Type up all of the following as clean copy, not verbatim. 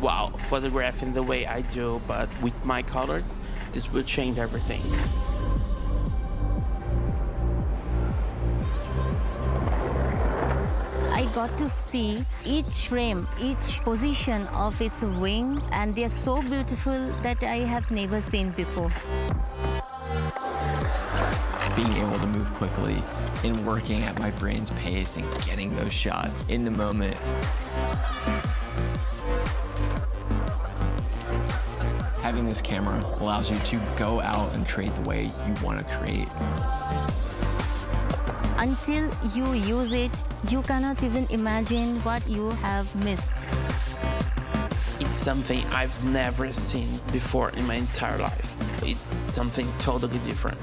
while photographing the way I do, but with my colors, this will change everything. I got to see each frame, each position of its wing, and they are so beautiful that I have never seen before. Being able to move quickly and working at my brain's pace and getting those shots in the moment. Having this camera allows you to go out and create the way you want to create. Until you use it, you cannot even imagine what you have missed. It's something I've never seen before in my entire life. It's something totally different.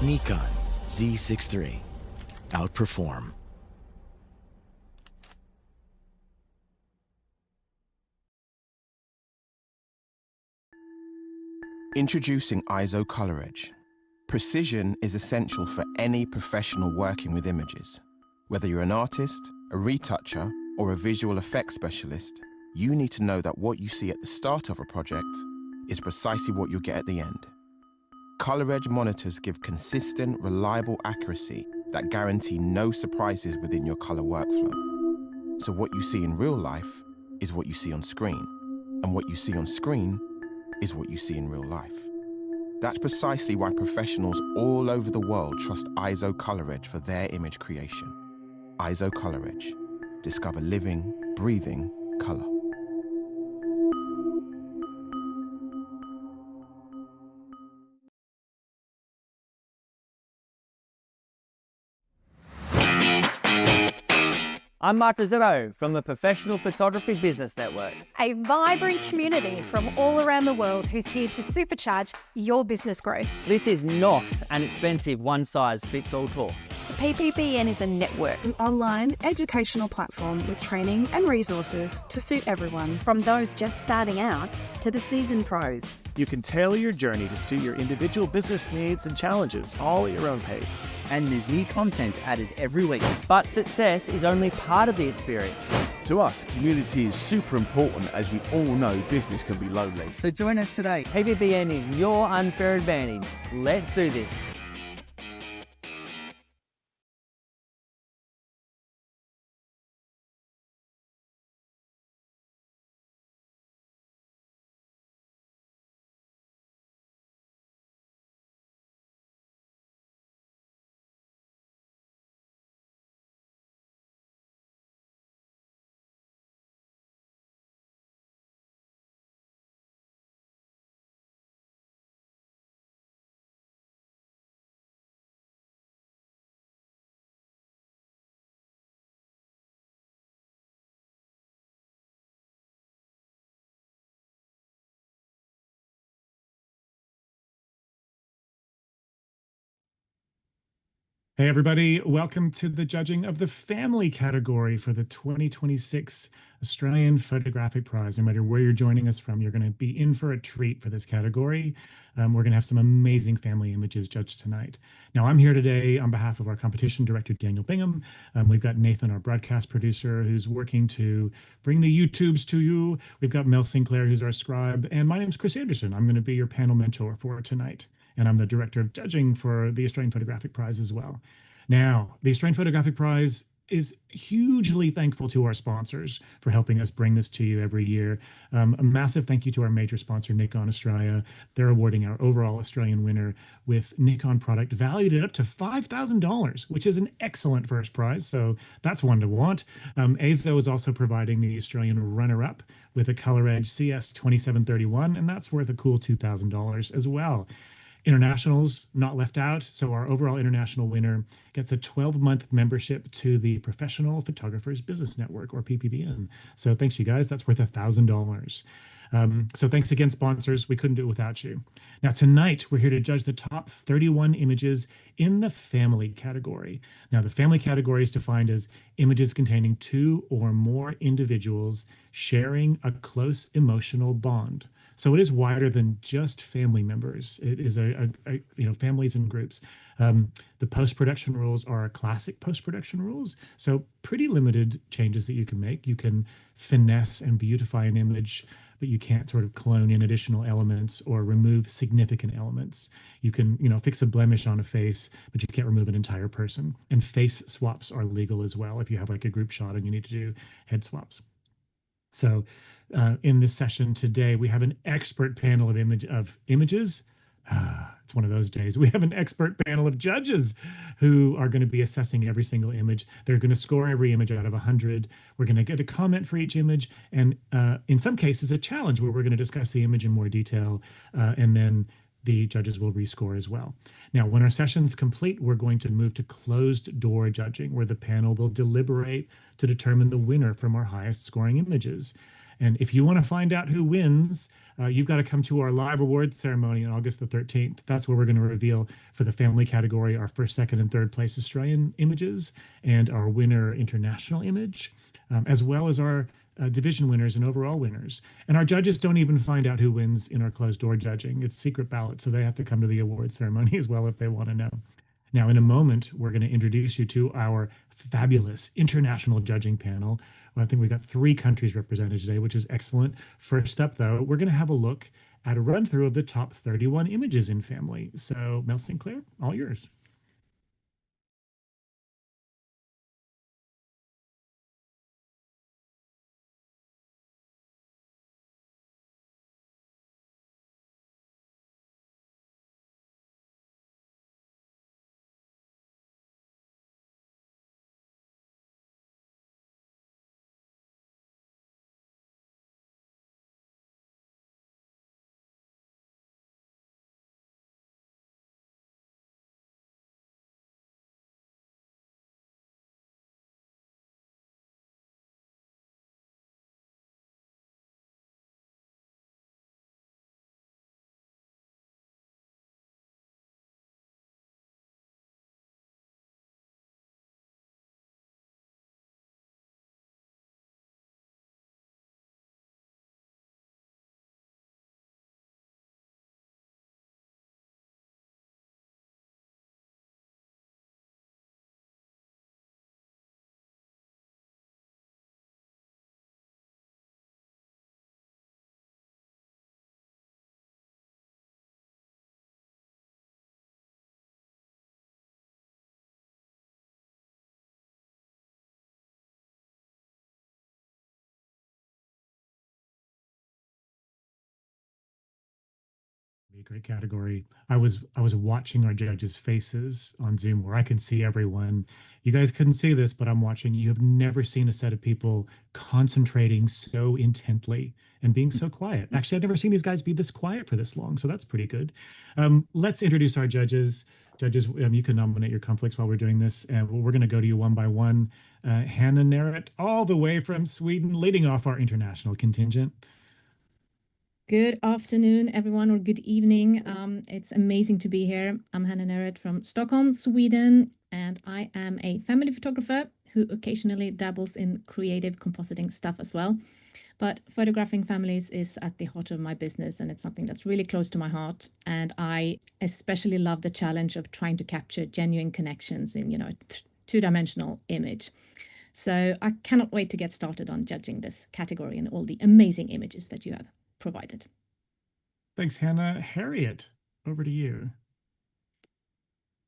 Nikon Z6 III. Outperform. Introducing ISO Color Edge. Precision is essential for any professional working with images. Whether you're an artist, a retoucher, or a visual effects specialist, you need to know that what you see at the start of a project is precisely what you'll get at the end. Color Edge monitors give consistent, reliable accuracy that guarantee no surprises within your color workflow. So what you see in real life is what you see on screen, and what you see on screen is what you see in real life. That's precisely why professionals all over the world trust ISO Color Edge for their image creation. ISO Color Edge. Discover living, breathing color. I'm Mark Rizzetto from the Professional Photography Business Network. A vibrant community from all around the world who's here to supercharge your business growth. This is not an expensive one-size-fits-all course. PPBN is a network, an online educational platform with training and resources to suit everyone. From those just starting out to the seasoned pros. You can tailor your journey to suit your individual business needs and challenges, all at your own pace. And there's new content added every week. But success is only part of the experience. To us, community is super important, as we all know business can be lonely. So join us today. PPBN is your unfair advantage. Let's do this. Hey everybody, welcome to the judging of the family category for the 2026 Australian Photographic Prize. No matter where you're joining us from, you're going to be in for a treat for this category. We're going to have some amazing family images judged tonight. Now, I'm here today on behalf of our competition director, Daniel Bingham. We've got Nathan, our broadcast producer, who's working to bring the YouTubes to you. We've got Mel Sinclair, who's our scribe. And my name's Chris Anderson. I'm going to be your panel mentor for tonight. And I'm the director of judging for the Australian Photographic Prize as well. Now, the Australian Photographic Prize is hugely thankful to our sponsors for helping us bring this to you every year. A massive thank you to our major sponsor, Nikon Australia. They're awarding our overall Australian winner with Nikon product valued at up to $5,000, which is an excellent first prize. So that's one to want. AZO is also providing the Australian runner-up with a Color Edge CS 2731, and that's worth a cool $2,000 as well. Internationals not left out, so our overall international winner gets a 12-month membership to the Professional Photographers Business Network, or PPBN. So thanks, you guys. That's worth $1,000. So thanks again, sponsors. We couldn't do it without you. Now, tonight, we're here to judge the top 31 images in the family category. Now, the family category is defined as images containing two or more individuals sharing a close emotional bond. So it is wider than just family members. It is families and groups. The post-production rules are classic post-production rules, so pretty limited changes that you can make. You can finesse and beautify an image, but you can't sort of clone in additional elements or remove significant elements. You can, fix a blemish on a face, but you can't remove an entire person. And face swaps are legal as well if you have like a group shot and you need to do head swaps. So in this session today, we have an expert panel of images. It's one of those days. We have an expert panel of judges who are going to be assessing every single image. They're going to score every image out of 100. We're going to get a comment for each image, and in some cases, a challenge where we're going to discuss the image in more detail, and then the judges will rescore as well. Now, when our session's complete, we're going to move to closed door judging, where the panel will deliberate to determine the winner from our highest scoring images. And if you want to find out who wins, you've got to come to our live awards ceremony on August the 13th. That's where we're going to reveal for the family category our first, second, and third place Australian images and our winner international image, as well as our division winners and overall winners. And our judges don't even find out who wins in our closed door judging. It's secret ballot, so they have to come to the awards ceremony as well if they want to know. Now, in a moment, we're going to introduce you to our fabulous international judging panel. Well, I think we've got 3 countries represented today, which is excellent. First up, though, we're going to have a look at a run through of the top 31 images in family. So, Mel Sinclair, all yours. Be a great category. I was watching our judges' faces on Zoom where I can see everyone. You guys couldn't see this, but I'm watching. You have never seen a set of people concentrating so intently and being so quiet. Actually, I've never seen these guys be this quiet for this long, so that's pretty good. Let's introduce our judges. Judges, you can nominate your conflicts while we're doing this, and we're going to go to you one by one. Hannah Nerett, all the way from Sweden, leading off our international contingent. Good afternoon, everyone, or good evening. It's amazing to be here. I'm Hannah Nerett from Stockholm, Sweden, and I am a family photographer who occasionally dabbles in creative compositing stuff as well. But photographing families is at the heart of my business, and it's something that's really close to my heart. And I especially love the challenge of trying to capture genuine connections in, two-dimensional image. So I cannot wait to get started on judging this category and all the amazing images that you have provided. Thanks, Hannah. Harriet, over to you.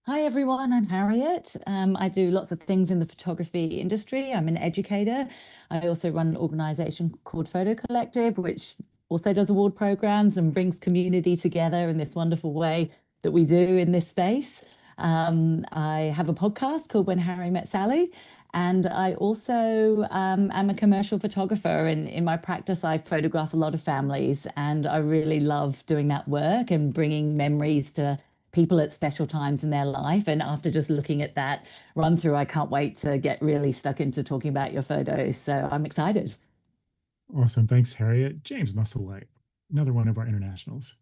Hi, everyone. I'm Harriet. I do lots of things in the photography industry. I'm an educator. I also run an organization called Photo Collective, which also does award programs and brings community together in this wonderful way that we do in this space. I have a podcast called When Harry Met Sally, and I also am a commercial photographer. And in my practice, I photograph a lot of families, and I really love doing that work and bringing memories to people at special times in their life. And after just looking at that run through, I can't wait to get really stuck into talking about your photos. So I'm excited. Awesome. Thanks, Harriet. James Musselwhite, another one of our internationals.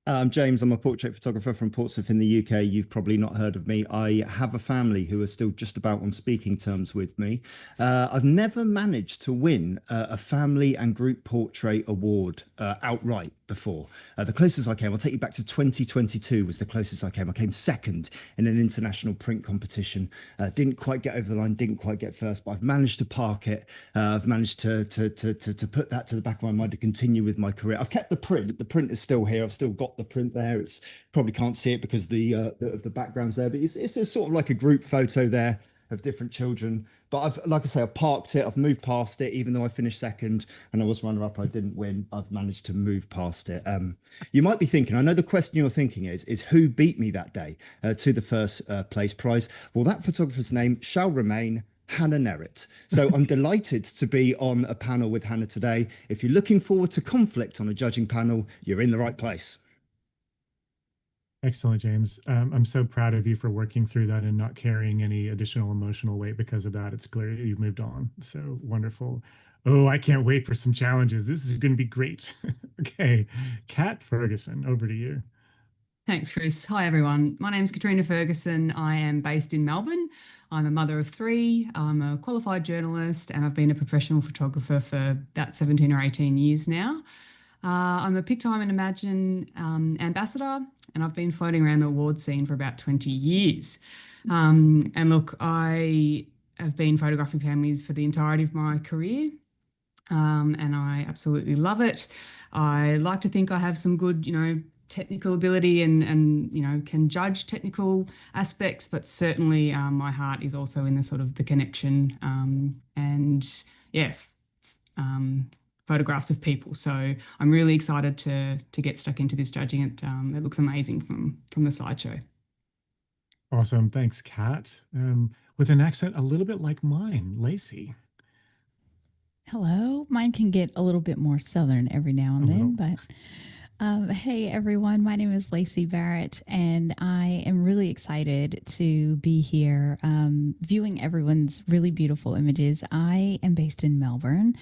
I'm James. I'm a portrait photographer from Portsmouth in the UK. You've probably not heard of me. I have a family who are still just about on speaking terms with me. I've never managed to win a family and group portrait award outright before. The closest I came, I'll take you back to 2022 was the closest I came. I came second in an international print competition. Didn't quite get over the line, didn't quite get first, but I've managed to park it. I've managed to put that to the back of my mind to continue with my career. I've kept the print. The print is still here. I've still got the print there. It's probably can't see it because of the backgrounds there, but it's a sort of like a group photo there of different children. But like I say, I've parked it. I've moved past it, even though I finished second and I was runner up. I didn't win. I've managed to move past it. You might be thinking, I know the question you're thinking is who beat me that day to the first place prize? Well, that photographer's name shall remain Hannah Nerritt. So I'm delighted to be on a panel with Hannah today. If you're looking forward to conflict on a judging panel, you're in the right place. Excellent, James. I'm so proud of you for working through that and not carrying any additional emotional weight because of that. It's clear you've moved on. So wonderful. Oh, I can't wait for some challenges. This is going to be great. Okay, Kat Ferguson, over to you. Thanks, Chris. Hi, everyone. My name's Katrina Ferguson. I am based in Melbourne. I'm a mother of three. I'm a qualified journalist, and I've been a professional photographer for about 17 or 18 years now. I'm a Pick Time and Imagine ambassador, and I've been floating around the award scene for about 20 years. And look, I have been photographing families for the entirety of my career, and I absolutely love it. I like to think I have some good, technical ability and can judge technical aspects, but certainly my heart is also in the sort of the connection and photographs of people. So I'm really excited to get stuck into this judging. It looks amazing from the slideshow. Awesome. Thanks, Kat. With an accent a little bit like mine, Lacey. Hello. Mine can get a little bit more Southern every now and then, but hey everyone, my name is Lacey Barrett, and I am really excited to be here viewing everyone's really beautiful images. I am based in Melbourne,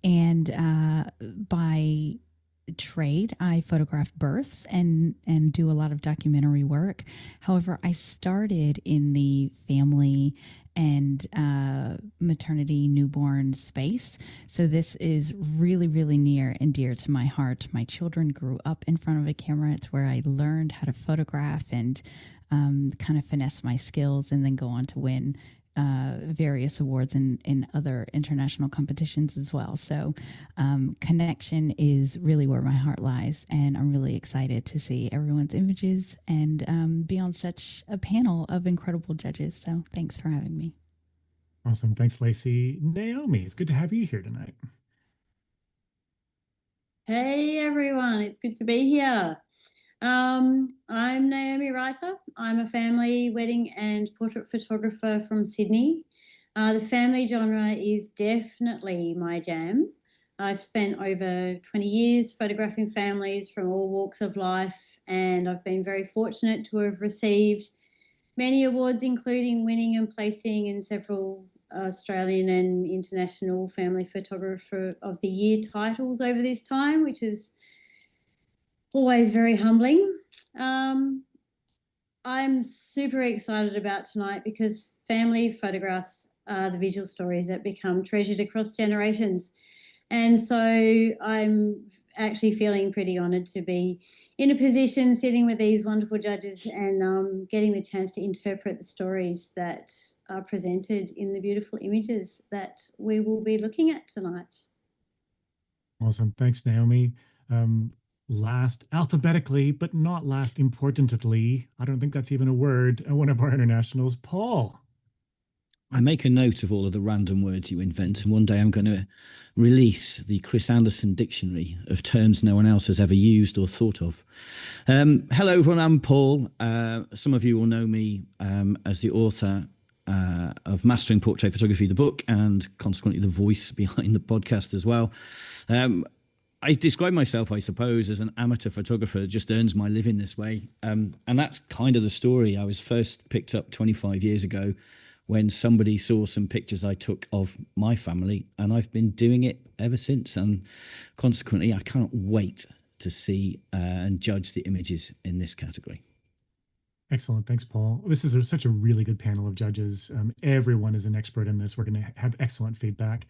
and by trade, I photograph births and do a lot of documentary work. However, I started in the family and maternity newborn space. So this is really, really near and dear to my heart. My children grew up in front of a camera. It's where I learned how to photograph and kind of finesse my skills and then go on to win various awards in other international competitions as well. So connection is really where my heart lies, and I'm really excited to see everyone's images and be on such a panel of incredible judges. So thanks for having me. Awesome. Thanks, Lacey. Naomi, it's good to have you here tonight. Hey everyone, it's good to be here. I'm Naomi Reiter. I'm a family, wedding and portrait photographer from Sydney. The family genre is definitely my jam. I've spent over 20 years photographing families from all walks of life, and I've been very fortunate to have received many awards, including winning and placing in several Australian and International Family Photographer of the Year titles over this time, which is always very humbling. I'm super excited about tonight because family photographs are the visual stories that become treasured across generations. And so I'm actually feeling pretty honoured to be in a position sitting with these wonderful judges and getting the chance to interpret the stories that are presented in the beautiful images that we will be looking at tonight. Awesome. Thanks, Naomi. Last alphabetically, but not last importantly, I don't think that's even a word, one of our internationals, Paul. I make a note of all of the random words you invent, and one day I'm going to release the Chris Anderson dictionary of terms no one else has ever used or thought of. Hello, everyone. I'm Paul. Some of you will know me as the author of Mastering Portrait Photography, the book, and consequently the voice behind the podcast as well. I describe myself, I suppose, as an amateur photographer that just earns my living this way. And that's kind of the story. I was first picked up 25 years ago when somebody saw some pictures I took of my family, and I've been doing it ever since. And consequently, I can't wait to see and judge the images in this category. Excellent. Thanks, Paul. This is such a really good panel of judges. Everyone is an expert in this. We're going to have excellent feedback.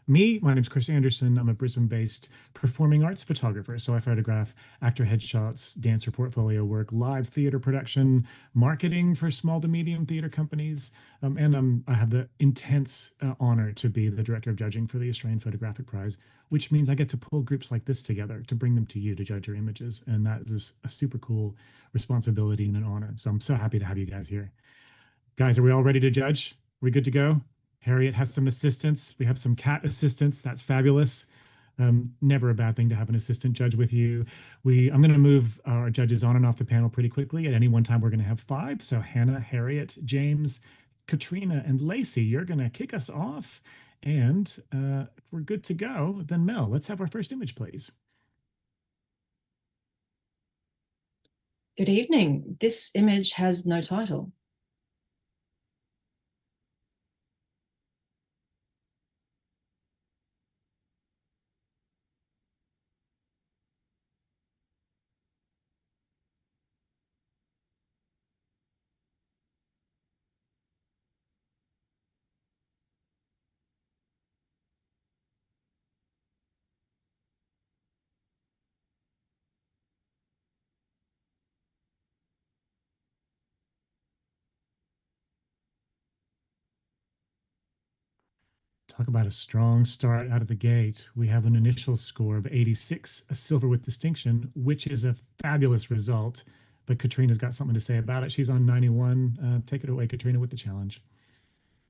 My name's Chris Anderson. I'm a Brisbane-based performing arts photographer. So I photograph actor headshots, dancer portfolio work, live theater production, marketing for small to medium theater companies. And I have the intense honor to be the director of judging for the Australian Photographic Prize, which means I get to pull groups like this together to bring them to you to judge your images. And that is a super cool responsibility and an honor. So I'm so happy to have you guys here. Guys, are we all ready to judge? Are we good to go? Harriet has some assistants. We have some cat assistants. That's fabulous. Never a bad thing to have an assistant judge with you. I'm going to move our judges on and off the panel pretty quickly. At any one time, we're going to have 5. So Hannah, Harriet, James, Katrina, and Lacey, you're going to kick us off. And if we're good to go, then Mel, let's have our first image, please. Good evening. This image has no title. Talk about a strong start out of the gate. We have an initial score of 86, a silver with distinction, which is a fabulous result. But Katrina's got something to say about it. She's on 91. Take it away, Katrina, with the challenge.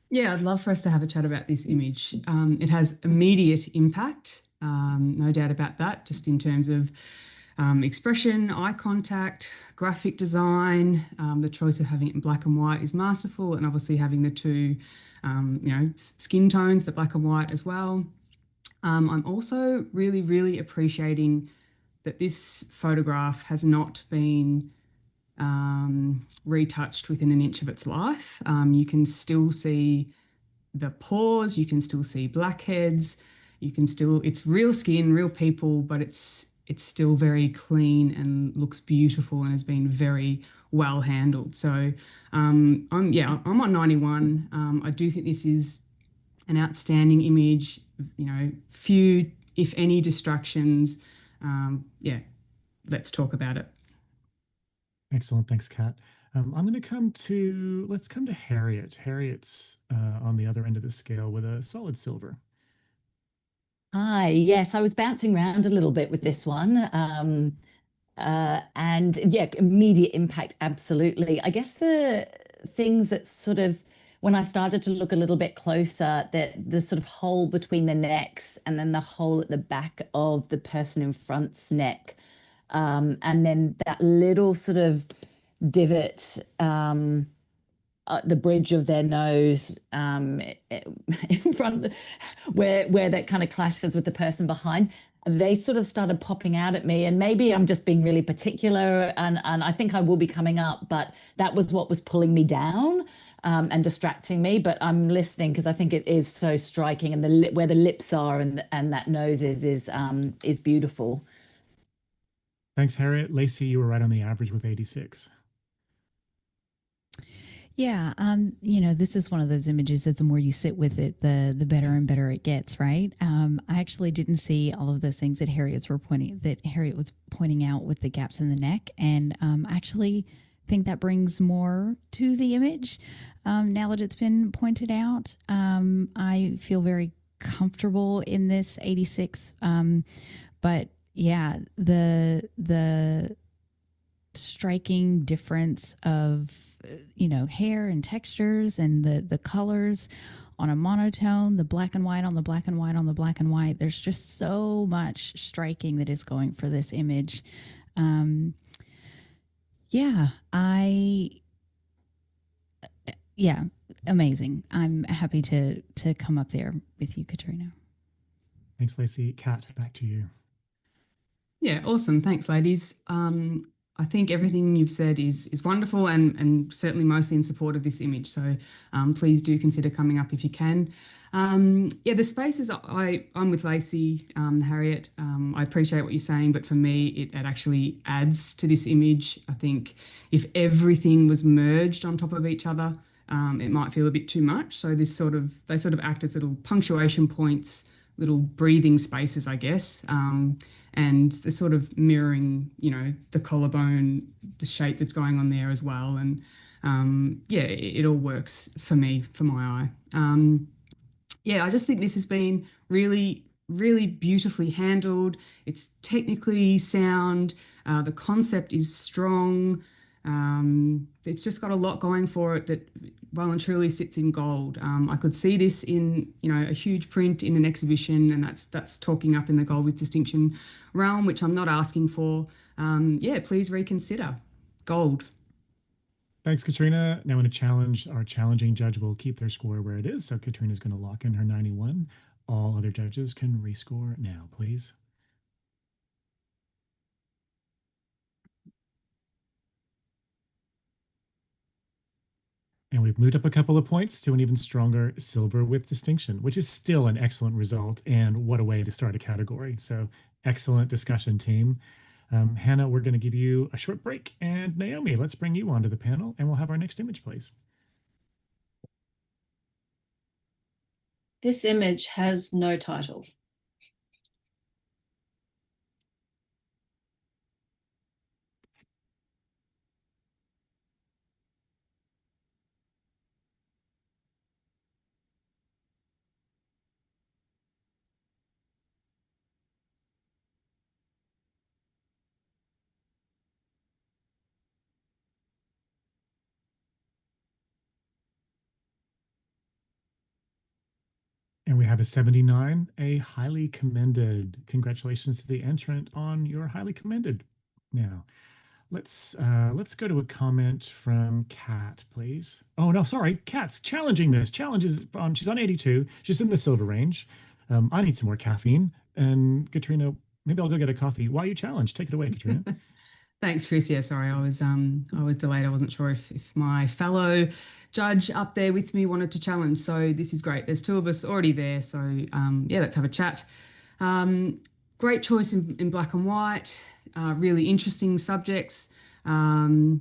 Yeah, I'd love for us to have a chat about this image. It has immediate impact, no doubt about that, just in terms of expression, eye contact, graphic design. The choice of having it in black and white is masterful, and obviously having the two skin tones, the black and white as well. I'm also really, really appreciating that this photograph has not been retouched within an inch of its life. You can still see the pores, you can still see blackheads, it's real skin, real people, but it's still very clean and looks beautiful and has been very well handled. So I'm on 91. I do think this is an outstanding image, few, if any, distractions. Let's talk about it. Excellent. Thanks, Kat. Let's come to Harriet. Harriet's on the other end of the scale with a solid silver. Hi, yes, I was bouncing around a little bit with this one. And yeah, immediate impact, absolutely. I guess the things that sort of, when I started to look a little bit closer, that the sort of hole between the necks and then the hole at the back of the person in front's neck. And then that little sort of divot, the bridge of their nose in front, where that kind of clashes with the person behind. They sort of started popping out at me, and maybe I'm just being really particular, and I think I will be coming up, but that was what was pulling me down and distracting me. But I'm listening because I think it is so striking, and where the lips are and that nose is beautiful. Thanks, Harriet. Lacey, you were right on the average with 86. Yeah, this is one of those images that the more you sit with it, the better and better it gets, right? I actually didn't see all of those things that Harriet was pointing out with the gaps in the neck, and I actually think that brings more to the image now that it's been pointed out. I feel very comfortable in this 86, but yeah, the striking difference of hair and textures and the colors on a monotone, the black and white on the black and white on the black and white. There's just so much striking that is going for this image. Amazing. I'm happy to come up there with you, Katrina. Thanks, Lacey. Kat, back to you. Yeah, awesome. Thanks, ladies. I think everything you've said is wonderful and certainly mostly in support of this image. So please do consider coming up if you can. Yeah, the spaces, I'm with Lacey, Harriet. I appreciate what you're saying, but for me, it actually adds to this image. I think if everything was merged on top of each other, it might feel a bit too much. So they sort of act as little punctuation points, little breathing spaces, I guess. And they're sort of mirroring, the collarbone, the shape that's going on there as well. And yeah, it all works for me, for my eye. Yeah, I just think this has been really, really beautifully handled. It's technically sound. The concept is strong. It's just got a lot going for it that well and truly sits in gold. I could see this in, a huge print in an exhibition, and that's talking up in the gold with distinction realm, which I'm not asking for. Yeah, please reconsider. Gold. Thanks, Katrina. Now in a challenge, our challenging judge will keep their score where it is. So Katrina's going to lock in her 91. All other judges can rescore now, please. And we've moved up a couple of points to an even stronger silver with distinction, which is still an excellent result. And what a way to start a category. So excellent discussion, team. Hannah, we're going to give you a short break. And Naomi, let's bring you onto the panel and we'll have our next image, please. This image has no title. And we have a 79, a highly commended. Congratulations to the entrant on your highly commended. Now, let's go to a comment from Kat, please. Oh no, sorry, Kat's challenging this. Challenge is on. She's on 82. She's in the silver range. I need some more caffeine. And Katrina, maybe I'll go get a coffee. Why you challenge? Take it away, Katrina. Thanks, Chris. Yeah, sorry, I was delayed. I wasn't sure if my fellow judge up there with me wanted to challenge. So this is great. There's two of us already there. So yeah, let's have a chat. Great choice in black and white. Really interesting subjects. Nice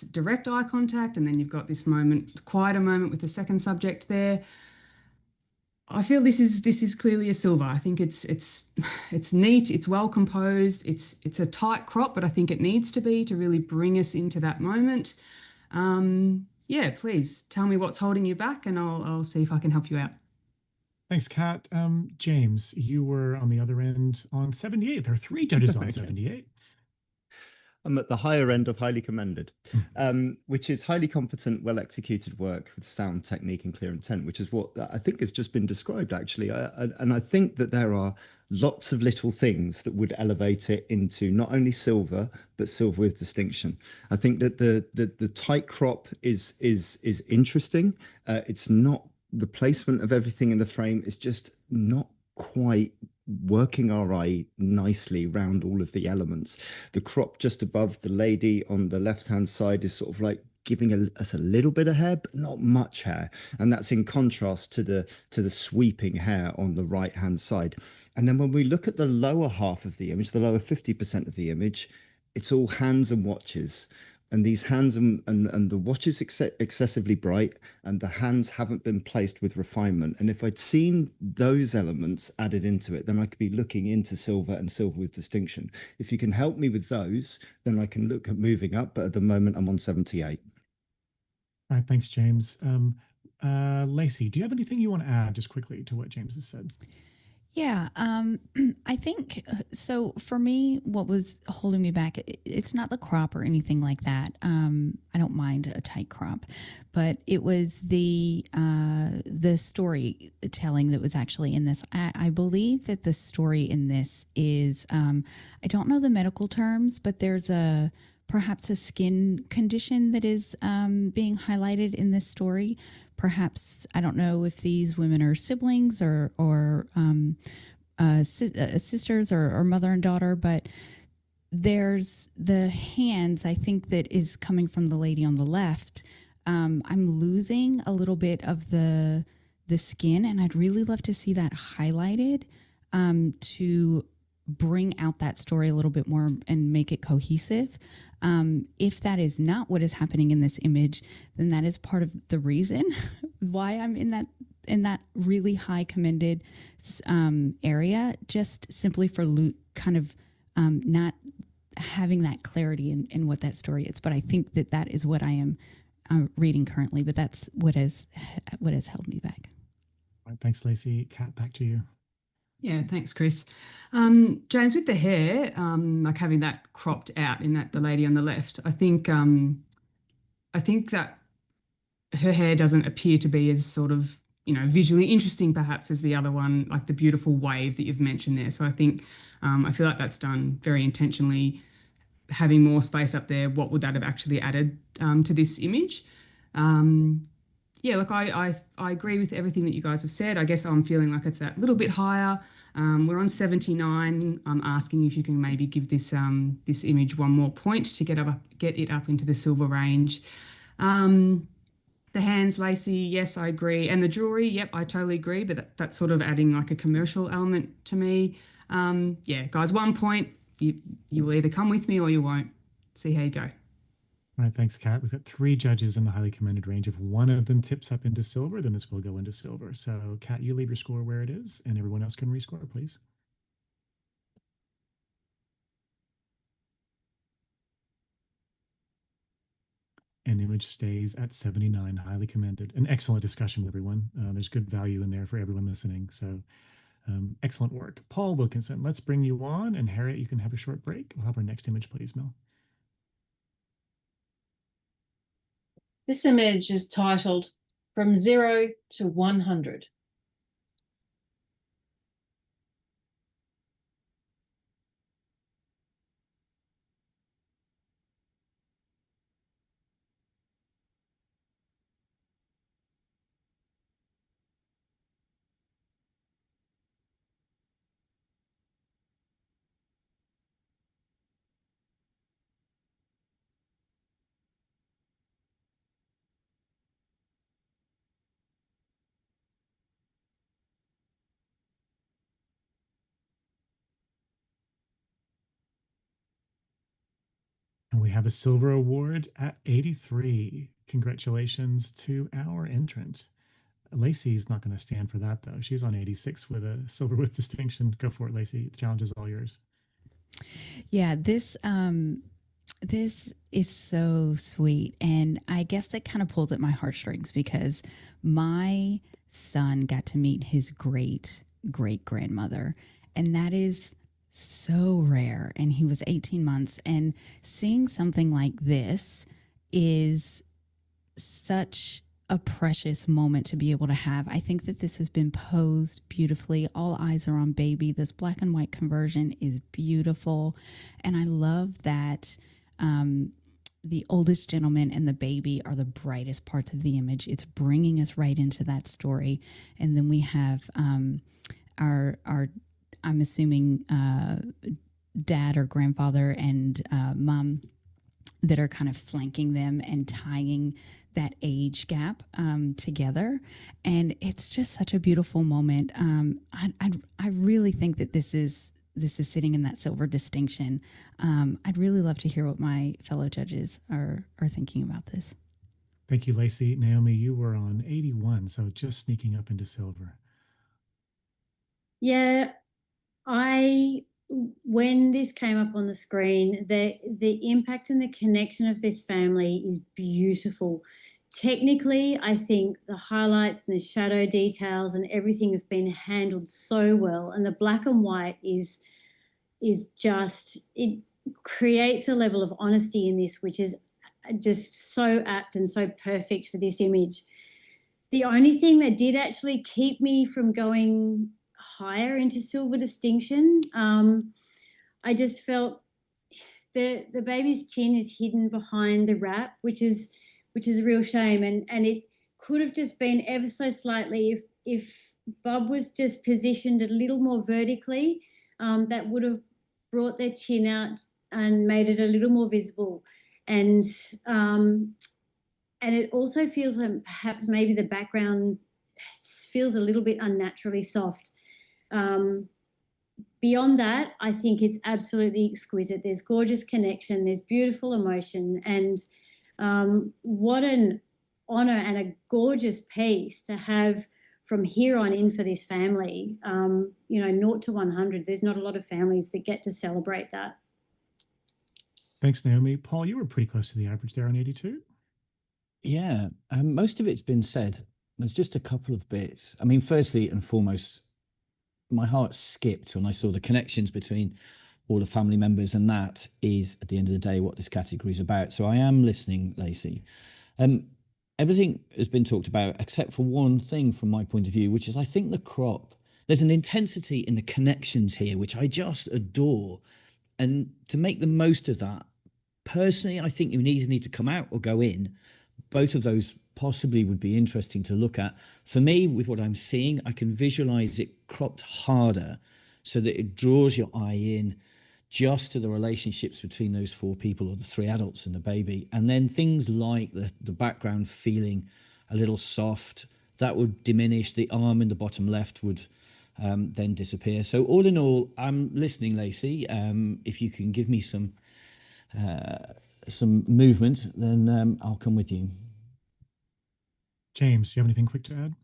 direct eye contact, and then you've got this moment, quieter moment with the second subject there. I feel this is clearly a silver. I think it's neat, it's well composed, it's a tight crop, but I think it needs to be to really bring us into that moment. Yeah, please tell me what's holding you back, and I'll see if I can help you out. Thanks, Kat. James, you were on the other end on 78. There are three judges on 78. I'm at the higher end of highly commended, which is highly competent, well-executed work with sound, technique, and clear intent, which is what I think has just been described, actually. And I think that there are lots of little things that would elevate it into not only silver, but silver with distinction. I think that the tight crop is interesting. It's not, the placement of everything in the frame is just not quite working our eye nicely around all of the elements. The crop just above the lady on the left hand side is sort of like giving us a little bit of hair, but not much hair, and that's in contrast to the sweeping hair on the right hand side. And then when we look at the lower half of the image, the lower 50% of the image, it's all hands and watches. And these hands and the watch is excessively bright, and the hands haven't been placed with refinement. And if I'd seen those elements added into it, then I could be looking into silver and silver with distinction. If you can help me with those, then I can look at moving up. But at the moment, I'm on 78. All right, thanks, James. Lacey, do you have anything you want to add just quickly to what James has said? Yeah, I think so. For me, what was holding me back, it's not the crop or anything like that. I don't mind a tight crop, but it was the storytelling that was actually in this. I believe that the story in this is, I don't know the medical terms, but there's perhaps a skin condition that is being highlighted in this story. Perhaps, I don't know if these women are siblings or sisters or mother and daughter, but there's the hands, I think, that is coming from the lady on the left. I'm losing a little bit of the skin, and I'd really love to see that highlighted to bring out that story a little bit more and make it cohesive. If that is not what is happening in this image, then that is part of the reason why I'm in that really high commended area, just simply for kind of not having that clarity in what that story is. But I think that is what I am reading currently, but that's what has held me back. All right, thanks, Lacey. Kat, back to you. Yeah, thanks, Chris. James, with the hair, like having that cropped out in the lady on the left, I think that her hair doesn't appear to be as sort of, visually interesting perhaps as the other one, like the beautiful wave that you've mentioned there. So I think, I feel like that's done very intentionally. Having more space up there, what would that have actually added to this image? Yeah, look, I agree with everything that you guys have said. I guess I'm feeling like it's that little bit higher. We're on 79. I'm asking if you can maybe give this this image one more point to get it up into the silver range. The hands, Lacey, yes, I agree. And the jewelry, yep, I totally agree. But that's sort of adding like a commercial element to me. Yeah, guys, 1 point. You will either come with me or you won't. See how you go. All right, thanks, Kat. We've got 3 judges in the highly commended range. If one of them tips up into silver, then this will go into silver. So, Kat, you leave your score where it is, and everyone else can rescore, please. And image stays at 79, highly commended. An excellent discussion, everyone. There's good value in there for everyone listening. So, excellent work. Paul Wilkinson, let's bring you on. And Harriet, you can have a short break. We'll have our next image, please, Mel. This image is titled From 0 to 100. And we have a silver award at 83. Congratulations to our entrant. Lacey's not going to stand for that, though. She's on 86 with a silver with distinction. Go for it, Lacey. The challenge is all yours. Yeah, this is so sweet. And I guess that kind of pulls at my heartstrings because my son got to meet his great-great-grandmother. And that is so rare. And he was 18 months. And seeing something like this is such a precious moment to be able to have. I think that this has been posed beautifully. All eyes are on baby. This black and white conversion is beautiful. And I love that the oldest gentleman and the baby are the brightest parts of the image. It's bringing us right into that story. And then we have our I'm assuming dad or grandfather and mom that are kind of flanking them and tying that age gap together. And it's just such a beautiful moment. I really think that this is sitting in that silver distinction. I'd really love to hear what my fellow judges are thinking about this. Thank you, Lacey. Naomi, you were on 81, so just sneaking up into silver. Yeah, when this came up on the screen, the impact and the connection of this family is beautiful. Technically, I think the highlights and the shadow details and everything have been handled so well, and the black and white is just, it creates a level of honesty in this, which is just so apt and so perfect for this image. The only thing that did actually keep me from going higher into silver distinction, I just felt the baby's chin is hidden behind the wrap, which is a real shame, and it could have just been ever so slightly if Bob was just positioned a little more vertically, that would have brought their chin out and made it a little more visible. And it also feels like perhaps maybe the background feels a little bit unnaturally soft. Beyond that, I think it's absolutely exquisite. There's gorgeous connection, there's beautiful emotion, and what an honor and a gorgeous piece to have from here on in for this family. 0 to 100, there's not a lot of families that get to celebrate that. Thanks, Naomi. Paul, you were pretty close to the average there on 82. Yeah, most of it's been said. There's just a couple of bits. I mean, firstly and foremost, my heart skipped when I saw the connections between all the family members, and that is, at the end of the day, what this category is about. So I am listening, Lacey. Everything has been talked about, except for one thing from my point of view, which is I think the crop, there's an intensity in the connections here, which I just adore. And to make the most of that, personally, I think you either need to come out or go in. Both of those possibly would be interesting to look at. For me, with what I'm seeing, I can visualize it cropped harder so that it draws your eye in just to the relationships between those four people, or the three adults and the baby. And then things like the background feeling a little soft, that would diminish. The arm in the bottom left would then disappear. So all in all, I'm listening, Lacey. If you can give me some movement, then I'll come with you. James, do you have anything quick to add?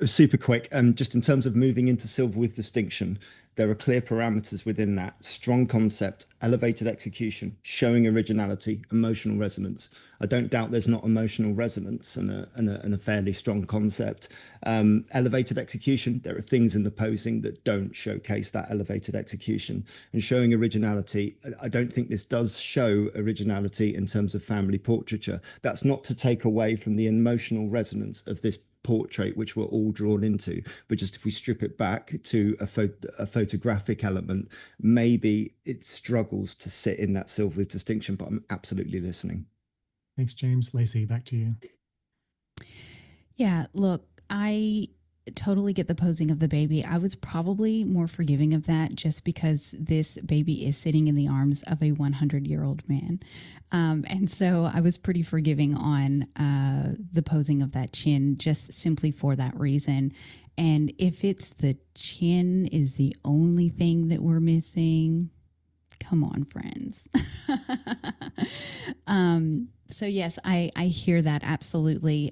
Super quick. Just in terms of moving into silver with distinction, there are clear parameters within that: strong concept, elevated execution, showing originality, emotional resonance. I don't doubt there's not emotional resonance and a fairly strong concept. Elevated execution, there are things in the posing that don't showcase that elevated execution. And showing originality, I don't think this does show originality in terms of family portraiture. That's not to take away from the emotional resonance of this portrait, which we're all drawn into, but just if we strip it back to a photographic element, maybe it struggles to sit in that silver with distinction. But I'm absolutely listening. Thanks, James. Lacey, back to you. Yeah, look, I totally get the posing of the baby. I was probably more forgiving of that just because this baby is sitting in the arms of a 100-year-old man. And so I was pretty forgiving on the posing of that chin, just simply for that reason. And if it's the chin is the only thing that we're missing, come on, friends. So yes, I hear that absolutely.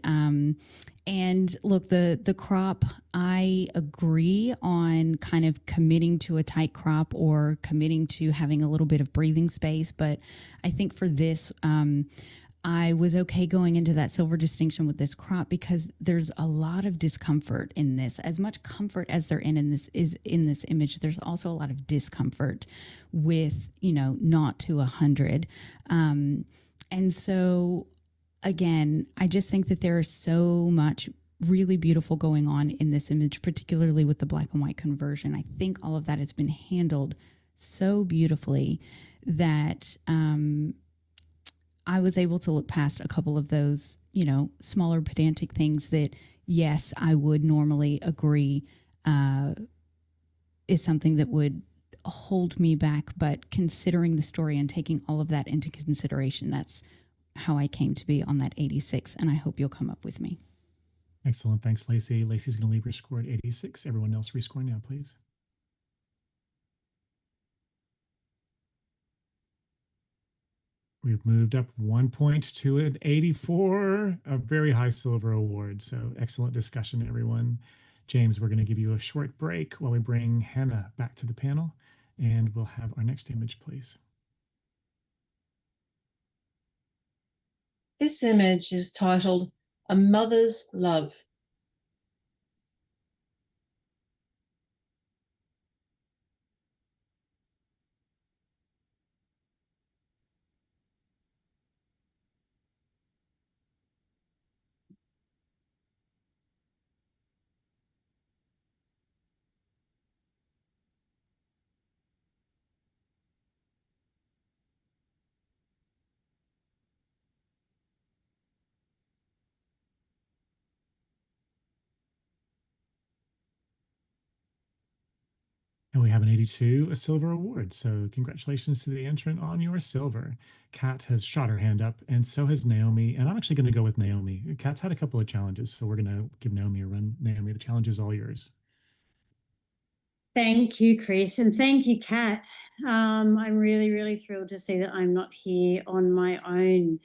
And look, the crop, I agree on kind of committing to a tight crop or committing to having a little bit of breathing space. But I think for this, I was okay going into that silver distinction with this crop because there's a lot of discomfort in this. As much comfort as they're in this image, there's also a lot of discomfort with, not to 100. And so, again, I just think that there is so much really beautiful going on in this image, particularly with the black and white conversion. I think all of that has been handled so beautifully that I was able to look past a couple of those, smaller pedantic things that, yes, I would normally agree is something that would hold me back. But considering the story and taking all of that into consideration, that's how I came to be on that 86. And I hope you'll come up with me. Excellent. Thanks, Lacey. Lacey's going to leave her score at 86. Everyone else rescore now, please. We've moved up 1 point to an 84, a very high silver award. So excellent discussion, everyone. James, we're going to give you a short break while we bring Hannah back to the panel, and we'll have our next image, please. This image is titled A Mother's Love. And we have an 82, a silver award. So congratulations to the entrant on your silver. Kat has shot her hand up, and so has Naomi. And I'm actually going to go with Naomi. Kat's had a couple of challenges, so we're going to give Naomi a run. Naomi, the challenge is all yours. Thank you, Chris, and thank you, Kat. I'm really, really thrilled to see that I'm not here on my own.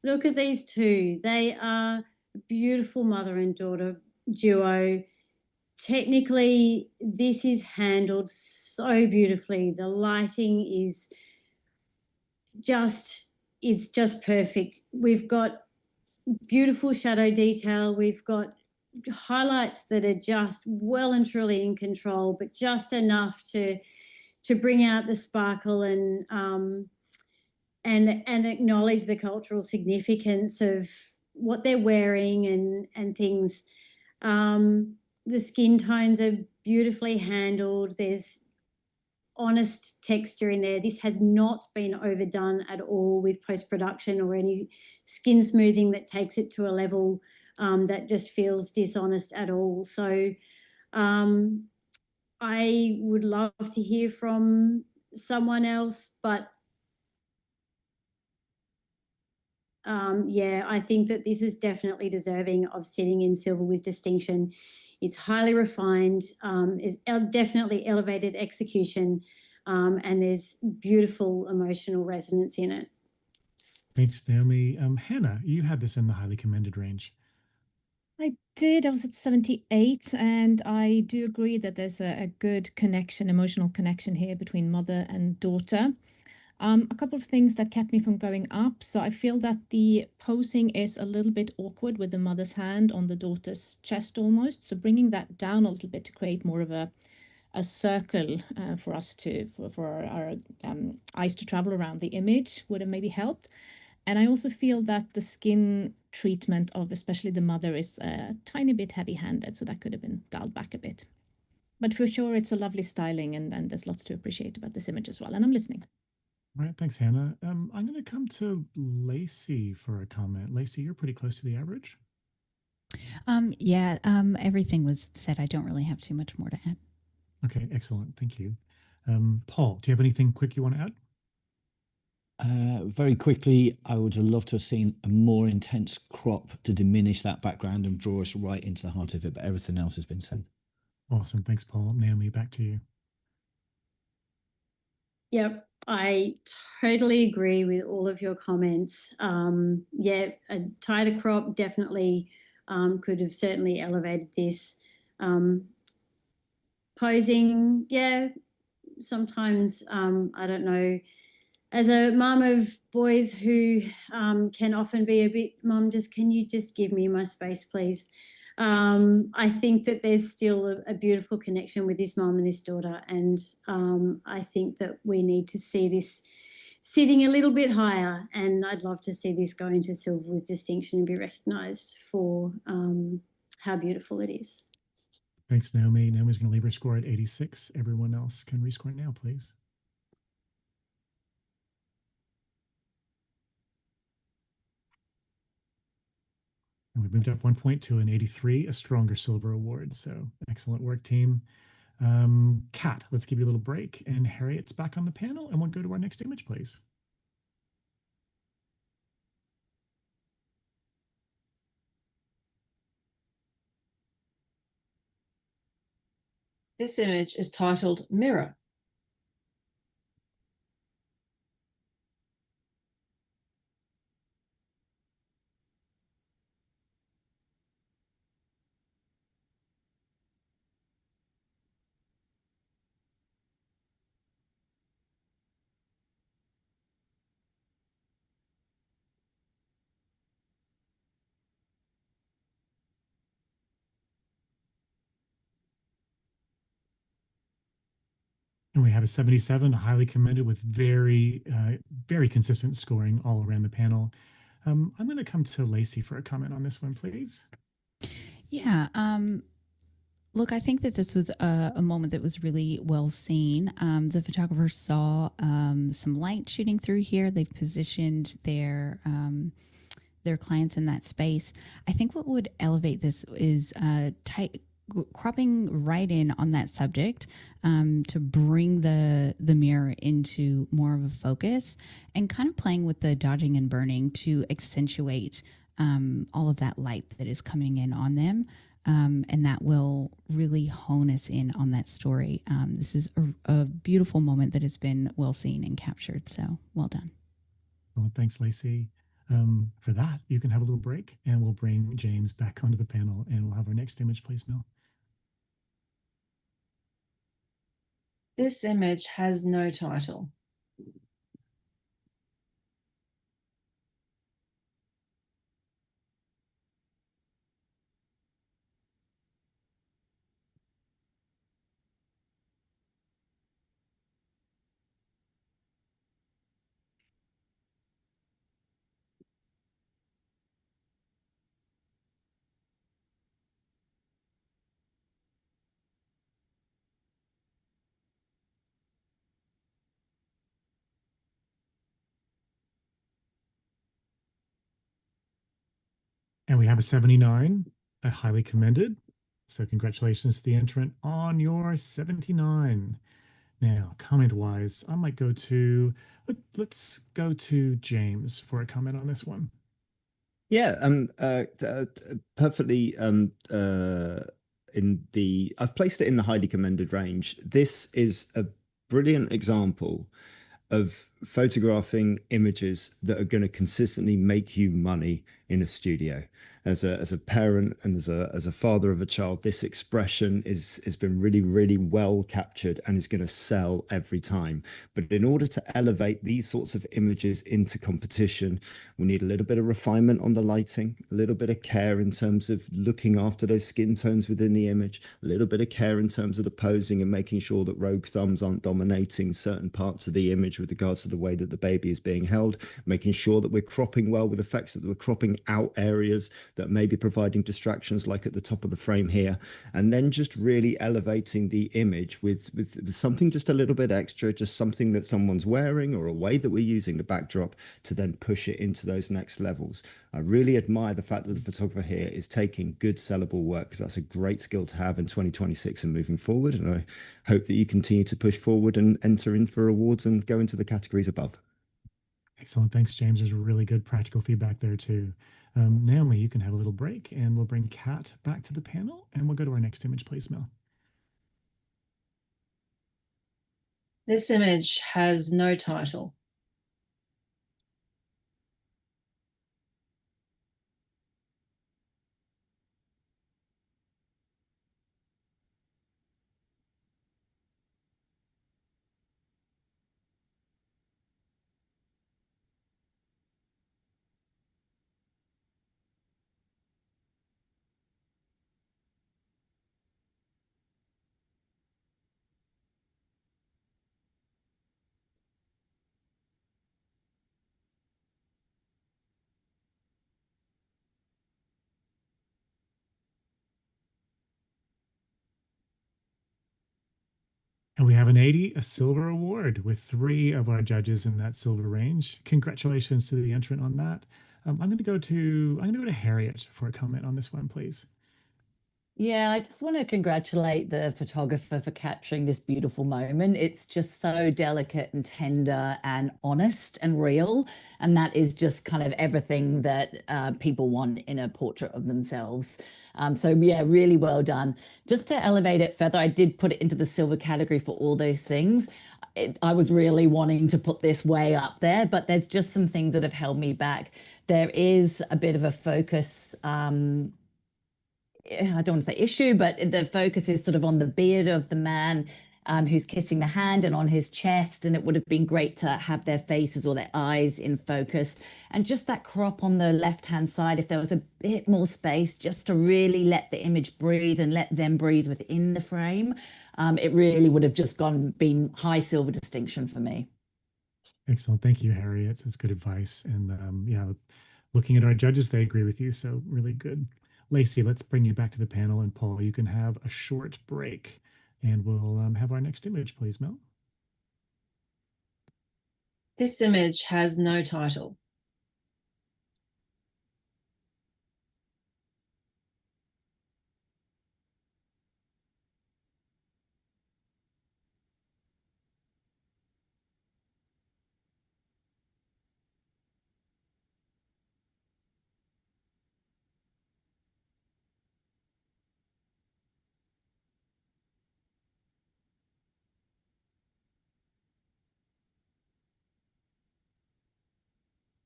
Look at these two. They are a beautiful mother and daughter duo. Technically, this is handled so beautifully. The lighting is just, it's just perfect. We've got beautiful shadow detail. We've got highlights that are just well and truly in control, but just enough to bring out the sparkle and acknowledge the cultural significance of what they're wearing and things. The skin tones are beautifully handled. There's honest texture in there. This has not been overdone at all with post-production or any skin smoothing that takes it to a level that just feels dishonest at all. So I would love to hear from someone else, but yeah, I think that this is definitely deserving of sitting in silver with distinction. It's highly refined, it's definitely elevated execution, and there's beautiful emotional resonance in it. Thanks, Naomi. Hannah, you had this in the highly commended range. I did. I was at 78, and I do agree that there's a good connection, emotional connection here between mother and daughter. A couple of things that kept me from going up. So I feel that the posing is a little bit awkward with the mother's hand on the daughter's chest almost. So bringing that down a little bit to create more of a circle for us to, for our eyes to travel around the image would have maybe helped. And I also feel that the skin treatment of especially the mother is a tiny bit heavy-handed, so that could have been dialed back a bit. But for sure, it's a lovely styling, and there's lots to appreciate about this image as well. And I'm listening. All right, thanks, Hannah. I'm going to come to Lacey for a comment. Lacey, you're pretty close to the average. Yeah, everything was said. I don't really have too much more to add. Okay, excellent. Thank you. Paul, do you have anything quick you want to add? Very quickly, I would have loved to have seen a more intense crop to diminish that background and draw us right into the heart of it, but everything else has been said. Awesome. Thanks, Paul. Naomi, back to you. Yep, I totally agree with all of your comments. Yeah, a tighter crop definitely could have certainly elevated this. Posing, yeah, sometimes, I don't know, as a mum of boys who can often be a bit, Mum, can you just give me my space, please? I think that there's still a beautiful connection with this mum and this daughter, and I think that we need to see this sitting a little bit higher, and I'd love to see this go into silver with distinction and be recognised for how beautiful it is. Thanks, Naomi. Naomi's going to leave her score at 86. Everyone else can rescore now, please. And we moved up 1 point to an 83, a stronger silver award. So excellent work, team. Kat, let's give you a little break. And Harriet's back on the panel, and we'll go to our next image, please. This image is titled Mirror. And we have a 77, highly commended with very, very consistent scoring all around the panel. I'm going to come to Lacey for a comment on this one, please. Yeah. Look, I think that this was a moment that was really well seen. The photographer saw some light shooting through here. They've positioned their clients in that space. I think what would elevate this is cropping right in on that subject to bring the mirror into more of a focus and kind of playing with the dodging and burning to accentuate all of that light that is coming in on them. And that will really hone us in on that story. This is a beautiful moment that has been well seen and captured. So well done. Well, thanks, Lacey. For that, you can have a little break and we'll bring James back onto the panel and we'll have our next image, please, Mel. This image has no title. And we have a 79, a highly commended. So congratulations to the entrant on your 79. Now, comment-wise, I might go to, let's go to James for a comment on this one. Yeah, perfectly. I've placed it in the highly commended range. This is a brilliant example of photographing images that are going to consistently make you money in a studio. As a parent and as a father of a child, this expression has been really well captured and is going to sell every time. But in order to elevate these sorts of images into competition, we need a little bit of refinement on the lighting, a little bit of care in terms of looking after those skin tones within the image, a little bit of care in terms of the posing and making sure that rogue thumbs aren't dominating certain parts of the image with regards to the way that the baby is being held, making sure that we're cropping well with effects, that we're cropping out areas that may be providing distractions like at the top of the frame here, and then just really elevating the image with something just a little bit extra, just something that someone's wearing or a way that we're using the backdrop to then push it into those next levels. I really admire the fact that the photographer here is taking good sellable work, because that's a great skill to have in 2026 and moving forward. And I hope that you continue to push forward and enter in for awards and go into the categories above. Excellent. Thanks, James. There's really good practical feedback there too. Naomi, you can have a little break and we'll bring Kat back to the panel and we'll go to our next image, please, Mel. This image has no title. And we have an 80, a silver award with 3 of our judges in that silver range. Congratulations to the entrant on that. I'm going to go to Harriet for a comment on this one, please. Yeah, I just want to congratulate the photographer for capturing this beautiful moment. It's just so delicate and tender and honest and real. And that is just kind of everything that people want in a portrait of themselves. So yeah, really well done. Just to elevate it further, I did put it into the silver category for all those things. I was really wanting to put this way up there, but there's just some things that have held me back. There is a bit of a focus, I don't want to say issue, but the focus is sort of on the beard of the man who's kissing the hand and on his chest. And it would have been great to have their faces or their eyes in focus. And just that crop on the left-hand side, if there was a bit more space, just to really let the image breathe and let them breathe within the frame, it really would have just been high silver distinction for me. Excellent. Thank you, Harriet. That's good advice. And yeah, looking at our judges, they agree with you. So really good. Lacey, let's bring you back to the panel. And Paul, you can have a short break and we'll have our next image, please, Mel. This image has no title.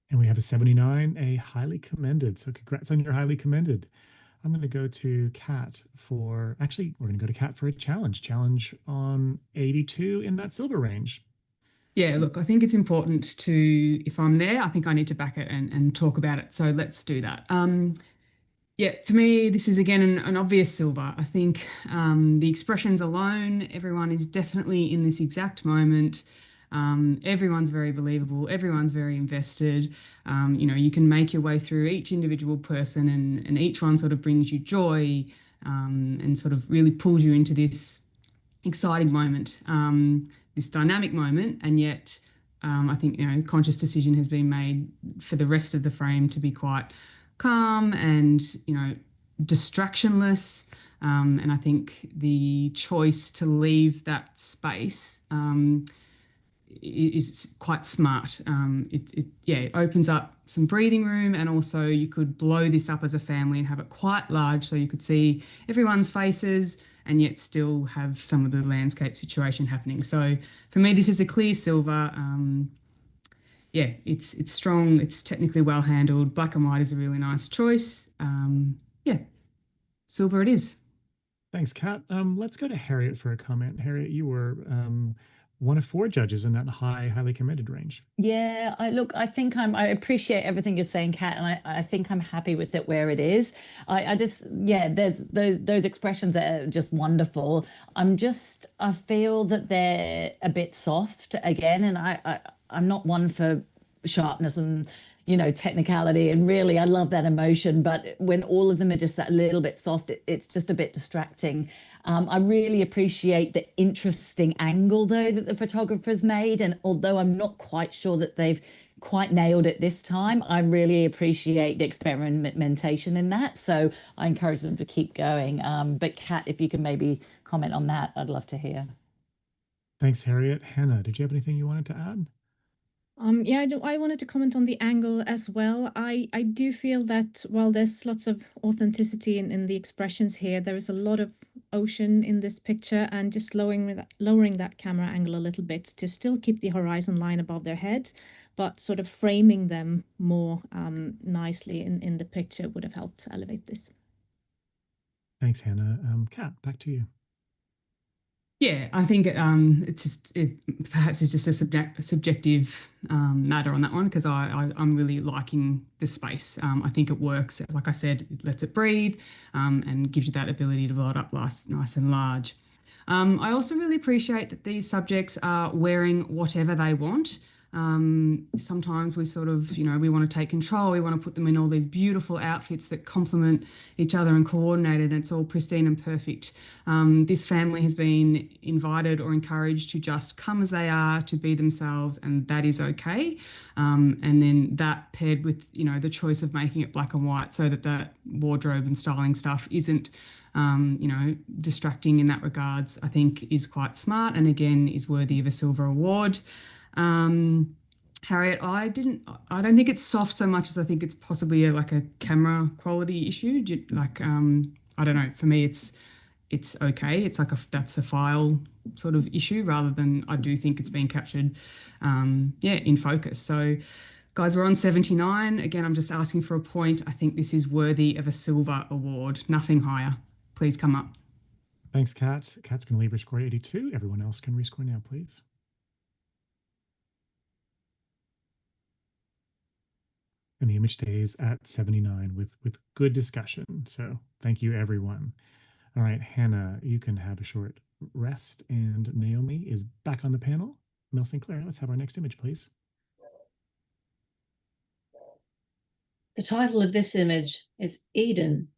And we have a 79, a highly commended. So congrats on your highly commended. I'm going to go to Kat for, actually, we're going to go to Kat for a challenge. Challenge on 82 in that silver range. Yeah, look, I think it's important to, if I'm there, I think I need to back it and talk about it. So let's do that. Yeah, for me, this is again an obvious silver. I think the expressions alone, everyone is definitely in this exact moment. Everyone's very believable. Everyone's very invested. You can make your way through each individual person, and each one sort of brings you joy and sort of really pulls you into this exciting moment, this dynamic moment, and yet I think conscious decision has been made for the rest of the frame to be quite calm and distractionless. And I think the choice to leave that space is quite smart. It opens up some breathing room, and also you could blow this up as a family and have it quite large so you could see everyone's faces and yet still have some of the landscape situation happening. So for me, this is a clear silver. It's strong. It's technically well handled. Black and white is a really nice choice. Silver it is. Thanks, Kat. Let's go to Harriet for a comment. Harriet, you were one of 4 judges in that highly commended range. Yeah, I think I appreciate everything you're saying, Kat, and I think I'm happy with it where it is. There's those expressions that are just wonderful. I feel that they're a bit soft again, and I'm not one for sharpness and technicality, and really I love that emotion, but when all of them are just that little bit soft, it's just a bit distracting. I really appreciate the interesting angle though that the photographer's made, and although I'm not quite sure that they've quite nailed it this time, I really appreciate the experimentation in that, so I encourage them to keep going. But Kat, if you can maybe comment on that, I'd love to hear. Thanks, Harriet. Hannah, did you have anything you wanted to add? Yeah, I wanted to comment on the angle as well. I do feel that while there's lots of authenticity in the expressions here, there is a lot of ocean in this picture, and just lowering that camera angle a little bit to still keep the horizon line above their head, but sort of framing them more nicely in the picture would have helped elevate this. Thanks, Hannah. Kat, back to you. Yeah, I think perhaps it's just a subjective matter on that one, because I'm really liking the space. I think it works. Like I said, it lets it breathe and gives you that ability to blow it up nice and large. I also really appreciate that these subjects are wearing whatever they want. Sometimes we sort of, we want to take control. We want to put them in all these beautiful outfits that complement each other and coordinate, and it's all pristine and perfect. This family has been invited or encouraged to just come as they are, to be themselves, and that is okay. And then that paired with, the choice of making it black and white so that that wardrobe and styling stuff isn't distracting in that regards, I think is quite smart, and again is worthy of a silver award. Harriet, I don't think it's soft so much as I think it's possibly a camera quality issue. I don't know. For me, it's okay. It's that's a file sort of issue rather than I do think it's being captured, in focus. So, guys, we're on 79. Again, I'm just asking for a point. I think this is worthy of a silver award, nothing higher. Please come up. Thanks, Kat. Kat's going to leave her score at 82. Everyone else can rescore now, please. And the image stays at 79 with good discussion. So thank you, everyone. All right, Hannah, you can have a short rest, and Naomi is back on the panel. Mel Sinclair, let's have our next image, please. The title of this image is Eden.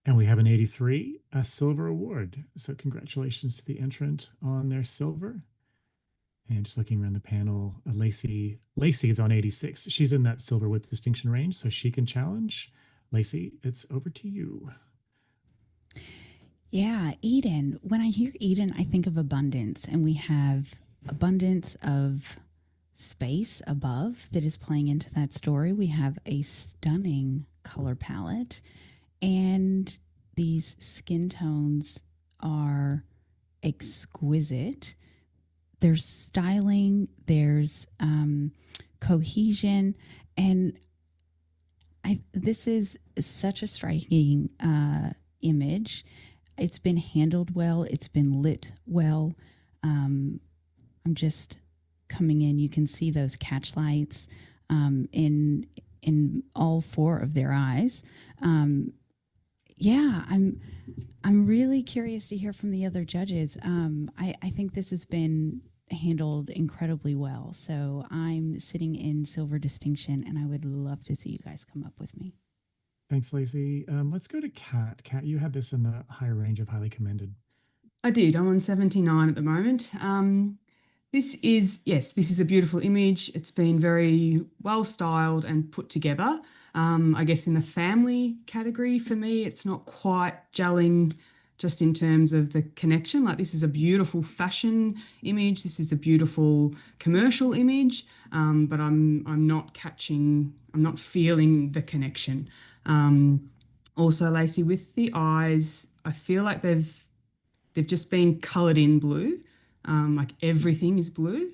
And we have an 83, a silver award. So congratulations to the entrant on their silver. And just looking around the panel, Lacey is on 86. She's in that silver with distinction range, so she can challenge. Lacey, it's over to you. Yeah, Eden. When I hear Eden, I think of abundance, and we have abundance of space above that is playing into that story. We have a stunning color palette, and these skin tones are exquisite. There's styling, there's cohesion, and this is such a striking image. It's been handled well, it's been lit well. I'm just coming in, you can see those catch lights in all four of their eyes. Yeah, I'm really curious to hear from the other judges. I think this has been handled incredibly well. So I'm sitting in silver distinction, and I would love to see you guys come up with me. Thanks, Lacey. Let's go to Kat. Kat, you had this in the higher range of highly commended. I did. I'm on 79 at the moment. This is a beautiful image. It's been very well styled and put together. I guess in the family category for me, it's not quite gelling just in terms of the connection. Like, this is a beautiful fashion image. This is a beautiful commercial image, but I'm not feeling the connection. Also, Lacey, with the eyes, I feel like they've just been coloured in blue. Like, everything is blue.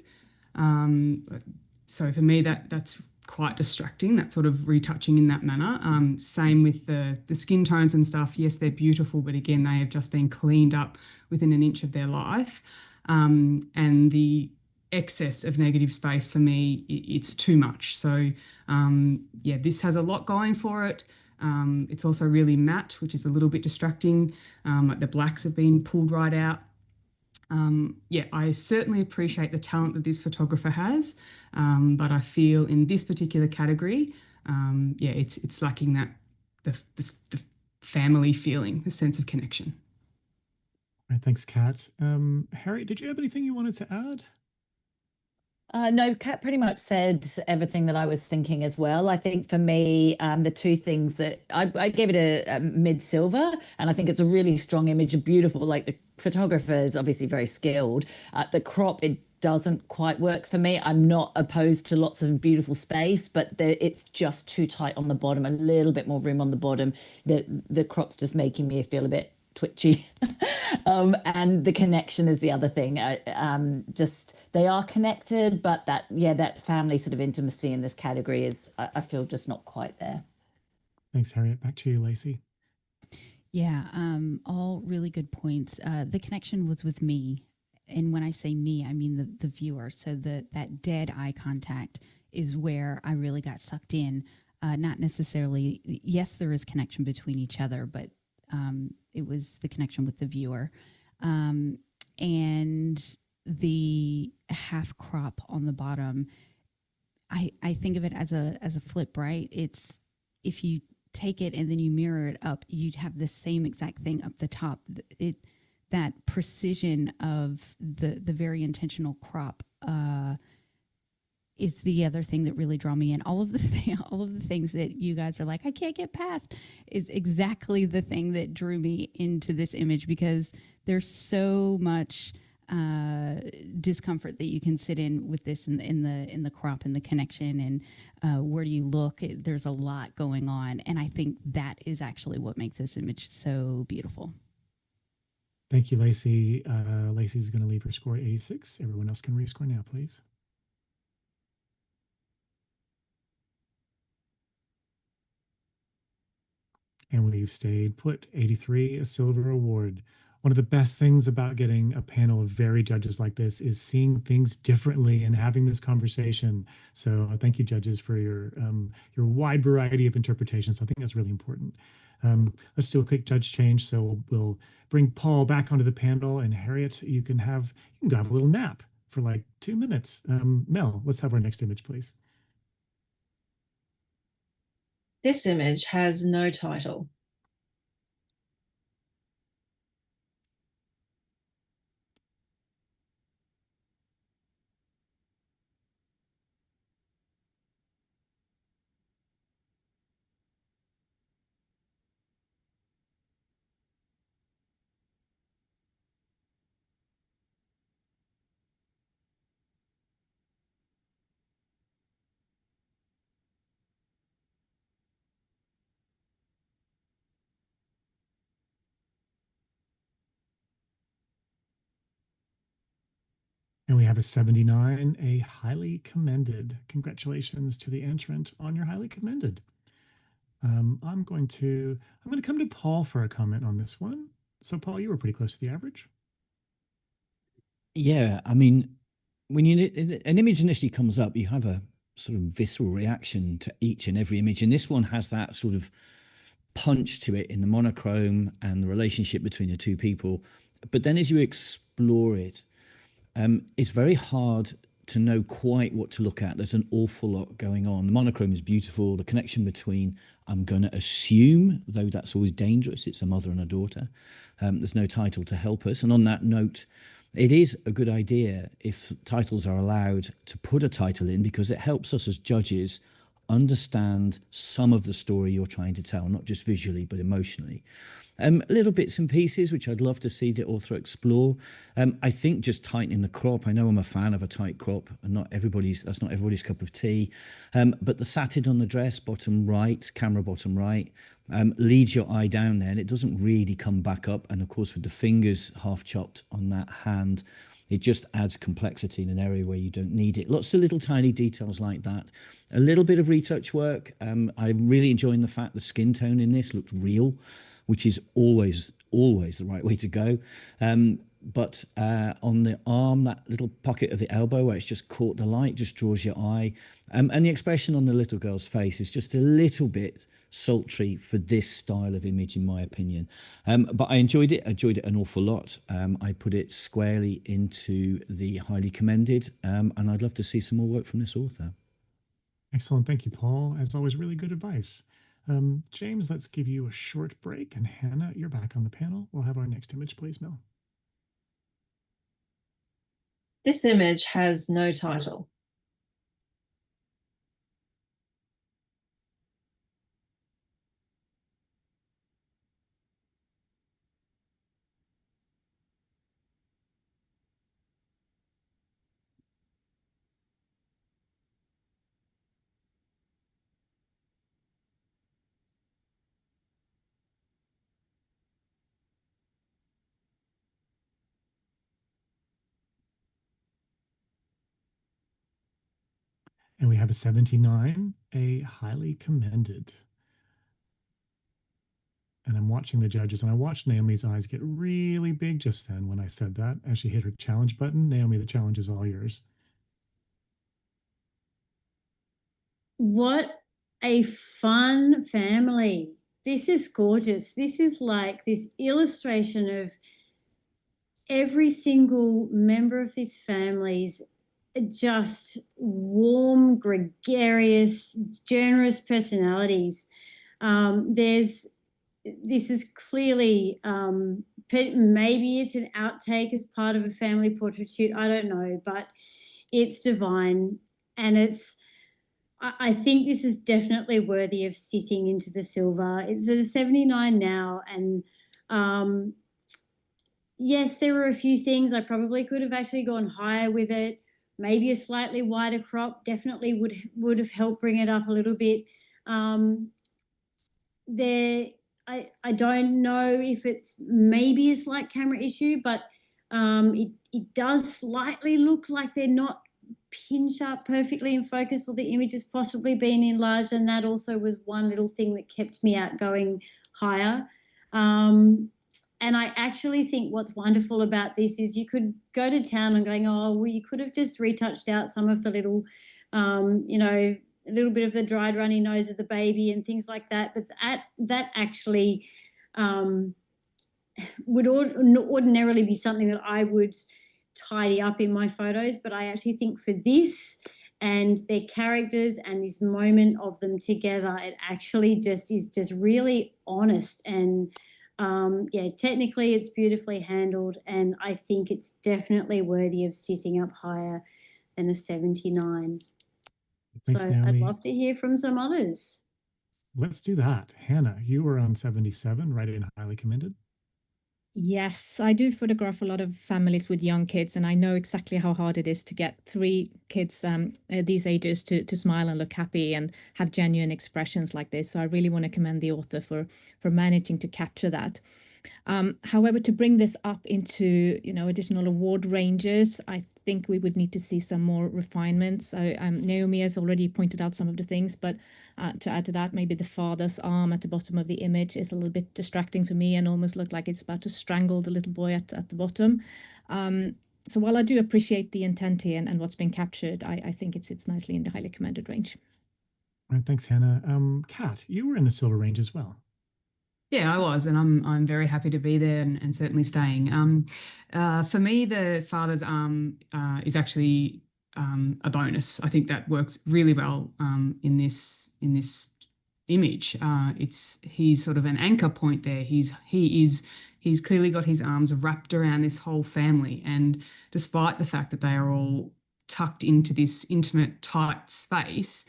So for me, that's quite distracting, that sort of retouching in that manner. Same with the skin tones and stuff. Yes, they're beautiful, but again, they have just been cleaned up within an inch of their life. And the excess of negative space for me, it's too much. So yeah, this has a lot going for it. It's also really matte, which is a little bit distracting. Like, the blacks have been pulled right out. Yeah, I certainly appreciate the talent that this photographer has, but I feel in this particular category, yeah, it's lacking that the family feeling, the sense of connection. All right, thanks, Kat. Harry, did you have anything you wanted to add? No, Kat pretty much said everything that I was thinking as well. I think for me, the two things that I gave it a mid silver, and I think it's a really strong image, and beautiful. Like, the photographer is obviously very skilled. The crop, it doesn't quite work for me. I'm not opposed to lots of beautiful space, but it's just too tight on the bottom. A little bit more room on the bottom. The crop's just making me feel a bit twitchy. And the connection is the other thing. Just, they are connected, but that family sort of intimacy in this category is, I feel, just not quite there. Thanks, Harriet. Back to you, Lacey. Yeah, all really good points. The connection was with me. And when I say me, I mean the viewer. So that dead eye contact is where I really got sucked in. Not necessarily, yes, there is connection between each other, but it was the connection with the viewer. And the half crop on the bottom, I think of it as a flip, right? It's, if you take it and then you mirror it up, you'd have the same exact thing up the top. That precision of the very intentional crop is the other thing that really draw me in. All of the things that you guys are like, I can't get past, is exactly the thing that drew me into this image, because there's so much discomfort that you can sit in with this in the crop and the connection and where do you look. There's a lot going on, and I think that is actually what makes this image so beautiful. Thank you, Lacey. Lacey's going to leave her score at 86. Everyone else can rescore now, please. And we've stayed put. 83, a silver award. One of the best things about getting a panel of varied judges like this is seeing things differently and having this conversation. So thank you, judges, for your wide variety of interpretations. I think that's really important. Let's do a quick judge change. So we'll bring Paul back onto the panel, and Harriet, you can go have a little nap for like 2 minutes. Mel, let's have our next image, please. This image has no title. And we have a 79, a highly commended. Congratulations to the entrant on your highly commended. I'm going to come to Paul for a comment on this one. So Paul, you were pretty close to the average. Yeah, I mean, when an image initially comes up, you have a sort of visceral reaction to each and every image, and this one has that sort of punch to it in the monochrome and the relationship between the two people. But then as you explore it, it's very hard to know quite what to look at. There's an awful lot going on. The monochrome is beautiful. The connection between, I'm going to assume, though that's always dangerous, it's a mother and a daughter. There's no title to help us. And on that note, it is a good idea if titles are allowed to put a title in, because it helps us as judges understand some of the story you're trying to tell, not just visually, but emotionally. Little bits and pieces, which I'd love to see the author explore. I think just tightening the crop. I know I'm a fan of a tight crop, and that's not everybody's cup of tea. But the satin on the dress, bottom right, camera bottom right, leads your eye down there, and it doesn't really come back up. And of course, with the fingers half chopped on that hand, it just adds complexity in an area where you don't need it. Lots of little tiny details like that. A little bit of retouch work. I'm really enjoying the fact the skin tone in this looked real, which is always the right way to go. But on the arm, that little pocket of the elbow where it's just caught the light just draws your eye. And the expression on the little girl's face is just a little bit sultry for this style of image, in my opinion. But I enjoyed it an awful lot. I put it squarely into the highly commended, and I'd love to see some more work from this author. Excellent. Thank you, Paul. As always, really good advice. James, let's give you a short break. And Hannah, you're back on the panel. We'll have our next image, please, Mel. This image has no title. And we have a 79, a highly commended. And I'm watching the judges, and I watched Naomi's eyes get really big just then when I said that, as she hit her challenge button. Naomi, the challenge is all yours. What a fun family. This is gorgeous. This is like this illustration of every single member of this family's just warm, gregarious, generous personalities. This is clearly, maybe it's an outtake as part of a family portrait shoot. I don't know, but it's divine. And I think this is definitely worthy of sitting into the silver. It's at a 79 now. And yes, there were a few things I probably could have actually gone higher with it. Maybe a slightly wider crop definitely would have helped bring it up a little bit. I don't know if it's maybe a slight camera issue, but it does slightly look like they're not pinned up perfectly in focus, or the image has possibly been enlarged, and that also was one little thing that kept me out going higher. And I actually think what's wonderful about this is you could go to town and going, oh, well, you could have just retouched out some of the little, a little bit of the dried runny nose of the baby and things like that. But that actually would ordinarily be something that I would tidy up in my photos. But I actually think for this and their characters and this moment of them together, it actually just is just really honest. And technically it's beautifully handled, and I think it's definitely worthy of sitting up higher than a 79. Thanks, so Naomi. I'd love to hear from some others. Let's do that. Hannah, you were on 77, right in highly commended. Yes, I do photograph a lot of families with young kids, and I know exactly how hard it is to get 3 kids at these ages to smile and look happy and have genuine expressions like this. So I really want to commend the author for managing to capture that. However, to bring this up into additional award ranges, I think we would need to see some more refinements. So Naomi has already pointed out some of the things, but to add to that, maybe the father's arm at the bottom of the image is a little bit distracting for me and almost looked like it's about to strangle the little boy at the bottom. So while I do appreciate the intent here and what's been captured, I think it sits nicely in the highly commended range. All right, thanks, Hannah. Kat, you were in the silver range as well. Yeah, I was, and I'm very happy to be there and certainly staying. For me, the father's arm is actually a bonus. I think that works really well in this image. He's sort of an anchor point there. He's clearly got his arms wrapped around this whole family, and despite the fact that they are all tucked into this intimate, tight space,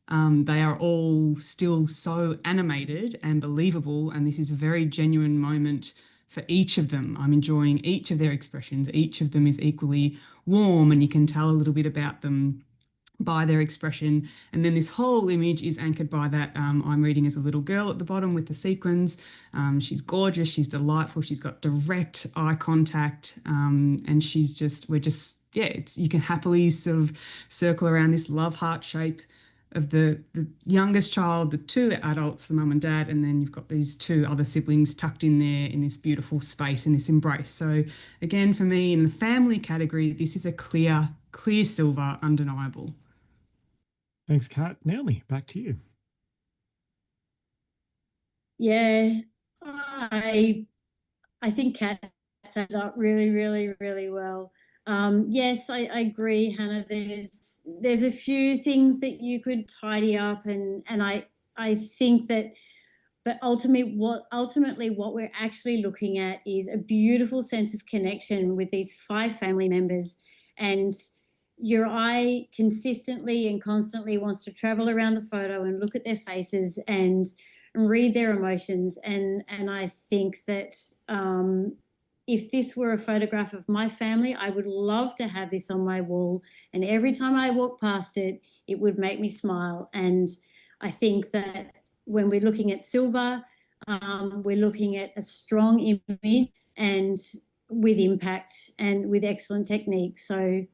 they are all still so animated and believable, and this is a very genuine moment for each of them. I'm enjoying each of their expressions. Each of them is equally warm, and you can tell a little bit about them by their expression. And then this whole image is anchored by that I'm reading as a little girl at the bottom with the sequins. She's gorgeous, she's delightful, she's got direct eye contact, and you can happily sort of circle around this love heart shape of the youngest child, the two adults, the mum and dad, and then you've got these two other siblings tucked in there in this beautiful space, in this embrace. So again, for me, in the family category, this is a clear silver, undeniable. Thanks, Kat. Naomi, back to you. Yeah, I think Kat set it up really, really, really well. Yes, I agree, Hannah. There's a few things that you could tidy up, and I think that, but ultimately what we're actually looking at is a beautiful sense of connection with these 5 family members, and your eye consistently and constantly wants to travel around the photo and look at their faces and read their emotions, and I think that if this were a photograph of my family, I would love to have this on my wall, and every time I walk past it, it would make me smile. And I think that when we're looking at silver, we're looking at a strong image and with impact and with excellent technique. So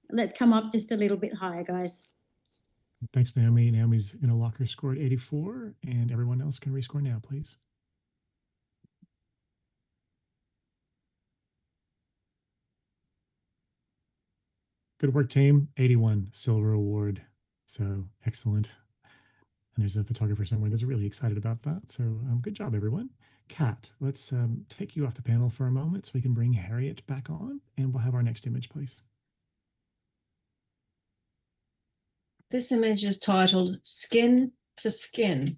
let's come up just a little bit higher, guys. Thanks, Naomi. Naomi's going to lock her score at 84, and everyone else can rescore now, please. Good work, team. 81 silver award. So excellent. And there's a photographer somewhere that's really excited about that. So good job, everyone. Kat, let's take you off the panel for a moment so we can bring Harriet back on, and we'll have our next image, please. This image is titled Skin to Skin.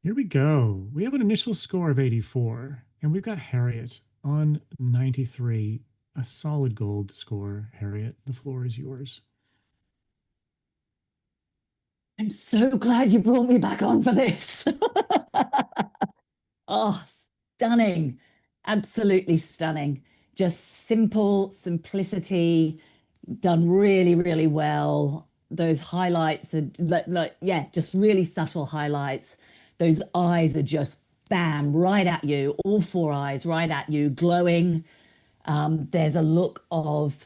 Here we go. We have an initial score of 84, and we've got Harriet on 93. A solid gold score, Harriet. The floor is yours. I'm so glad you brought me back on for this. Oh, stunning. Absolutely stunning. Just simple simplicity, done really, really well. Those highlights are just really subtle highlights. Those eyes are just bam, right at you, all 4 eyes right at you, glowing. There's a look of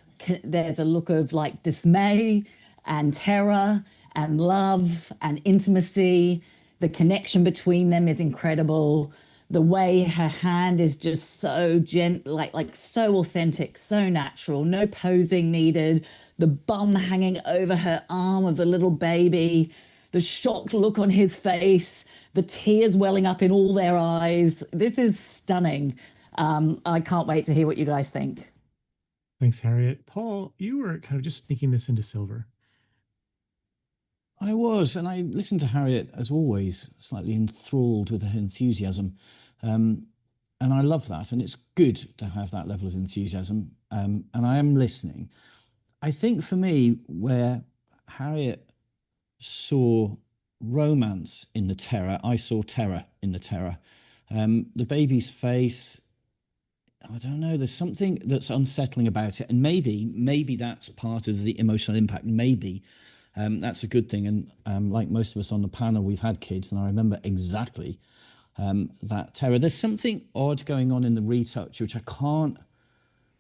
like dismay and terror and love and intimacy. The connection between them is incredible. The way her hand is just so gentle, like so authentic, so natural, no posing needed. The bum hanging over her arm of the little baby, the shocked look on his face, the tears welling up in all their eyes. This is stunning. I can't wait to hear what you guys think. Thanks, Harriet. Paul, you were kind of just sneaking this into silver. I was, and I listened to Harriet, as always, slightly enthralled with her enthusiasm. And I love that, and it's good to have that level of enthusiasm. And I am listening. I think for me, where Harriet saw romance in the terror, I saw terror in the terror. The baby's face, I don't know, there's something that's unsettling about it. And maybe that's part of the emotional impact. Maybe that's a good thing. And like most of us on the panel, we've had kids, and I remember exactly that terror. There's something odd going on in the retouch, which I can't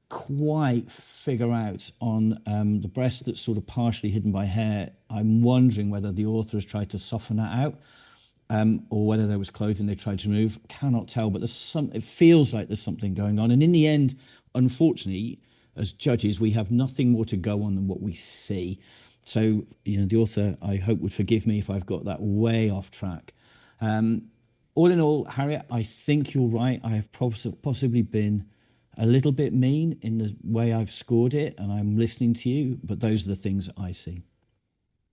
quite figure out on the breast that's sort of partially hidden by hair. I'm wondering whether the author has tried to soften that out, or whether there was clothing they tried to remove. Cannot tell, but it feels like there's something going on. And in the end, unfortunately, as judges, we have nothing more to go on than what we see. So, the author, I hope, would forgive me if I've got that way off track. All in all, Harriet, I think you're right. I have possibly been a little bit mean in the way I've scored it, and I'm listening to you, but those are the things that I see.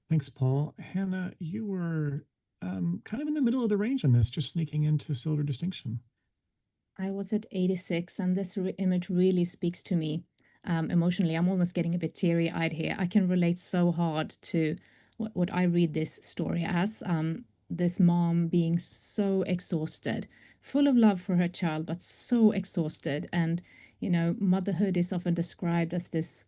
Thanks, Paul. Hannah, you were kind of in the middle of the range on this, just sneaking into silver distinction. I was at 86, and this image really speaks to me emotionally. I'm almost getting a bit teary-eyed here. I can relate so hard to what I read this story as. This mom being so exhausted, full of love for her child, but so exhausted. And, motherhood is often described as this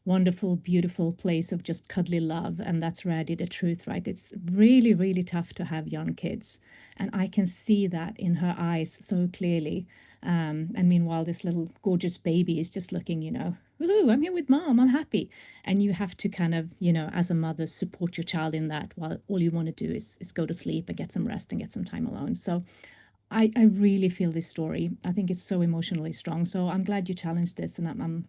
wonderful, beautiful place of just cuddly love. And that's rarely the truth, right? It's really, really tough to have young kids. And I can see that in her eyes so clearly. And meanwhile, this little gorgeous baby is just looking, woohoo, I'm here with mom, I'm happy. And you have to kind of, as a mother, support your child in that, while all you want to do is go to sleep and get some rest and get some time alone. So I really feel this story. I think it's so emotionally strong. So I'm glad you challenged this, and I'm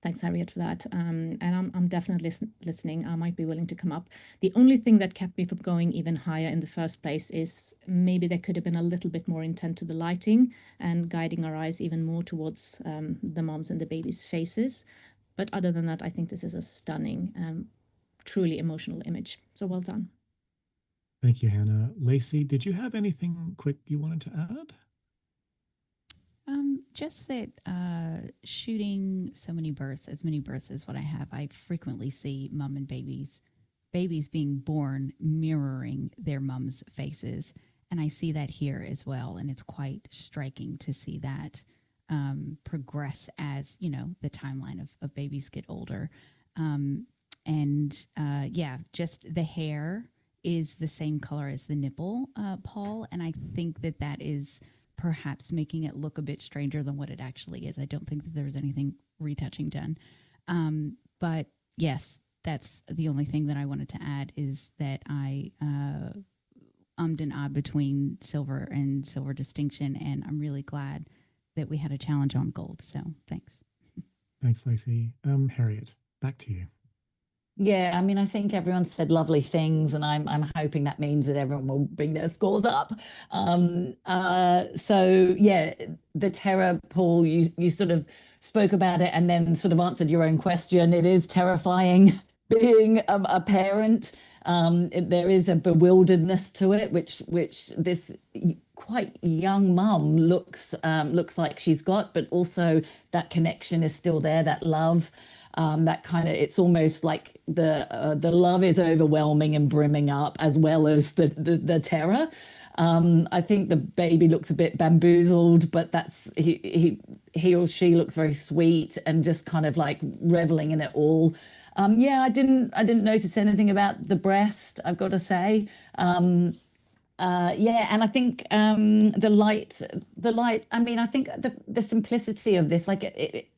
thanks, Harriet, for that. And I'm definitely listening. I might be willing to come up. The only thing that kept me from going even higher in the first place is maybe there could have been a little bit more intent to the lighting and guiding our eyes even more towards the moms and the babies' faces. But other than that, I think this is a stunning, truly emotional image. So well done. Thank you, Hannah. Lacey, did you have anything quick you wanted to add? Just that shooting as many births as what I have, I frequently see mom and babies being born mirroring their mom's faces. And I see that here as well. And it's quite striking to see that progress as, the timeline of babies get older. Just the hair is the same color as the nipple, Paul. And I think that is perhaps making it look a bit stranger than what it actually is. I don't think that there was anything retouching done. But yes, that's the only thing that I wanted to add, is that I ummed and ahed between silver and silver distinction, and I'm really glad that we had a challenge on gold. So thanks. Thanks, Lacey. Harriet, back to you. Yeah, I think everyone said lovely things, and I'm hoping that means that everyone will bring their scores up. So yeah, the terror, Paul, you sort of spoke about it and then sort of answered your own question. It is terrifying being a parent. There is a bewilderedness to it, which this quite young mum looks like she's got, but also that connection is still there, that love. That kind of, it's almost like the love is overwhelming and brimming up, as well as the terror. I think the baby looks a bit bamboozled, but that's he or she looks very sweet and just kind of like reveling in it all. I didn't notice anything about the breast, I've got to say. And I think the light. I think the simplicity of this, like it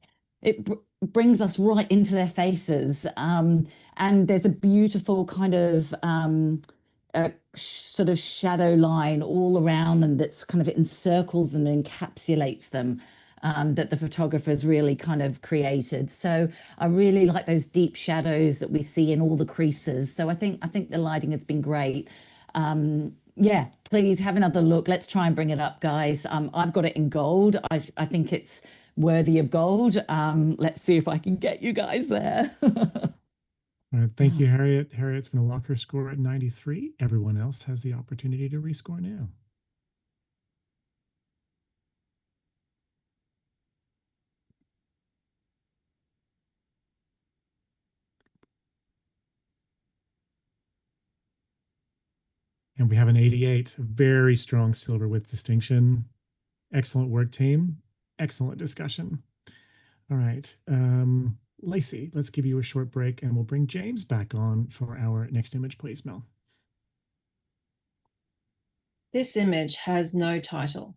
brings us right into their faces, and there's a beautiful kind of sort of shadow line all around them that's kind of encircles and encapsulates them. that the photographers really kind of created. So I really like those deep shadows that we see in all the creases. So I think the lighting has been great. Yeah, please have another look. Let's try and bring it up, guys. I've got it in gold. I think it's worthy of gold. Let's see if I can get you guys there. All right, thank you, Harriet. Harriet's going to lock her score at 93. Everyone else has the opportunity to rescore now. And we have an 88, very strong silver with distinction. Excellent work, team. Excellent discussion. All right. Lacey, let's give you a short break and we'll bring James back on for our next image, please, Mel. This image has no title.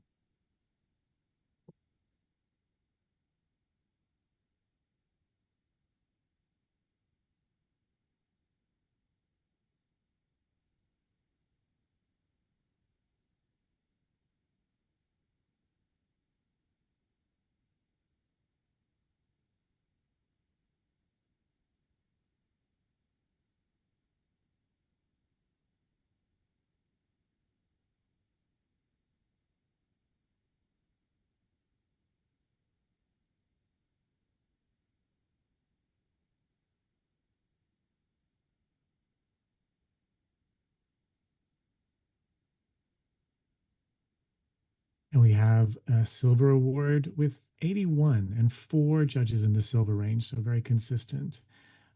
And we have a silver award with 81 and 4 judges in the silver range, so very consistent.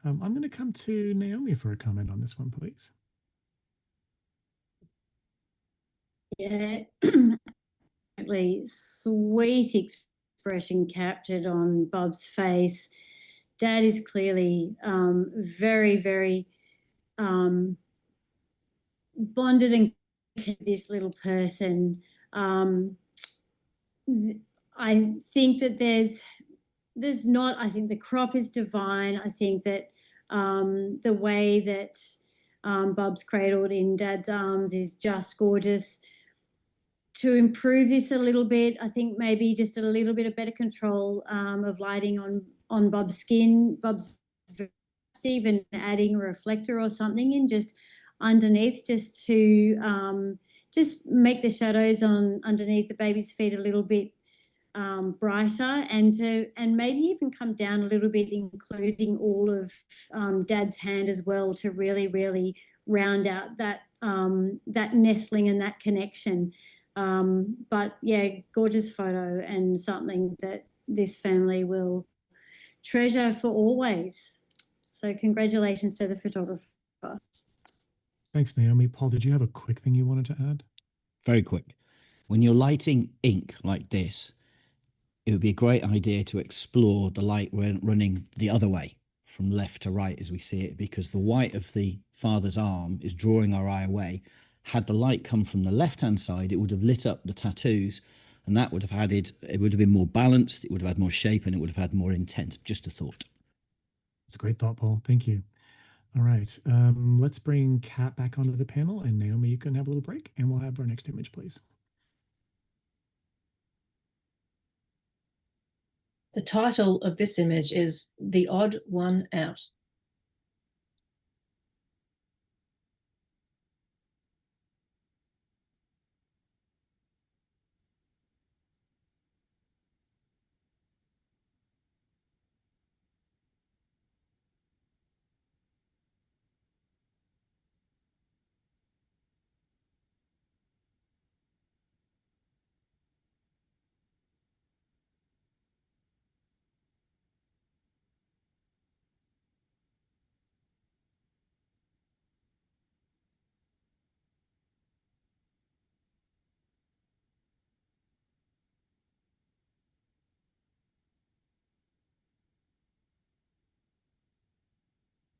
I'm going to come to Naomi for a comment on this one, please. Yeah, sweet expression captured on Bob's face. Dad is clearly very, very bonded and this little person. I think that there's not, I think the crop is divine. I think that the way that Bob's cradled in Dad's arms is just gorgeous. To improve this a little bit, I think maybe just a little bit of better control of lighting on Bob's skin. Bob's even adding a reflector or something in just underneath, just to just make the shadows on underneath the baby's feet a little bit brighter, and maybe even come down a little bit, including all of Dad's hand as well, to really round out that that nestling and that connection. But yeah, gorgeous photo and something that this family will treasure for always. So congratulations to the photographer. Thanks, Naomi. Paul, did you have a quick thing you wanted to add? Very quick. When you're lighting ink like this, it would be a great idea to explore the light running the other way, from left to right as we see it, because the white of the father's arm is drawing our eye away. Had the light come from the left-hand side, it would have lit up the tattoos, and that would have added, it would have been more balanced, it would have had more shape, and it would have had more intent. Just a thought. It's a great thought, Paul. Thank you. All right, let's bring Kat back onto the panel, and Naomi, you can have a little break, and we'll have our next image, please. The title of this image is The Odd One Out.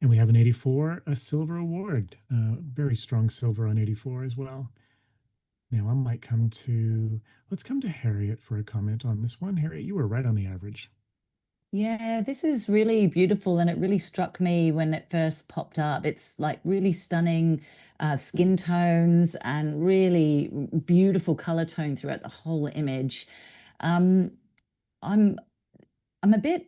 And we have an 84, a silver award. Very strong silver on 84 as well. Now I might let's come to Harriet for a comment on this one. Harriet, you were right on the average. Yeah, this is really beautiful, and it really struck me when it first popped up. It's like really stunning skin tones and really beautiful color tone throughout the whole image. I'm a bit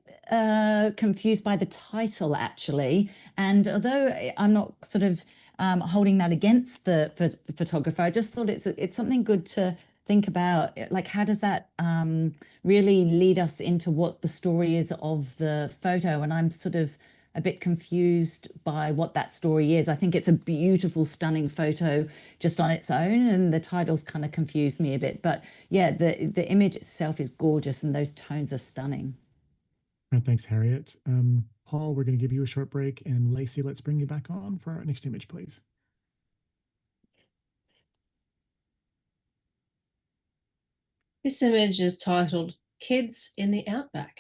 confused by the title, actually. And although I'm not sort of holding that against the photographer, I just thought it's something good to think about. Like, how does that really lead us into what the story is of the photo? And I'm sort of a bit confused by what that story is. I think it's a beautiful, stunning photo just on its own, and the titles kind of confused me a bit. But yeah, the image itself is gorgeous, and those tones are stunning. All right, thanks, Harriet. Paul, we're going to give you a short break, and Lacey, let's bring you back on for our next image, please. This image is titled Kids in the Outback.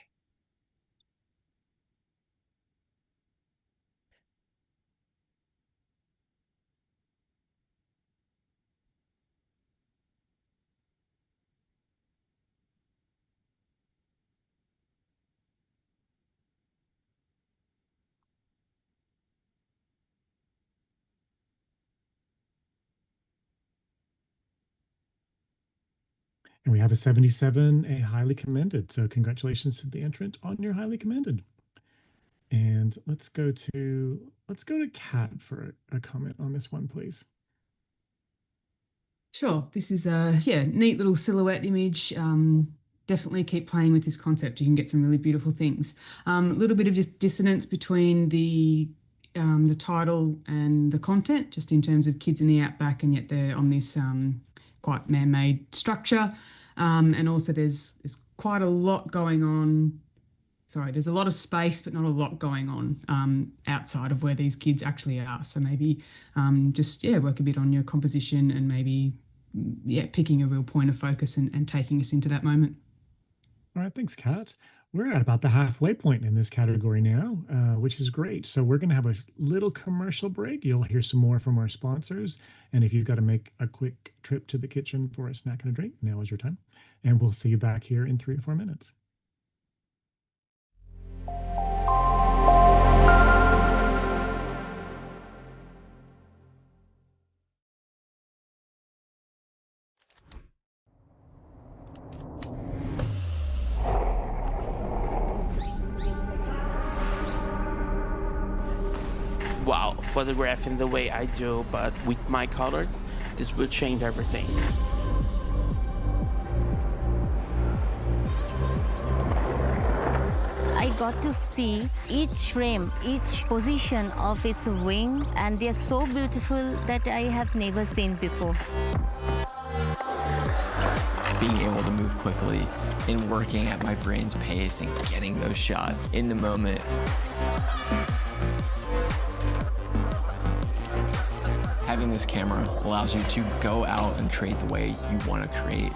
And we have a 77, a highly commended. So congratulations to the entrant on your highly commended. And let's go to Kat for a comment on this one, please. Sure. This is a neat little silhouette image. Definitely keep playing with this concept. You can get some really beautiful things. A little bit of just dissonance between the title and the content, just in terms of kids in the outback, and yet they're on this quite man-made structure. And also there's quite a lot going on. Sorry, there's a lot of space, but not a lot going on outside of where these kids actually are. So maybe just work a bit on your composition, and maybe picking a real point of focus and taking us into that moment. All right, thanks, Kat. We're at about the halfway point in this category now, which is great. So we're going to have a little commercial break. You'll hear some more from our sponsors. And if you've got to make a quick trip to the kitchen for a snack and a drink, now is your time. And we'll see you back here in 3 or 4 minutes. Wow, photographing the way I do, but with my colors, this will change everything. I got to see each frame, each position of its wing, and they're so beautiful that I have never seen before. Being able to move quickly and working at my brain's pace and getting those shots in the moment. Having this camera allows you to go out and create the way you want to create.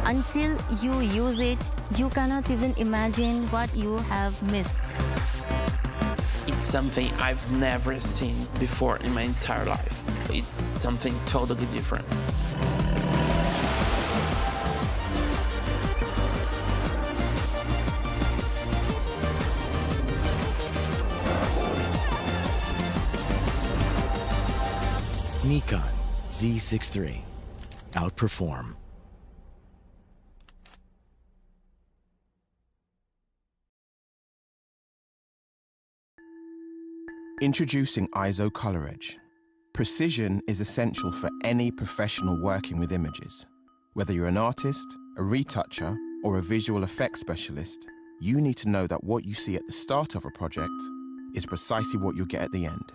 Until you use it, you cannot even imagine what you have missed. It's something I've never seen before in my entire life. It's something totally different. Nikon Z6 III. Outperform. Introducing ISO Color Edge. Precision is essential for any professional working with images. Whether you're an artist, a retoucher, or a visual effects specialist, you need to know that what you see at the start of a project is precisely what you'll get at the end.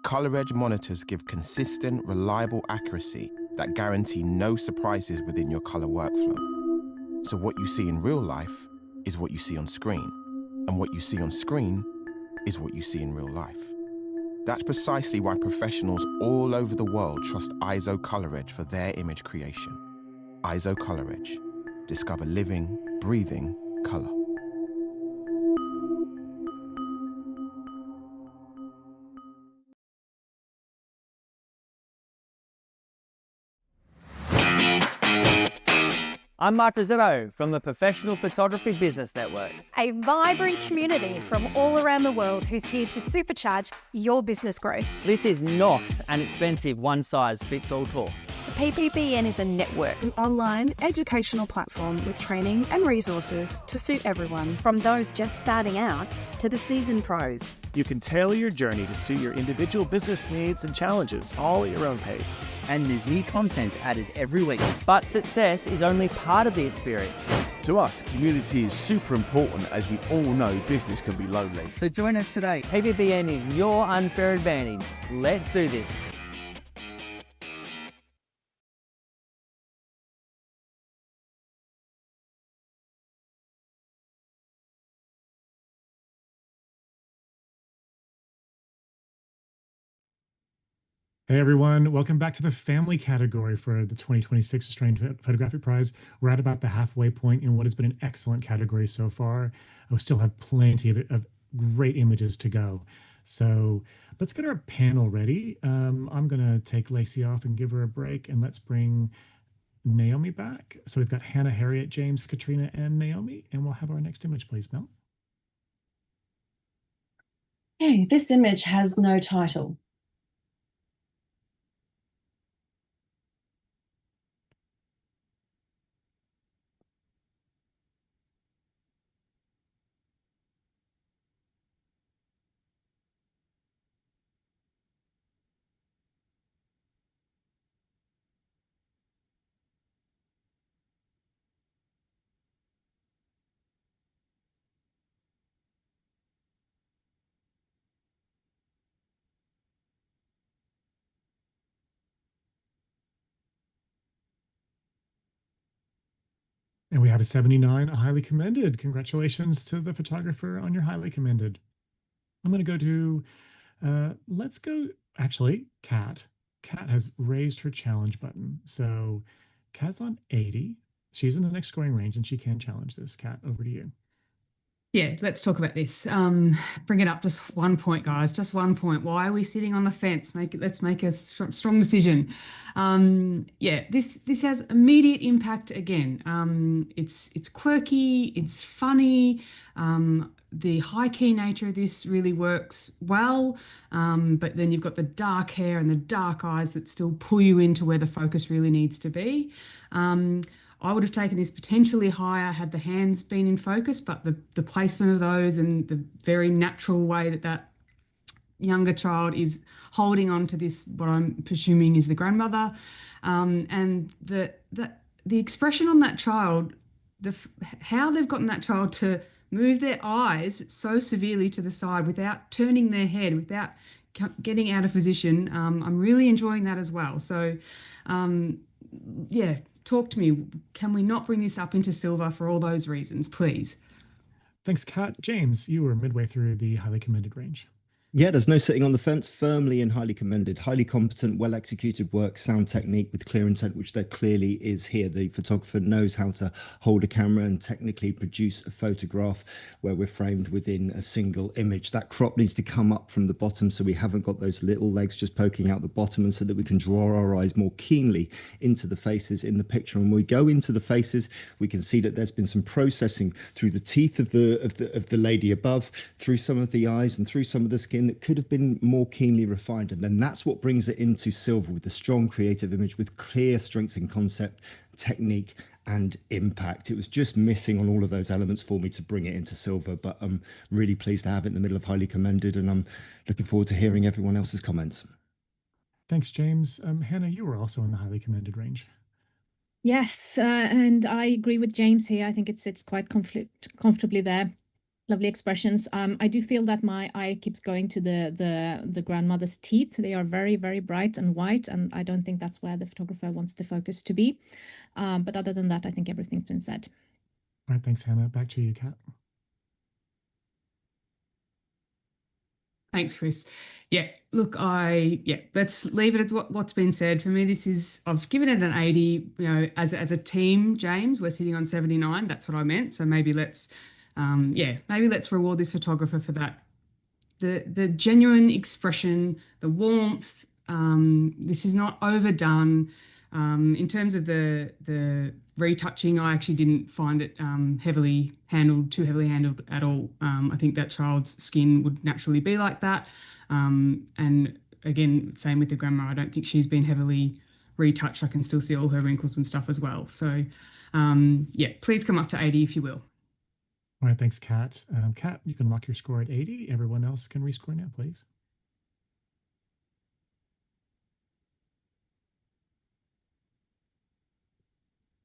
Color Edge monitors give consistent, reliable accuracy that guarantee no surprises within your color workflow. So what you see in real life is what you see on screen, and what you see on screen is what you see in real life. That's precisely why professionals all over the world trust ISO Color Edge for their image creation. ISO Color Edge. Discover living, breathing color. I'm Mark Rizzetto from the Professional Photography Business Network. A vibrant community from all around the world who's here to supercharge your business growth. This is not an expensive one-size-fits-all course. PPBN is a network, an online educational platform with training and resources to suit everyone. from those just starting out to the seasoned pros. You can tailor your journey to suit your individual business needs and challenges, all at your own pace. And there's new content added every week. But success is only part of the experience. To us, community is super important, as we all know business can be lonely. So join us today. PPBN is your unfair advantage. Let's do this. Hey everyone, welcome back to the family category for the 2026 Australian Photographic Prize. We're at about the halfway point in what has been an excellent category so far. We still have plenty of great images to go. So let's get our panel ready. I'm going to take Lacey off and give her a break, and let's bring Naomi back. So we've got Hannah, Harriet, James, Katrina, and Naomi, and we'll have our next image, please, Mel. Hey, this image has no title. And we have a 79, a highly commended. Congratulations to the photographer on your highly commended. I'm going to go to, let's go, actually, Kat. Kat has raised her challenge button. So Kat's on 80. She's in the next scoring range and she can challenge this. Kat, over to you. Yeah, let's talk about this. Bring it up just 1 point, guys. Just 1 point. Why are we sitting on the fence? Let's make a strong decision. Yeah, this has immediate impact again. It's quirky. It's funny. The high key nature of this really works well. But then you've got the dark hair and the dark eyes that still pull you into where the focus really needs to be. I would have taken this potentially higher had the hands been in focus, but the placement of those and the very natural way that younger child is holding on to this, what I'm presuming is the grandmother, and the expression on that child, how they've gotten that child to move their eyes so severely to the side without turning their head, without getting out of position. I'm really enjoying that as well. So, yeah. Talk to me. Can we not bring this up into silver for all those reasons, please? Thanks, Kat. James, you were midway through the highly commended range. Yeah, there's no sitting on the fence. Firmly and highly commended. Highly competent, well executed work, sound technique with clear intent, which there clearly is here. The photographer knows how to hold a camera and technically produce a photograph where we're framed within a single image. That crop needs to come up from the bottom so we haven't got those little legs just poking out the bottom, and so that we can draw our eyes more keenly into the faces in the picture. And when we go into the faces, we can see that there's been some processing through the teeth of the lady above, through some of the eyes and through some of the skin that could have been more keenly refined. And then that's what brings it into silver, with a strong creative image with clear strengths in concept, technique and impact. It was just missing on all of those elements for me to bring it into silver, but I'm really pleased to have it in the middle of highly commended, and I'm looking forward to hearing everyone else's comments. Thanks, James. Hannah, you were also in the highly commended range. Yes, and I agree with James here. I think it sits quite comfortably there. Lovely expressions. I do feel that my eye keeps going to the grandmother's teeth. They are very, very bright and white, and I don't think that's where the photographer wants the focus to be. But other than that, I think everything's been said. All right, thanks, Hannah. Back to you, Kat. Thanks, Chris. Yeah, look, let's leave it as what's been said. For me, I've given it an 80. You know, as a team, James, we're sitting on 79. That's what I meant. So maybe let's reward this photographer for that. The genuine expression, the warmth. This is not overdone. In terms of the retouching, I actually didn't find it too heavily handled at all. I think that child's skin would naturally be like that. And again, same with the grandma. I don't think she's been heavily retouched, I can still see all her wrinkles and stuff as well. So yeah, please come up to 80 if you will. All right, thanks, Kat. Kat, you can lock your score at 80. Everyone else can rescore now, please.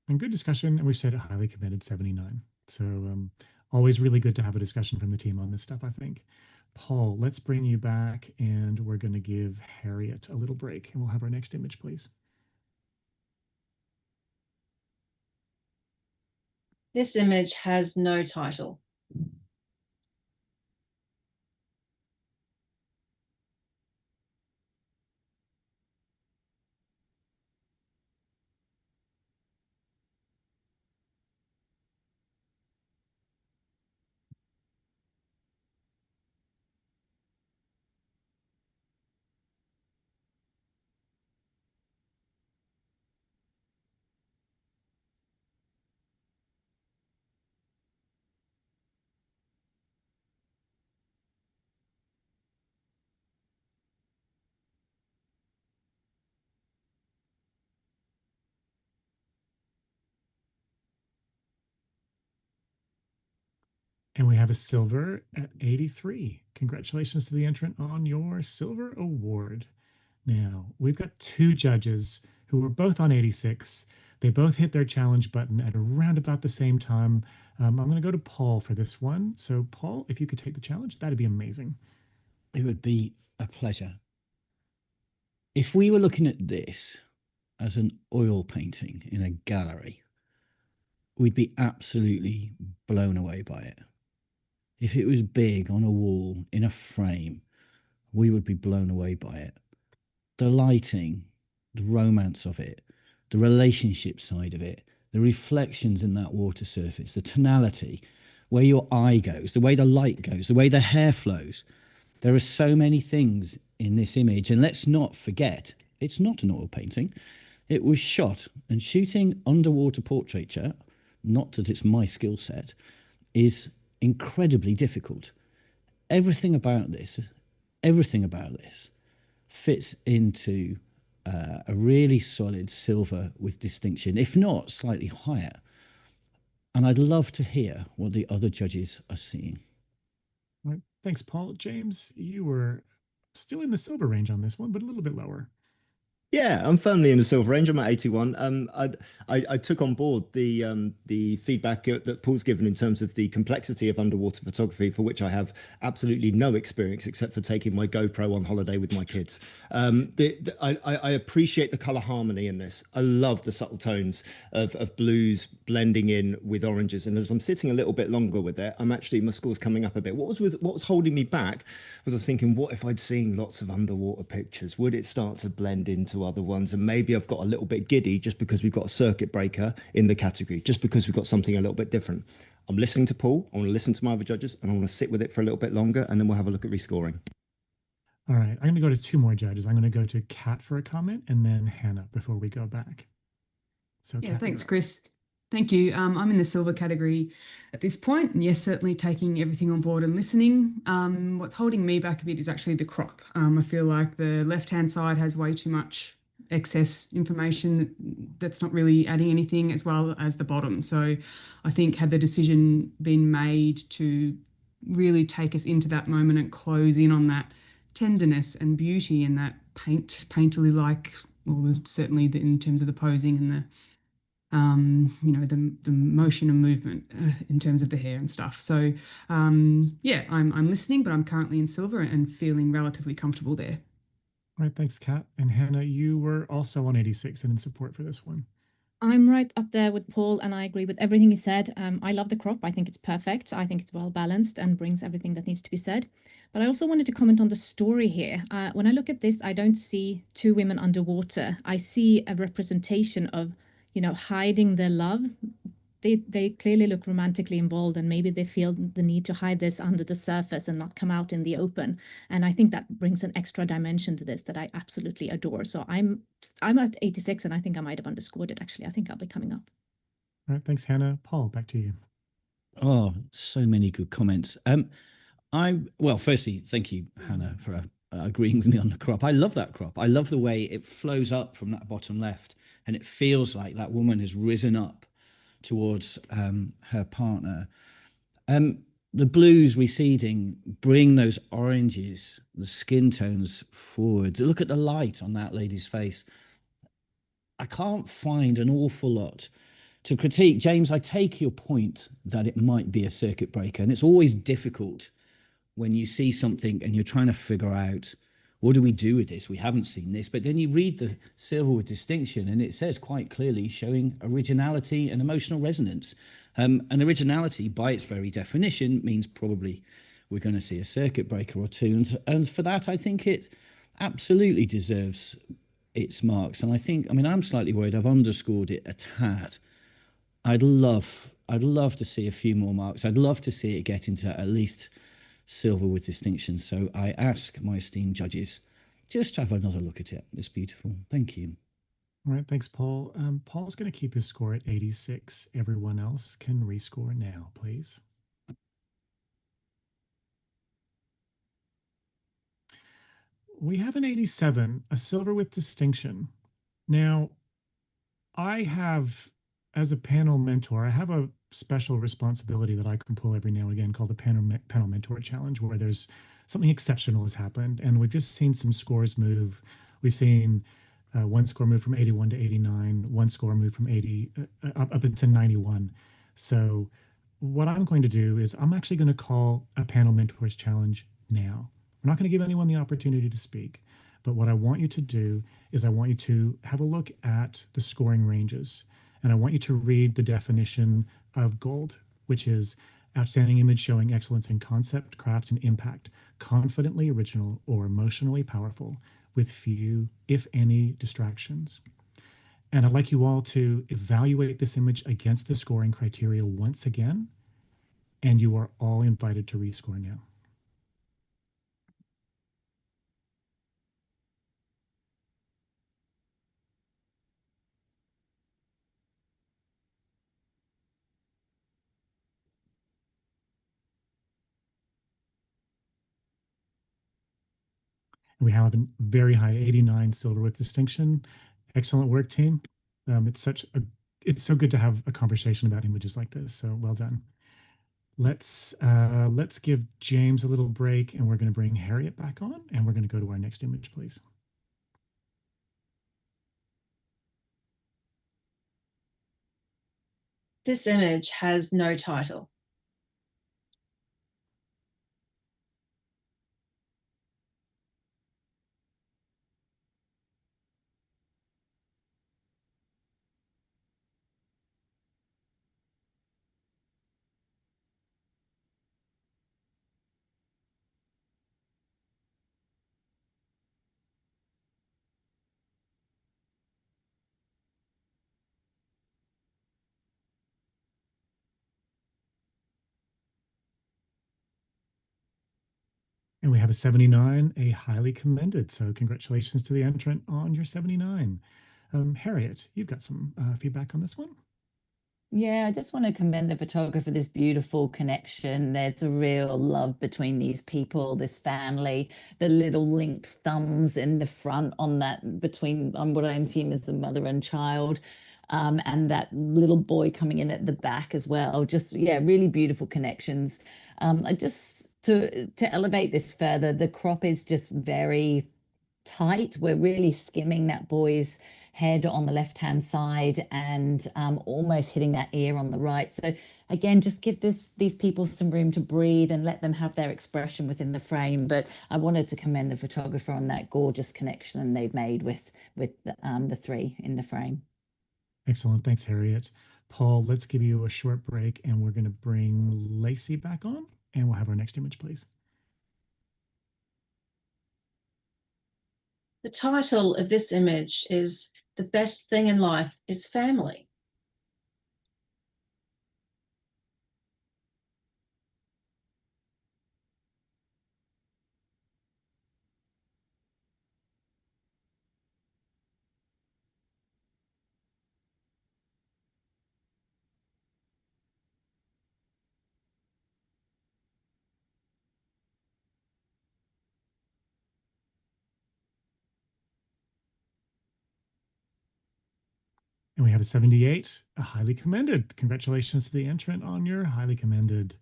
And good discussion, and we've said highly committed 79. So always really good to have a discussion from the team on this stuff, I think. Paul, let's bring you back, and we're going to give Harriet a little break, and we'll have our next image, please. This image has no title. And we have a silver at 83. Congratulations to the entrant on your silver award. Now, we've got two judges who were both on 86. They both hit their challenge button at around about the same time. I'm going to go to Paul for this one. So, Paul, if you could take the challenge, that'd be amazing. It would be a pleasure. If we were looking at this as an oil painting in a gallery, we'd be absolutely blown away by it. If it was big on a wall in a frame, we would be blown away by it. The lighting, the romance of it, the relationship side of it, the reflections in that water surface, the tonality, where your eye goes, the way the light goes, the way the hair flows. There are so many things in this image. And let's not forget, it's not an oil painting. It was shot, and shooting underwater portraiture, not that it's my skill set, is incredibly difficult. Everything about this fits into a really solid silver with distinction, if not slightly higher. And I'd love to hear what the other judges are seeing. All right. Thanks, Paul. James, you were still in the silver range on this one, but a little bit lower. Yeah, I'm firmly in the silver range. I'm at 81. I took on board the feedback that Paul's given in terms of the complexity of underwater photography, for which I have absolutely no experience except for taking my GoPro on holiday with my kids. I appreciate the color harmony in this. I love the subtle tones of blues blending in with oranges. And as I'm sitting a little bit longer with it, my score's coming up a bit. What was holding me back was I was thinking, what if I'd seen lots of underwater pictures? Would it start to blend into other ones? And maybe I've got a little bit giddy just because we've got a circuit breaker in the category, just because we've got something a little bit different. I'm listening to Paul, I want to listen to my other judges, and I want to sit with it for a little bit longer, and then we'll have a look at rescoring. All right, I'm going to go to two more judges. I'm going to go to Kat for a comment and then Hannah before we go back. So yeah, Kat, thanks, Chris. Thank you. I'm in the silver category at this point, and yes, certainly taking everything on board and listening. What's holding me back a bit is actually the crop. I feel like the left-hand side has way too much excess information that's not really adding anything, as well as the bottom. So I think had the decision been made to really take us into that moment and close in on that tenderness and beauty and that painterly like, well, certainly in terms of the posing and the the motion and movement in terms of the hair and stuff. So yeah, I'm listening, but I'm currently in silver and feeling relatively comfortable there. All right, thanks, Kat. And Hannah, you were also on 86 and in support for this one. I'm right up there with Paul, and I agree with everything he said. I love the crop. I think it's perfect. I think it's well balanced and brings everything that needs to be said. But I also wanted to comment on the story here. When I look at this, I don't see two women underwater. I see a representation of, hiding their love. They clearly look romantically involved, and maybe they feel the need to hide this under the surface and not come out in the open. And I think that brings an extra dimension to this that I absolutely adore. So I'm at 86, and I think I might have underscored it, actually. I think I'll be coming up. All right, thanks, Hannah. Paul, back to you. Oh, so many good comments. Well, firstly, thank you, Hannah, for a agreeing with me on the crop. I love that crop. I love the way it flows up from that bottom left, and it feels like that woman has risen up towards her partner. The blues receding bring those oranges, the skin tones forward. Look at the light on that lady's face. I can't find an awful lot to critique. James, I take your point that it might be a circuit breaker, and it's always difficult when you see something and you're trying to figure out, what do we do with this? We haven't seen this. But then you read the silver with distinction, and it says quite clearly showing originality and emotional resonance. And originality, by its very definition, means probably we're going to see a circuit breaker or two. And for that, I think it absolutely deserves its marks. And I mean, I'm slightly worried I've underscored it a tad. I'd love to see a few more marks. I'd love to see it get into at least silver with distinction. So I ask my esteemed judges just to have another look at it. It's beautiful. Thank you. All right, thanks, Paul. Paul's going to keep his score at 86. Everyone else can rescore now, please. We have an 87, a silver with distinction. Now, I have, as a panel mentor, I have a special responsibility that I can pull every now and again called the panel mentor challenge, where there's something exceptional has happened, and we've just seen some scores move. We've seen one score move from 81 to 89, one score move from 80 up into 91. So what I'm going to do is I'm actually going to call a panel mentors challenge now. We're not going to give anyone the opportunity to speak, but what I want you to do is I want you to have a look at the scoring ranges, and I want you to read the definition of gold, which is outstanding image showing excellence in concept, craft, and impact, confidently original or emotionally powerful, with few, if any, distractions. And I'd like you all to evaluate this image against the scoring criteria once again, and you are all invited to rescore now. We have a very high 89 silver with distinction. Excellent work, team. It's so good to have a conversation about images like this. So well done. Let's give James a little break, and we're going to bring Harriet back on, and we're going to go to our next image, please. This image has no title. And we have a 79, a highly commended. So congratulations to the entrant on your 79. Harriet, you've got some feedback on this one? Yeah, I just want to commend the photographer for this beautiful connection. There's a real love between these people, this family, the little linked thumbs in the front on that between on what I assume is the mother and child. And that little boy coming in at the back as well. Just, yeah, really beautiful connections. I just to elevate this further, the crop is just very tight. We're really skimming that boy's head on the left-hand side and almost hitting that ear on the right. So again, just give these people some room to breathe and let them have their expression within the frame. But I wanted to commend the photographer on that gorgeous connection they've made with the three in the frame. Excellent. Thanks, Harriet. Paul, let's give you a short break, and we're going to bring Lacey back on, and we'll have our next image, please. The title of this image is "The Best Thing in Life is Family." And we have a 78, a highly commended. Congratulations to the entrant on your highly commended.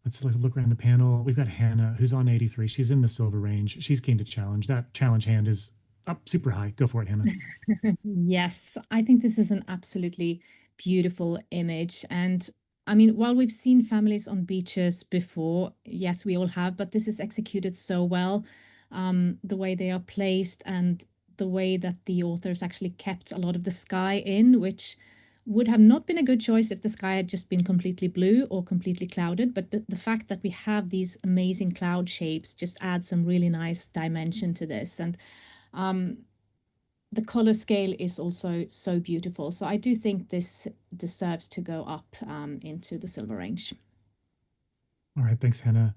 Let's look around the panel. We've got Hannah, who's on 83. She's in the silver range. She's keen to challenge. That challenge hand is up super high. Go for it, Hannah. Yes, I think this is an absolutely beautiful image. And I mean, while we've seen families on beaches before, yes, we all have, but this is executed so well. The way they are placed and the way that the authors actually kept a lot of the sky in, which would have not been a good choice if the sky had just been completely blue or completely clouded. But the fact that we have these amazing cloud shapes just adds some really nice dimension to this. And the color scale is also so beautiful. So I do think this deserves to go up into the silver range. All right, thanks, Hannah.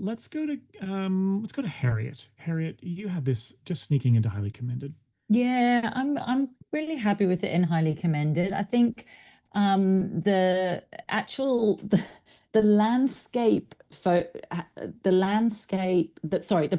Let's go to Harriet. Harriet, you have this just sneaking into highly commended. Yeah, I'm really happy with it and highly commended. I think the actual the landscape the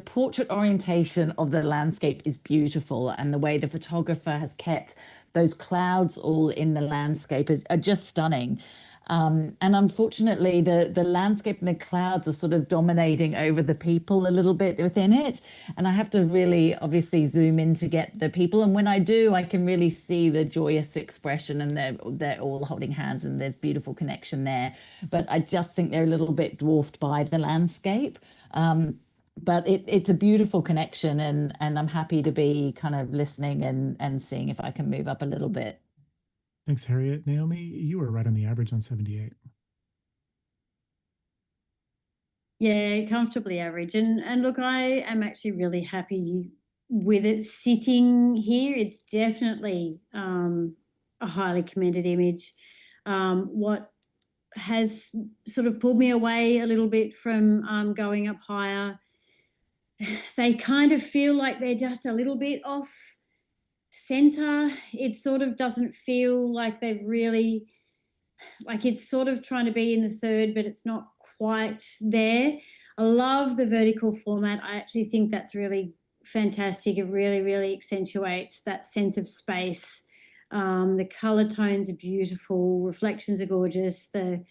portrait orientation of the landscape is beautiful, and the way the photographer has kept those clouds all in the landscape are just stunning. And unfortunately, the landscape and the clouds are sort of dominating over the people a little bit within it. And I have to really obviously zoom in to get the people. And when I do, I can really see the joyous expression, and they're all holding hands, and there's beautiful connection there. But I just think they're a little bit dwarfed by the landscape. But it's a beautiful connection, and I'm happy to be kind of listening and seeing if I can move up a little bit. Thanks, Harriet. Naomi, you were right on the average on 78. Yeah, comfortably average. And look, I am actually really happy with it sitting here. It's definitely a highly commended image. What has sort of pulled me away a little bit from going up higher, they kind of feel like they're just a little bit off center. It sort of doesn't feel like they've really, like it's sort of trying to be in the third, but it's not quite there. I love the vertical format. I actually think that's really fantastic. It really, really accentuates that sense of space. The color tones are beautiful. Reflections are gorgeous. And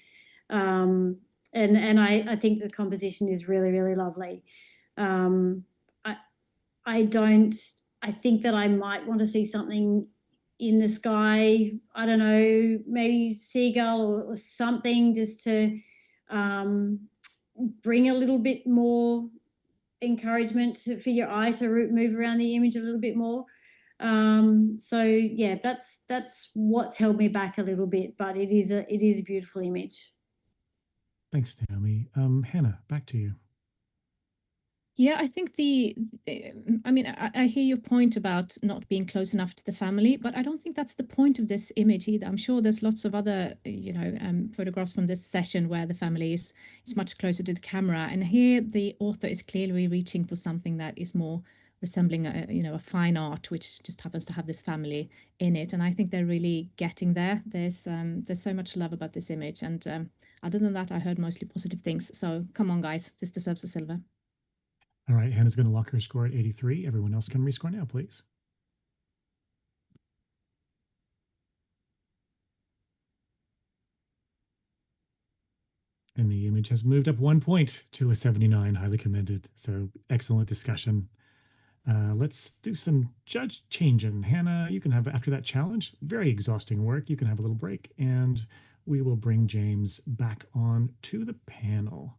I think the composition is really, really lovely. I don't. I think that I might want to see something in the sky. I don't know, maybe seagull or something, just to bring a little bit more encouragement for your eye to move around the image a little bit more. So yeah, that's what's held me back a little bit, but it is a beautiful image. Thanks, Naomi. Hannah, back to you. Yeah, I think I mean, I hear your point about not being close enough to the family, but I don't think that's the point of this image either. I'm sure there's lots of other, photographs from this session where the family is much closer to the camera. And here the author is clearly reaching for something that is more resembling a fine art, which just happens to have this family in it. And I think they're really getting there. There's so much love about this image. And other than that, I heard mostly positive things. So come on, guys, this deserves a silver. All right, Hannah's going to lock her score at 83. Everyone else can rescore now, please. And the image has moved up 1 point to a 79, highly commended. So excellent discussion. Let's do some judge changing. Hannah, you can have, after that challenge, very exhausting work, you can have a little break, and we will bring James back on to the panel.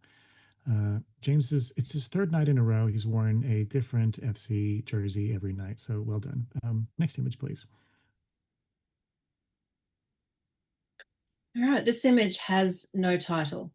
James it's his third night in a row. He's worn a different FC jersey every night. So well done. Next image, please. All right, this image has no title.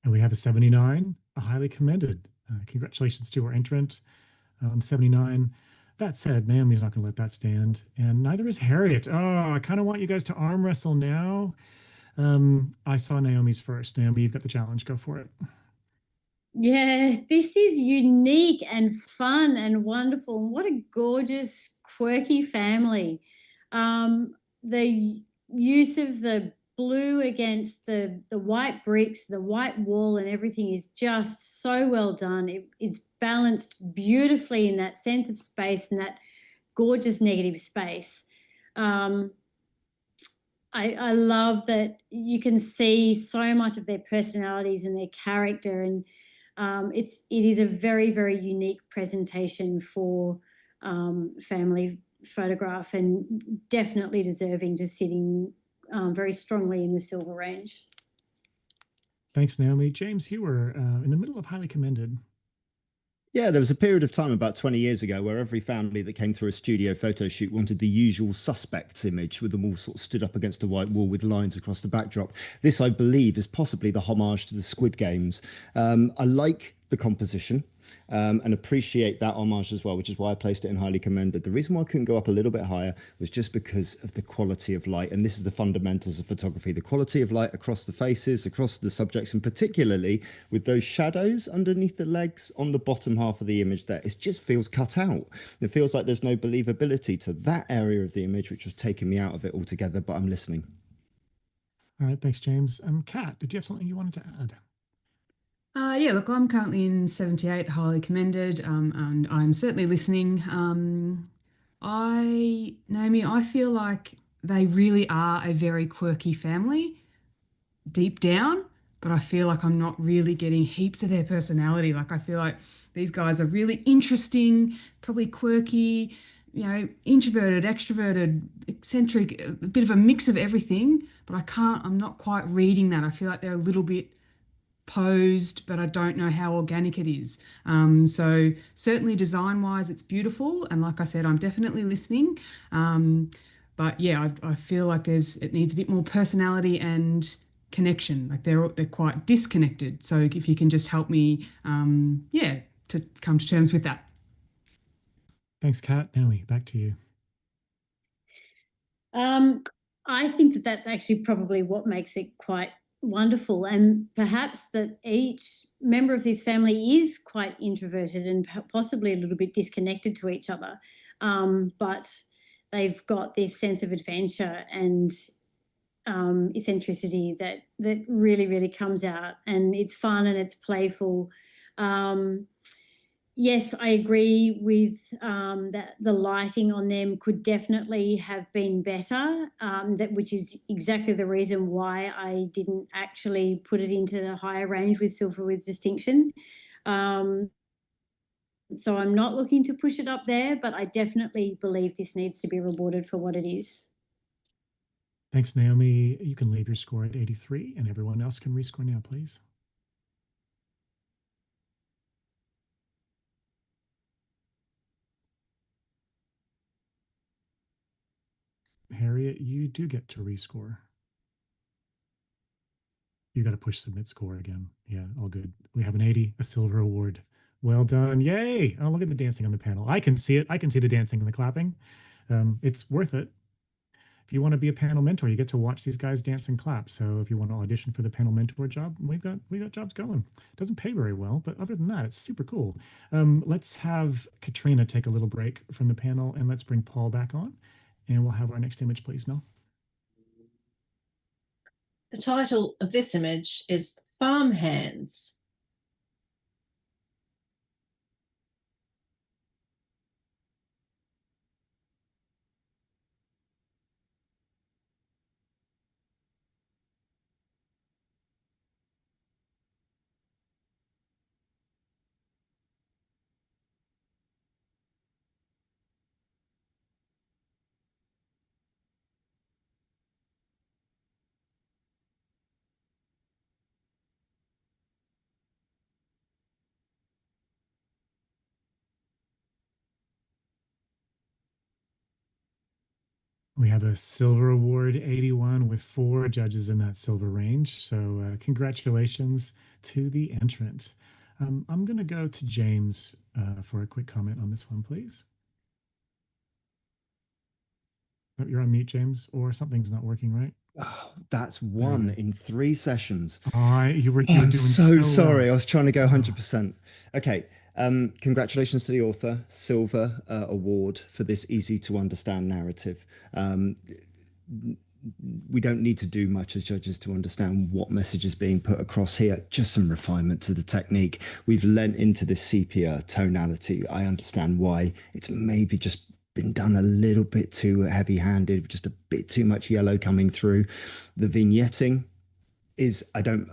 And we have a 79, a highly commended. Congratulations to our entrant. on 79. That said, Naomi's not going to let that stand, and neither is Harriet. Oh, I kind of want you guys to arm wrestle now. I saw Naomi's first. Naomi, you've got the challenge. Go for it. Yeah, this is unique and fun and wonderful. And what a gorgeous, quirky family. The use of the blue against the white bricks, the white wall, and everything is just so well done. It's balanced beautifully in that sense of space and that gorgeous negative space. I love that you can see so much of their personalities and their character, and it is a very, very unique presentation for family photograph, and definitely deserving to sitting very strongly in the silver range. Thanks, Naomi. James, you were in the middle of highly commended. Yeah, there was a period of time about 20 years ago where every family that came through a studio photo shoot wanted the usual suspects image with them all sort of stood up against a white wall with lines across the backdrop. This, I believe, is possibly the homage to the Squid Games. I like the composition and appreciate that homage as well, which is why I placed it in highly commended. The reason why I couldn't go up a little bit higher was just because of the quality of light. And this is the fundamentals of photography, the quality of light across the faces, across the subjects, and particularly with those shadows underneath the legs on the bottom half of the image there. It just feels cut out. It feels like there's no believability to that area of the image, which was taking me out of it altogether, but I'm listening. All right, thanks, James. Kat, did you have something you wanted to add? Yeah, look, I'm currently in 78, highly commended, and I'm certainly listening. Naomi, I feel like they really are a very quirky family deep down, but I feel like I'm not really getting heaps of their personality. Like, I feel like these guys are really interesting, probably quirky, introverted, extroverted, eccentric, a bit of a mix of everything, but I'm not quite reading that. I feel like they're a little bit posed, but I don't know how organic it is. So certainly design-wise, it's beautiful, and like I said, I'm definitely listening. But yeah, I feel like it needs a bit more personality and connection. Like they're quite disconnected. So if you can just help me, to come to terms with that. Thanks, Kat. Naomi, back to you. I think that that's actually probably what makes it quite wonderful, and perhaps that each member of this family is quite introverted and possibly a little bit disconnected to each other, but they've got this sense of adventure and eccentricity that really, really comes out, and it's fun and it's playful. Yes, I agree with that the lighting on them could definitely have been better, which is exactly the reason why I didn't actually put it into the higher range with silver with distinction. So I'm not looking to push it up there, but I definitely believe this needs to be rewarded for what it is. Thanks, Naomi. You can leave your score at 83, and everyone else can rescore now, please. Harriet, you do get to rescore. You got to push submit score again. Yeah, all good. We have an 80, a silver award. Well done. Yay. Oh, look at the dancing on the panel. I can see it. I can see the dancing and the clapping. It's worth it. If you want to be a panel mentor, you get to watch these guys dance and clap. So if you want to audition for the panel mentor job, we got jobs going. It doesn't pay very well, but other than that, it's super cool. Let's have Katrina take a little break from the panel, and let's bring Paul back on, and we'll have our next image, please, Mel. The title of this image is Farm Hands. We have a silver award 81 with 4 judges in that silver range. So congratulations to the entrant. I'm going to go to James for a quick comment on this one, please. Oh, you're on mute, James, or something's not working right. Oh, that's one in 3 sessions. All right, you were I'm doing so sorry. well. I was trying to go 100%. Okay. Congratulations to the author, Silver Award for this easy to understand narrative. We don't need to do much as judges to understand what message is being put across here. Just some refinement to the technique. We've lent into this sepia tonality. I understand why it's maybe just been done a little bit too heavy-handed, just a bit too much yellow coming through. The vignetting is I don't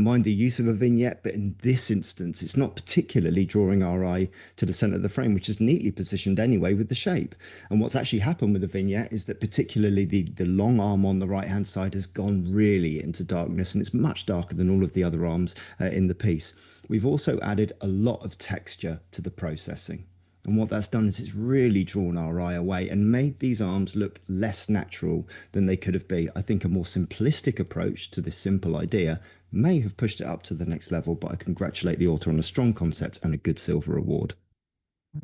mind the use of a vignette, but in this instance, it's not particularly drawing our eye to the center of the frame, which is neatly positioned anyway with the shape. And what's actually happened with the vignette is that particularly the long arm on the right-hand side has gone really into darkness, and it's much darker than all of the other arms in the piece. We've also added a lot of texture to the processing. And what that's done is it's really drawn our eye away and made these arms look less natural than they could have been. I think a more simplistic approach to this simple idea may have pushed it up to the next level, but I congratulate the author on a strong concept and a good Silver Award.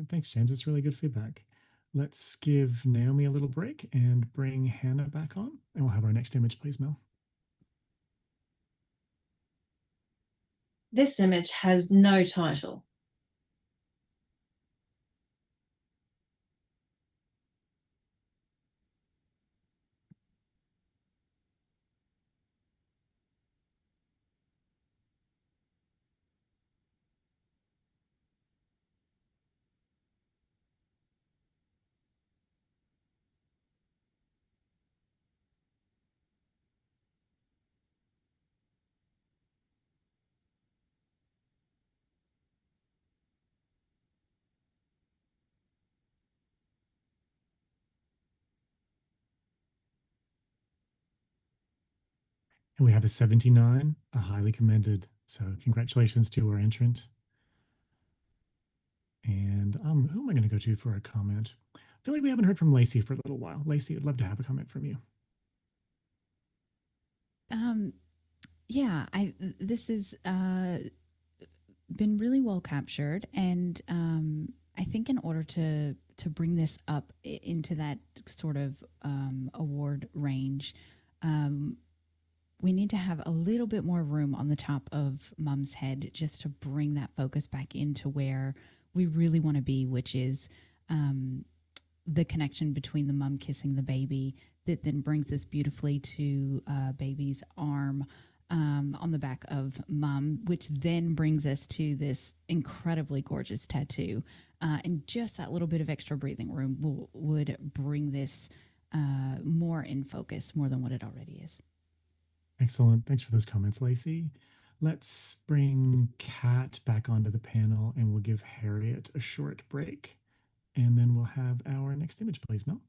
Thanks, James. It's really good feedback. Let's give Naomi a little break and bring Hannah back on, and we'll have our next image, please, Mel. This image has no title. And we have a 79, a highly commended. So congratulations to our entrant. And who am I going to go to for a comment? I feel like we haven't heard from Lacey for a little while. Lacey, I'd love to have a comment from you. Yeah, this has been really well captured, and I think in order to bring this up into that sort of award range, we need to have a little bit more room on the top of Mum's head just to bring that focus back into where we really want to be, which is the connection between the mum kissing the baby that then brings us beautifully to baby's arm on the back of Mum, which then brings us to this incredibly gorgeous tattoo. And just that little bit of extra breathing room would bring this more in focus, more than what it already is. Excellent. Thanks for those comments, Lacey. Let's bring Kat back onto the panel, and we'll give Harriet a short break. And then we'll have our next image, please, Mel.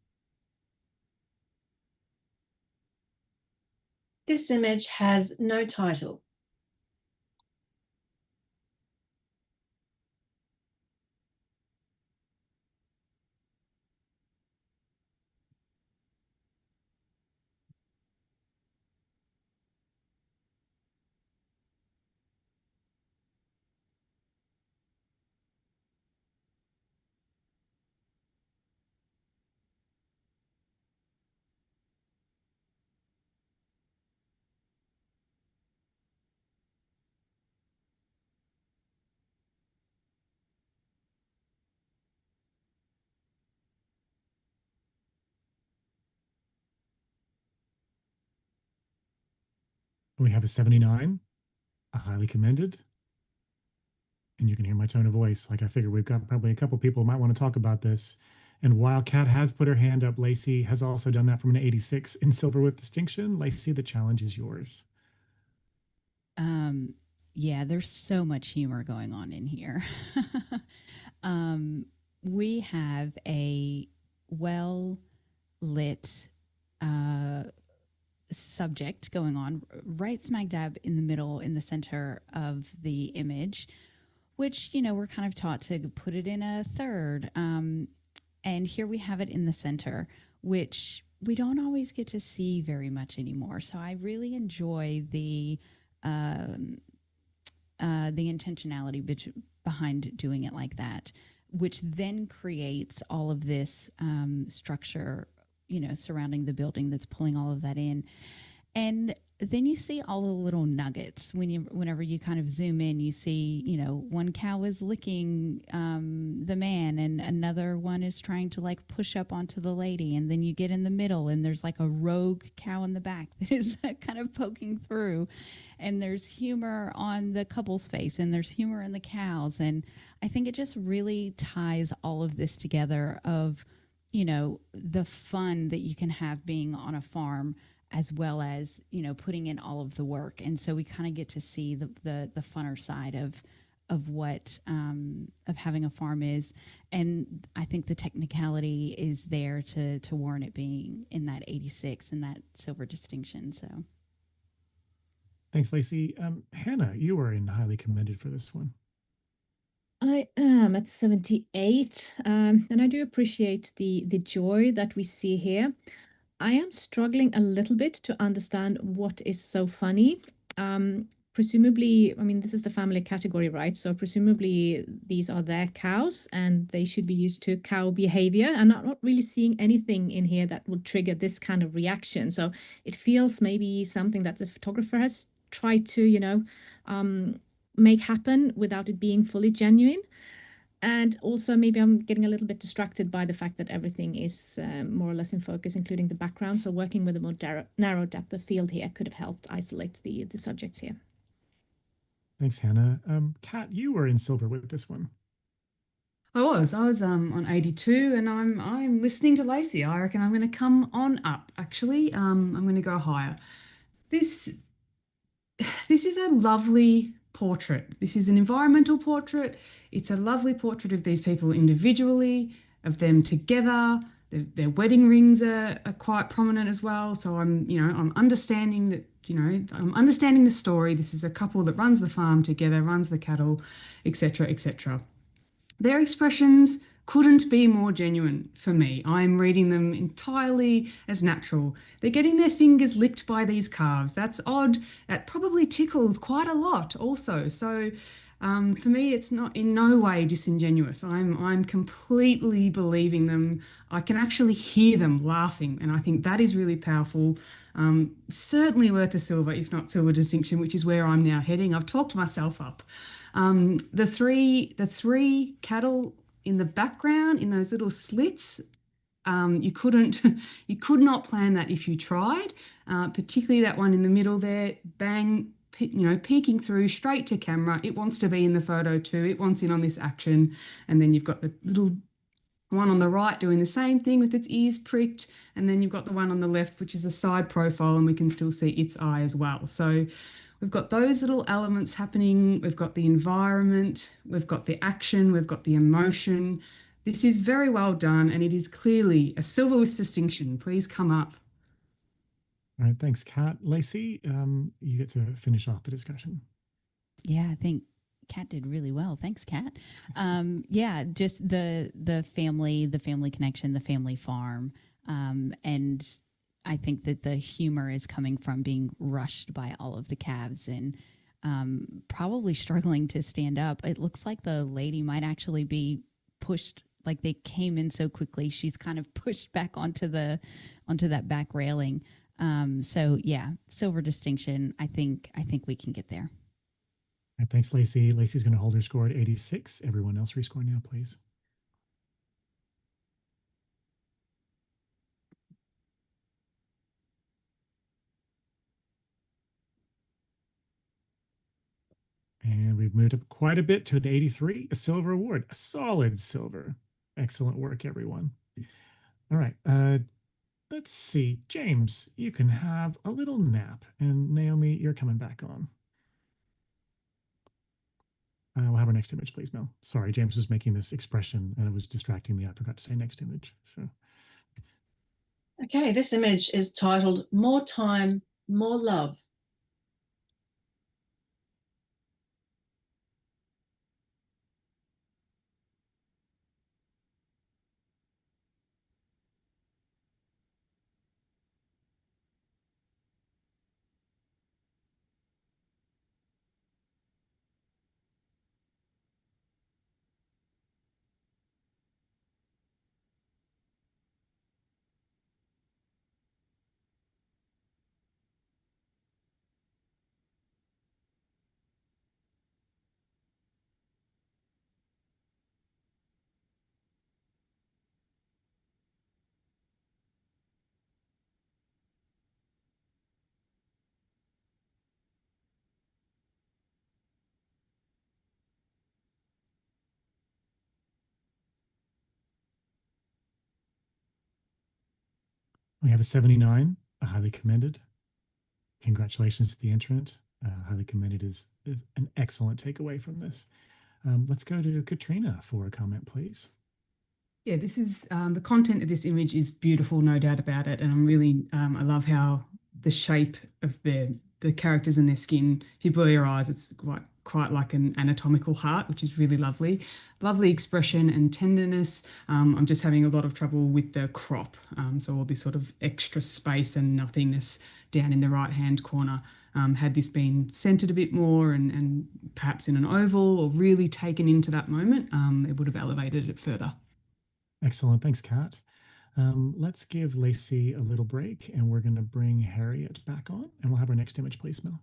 This image has no title. We have a 79, a highly commended. And you can hear my tone of voice. Like I figure we've got probably a couple people who might want to talk about this. And while Kat has put her hand up, Lacey has also done that from an 86 in silver with distinction. Lacey, the challenge is yours. Yeah, there's so much humor going on in here. We have a well-lit subject going on right smack dab in the middle, in the center of the image, which, you know, we're kind of taught to put it in a third. And here we have it in the center, which we don't always get to see very much anymore. So I really enjoy the the intentionality behind doing it like that, which then creates all of this structure, surrounding the building that's pulling all of that in. And then you see all the little nuggets whenever you kind of zoom in. You see, one cow is licking the man, and another one is trying to like push up onto the lady. And then you get in the middle, and there's like a rogue cow in the back that is kind of poking through. And there's humor on the couple's face, and there's humor in the cows. And I think it just really ties all of this together of, the fun that you can have being on a farm, as well as, putting in all of the work. And so we kind of get to see the funner side of what of having a farm is. And I think the technicality is there to warrant it being in that 86 and that silver distinction. So thanks, Lacey. Hannah, you were in highly commended for this one. I am at 78, and I do appreciate the joy that we see here. I am struggling a little bit to understand what is so funny. Presumably, I mean, this is the family category, right? So presumably these are their cows and they should be used to cow behavior. And I'm not really seeing anything in here that would trigger this kind of reaction. So it feels maybe something that the photographer has tried to, make happen without it being fully genuine. And also maybe I'm getting a little bit distracted by the fact that everything is more or less in focus, including the background. So working with a more narrow depth of field here could have helped isolate the subjects here. Thanks, Hannah. Kat, you were in silver with this one. I was on 82, and I'm listening to Lacey. I reckon I'm going to come on up. Actually, I'm going to go higher. This is a lovely portrait. This is an environmental portrait. It's a lovely portrait of these people individually, of them together. Their wedding rings are quite prominent as well. So I'm understanding that, I'm understanding the story. This is a couple that runs the farm together, runs the cattle, etc., etc. Their expressions couldn't be more genuine for me. I'm reading them entirely as natural. They're getting their fingers licked by these calves. That's odd. That probably tickles quite a lot also. So for me, it's not in no way disingenuous. I'm completely believing them. I can actually hear them laughing, and I think that is really powerful. Certainly worth a silver, if not silver distinction, which is where I'm now heading. I've talked myself up. The three cattle in the background, in those little slits, you could not plan that if you tried. Particularly that one in the middle there, bang, peeking through straight to camera. It wants to be in the photo too. It wants in on this action. And then you've got the little one on the right doing the same thing with its ears pricked. And then you've got the one on the left, which is a side profile, and we can still see its eye as well. So we've got those little elements happening. We've got the environment, we've got the action, we've got the emotion. This is very well done, and it is clearly a silver with distinction. Please come up. All right, thanks, Kat. Lacey, you get to finish off the discussion. Yeah, I think Kat did really well. Thanks, Kat. Yeah, just the family connection, the family farm, and I think that the humor is coming from being rushed by all of the calves and probably struggling to stand up. It looks like the lady might actually be pushed, like they came in so quickly. She's kind of pushed back onto that back railing. So yeah, silver distinction. I think we can get there. All right, thanks, Lacey. Lacey's going to hold her score at 86. Everyone else rescore now, please. And we've moved up quite a bit to an 83, a silver award, a solid silver. Excellent work, everyone. All right, let's see. James, you can have a little nap. And Naomi, you're coming back on. We'll have our next image, please, Mel. Sorry, James was making this expression and it was distracting me. I forgot to say next image. So. Okay, this image is titled More Time, More Love. We have a 79, a highly commended. Congratulations to the entrant. Highly commended is an excellent takeaway from this. Let's go to Katrina for a comment, please. Yeah, this is the content of this image is beautiful, no doubt about it, and I'm really I love how the shape of the characters and their skin. If you blur your eyes, it's quite like an anatomical heart, which is really lovely. Lovely expression and tenderness. I'm just having a lot of trouble with the crop, so all this sort of extra space and nothingness down in the right hand corner. Had this been centered a bit more and perhaps in an oval or really taken into that moment, it would have elevated it further. Excellent. Thanks, Kat. Let's give Lacey a little break, and we're going to bring Harriet back on, and we'll have our next image, please, Mel.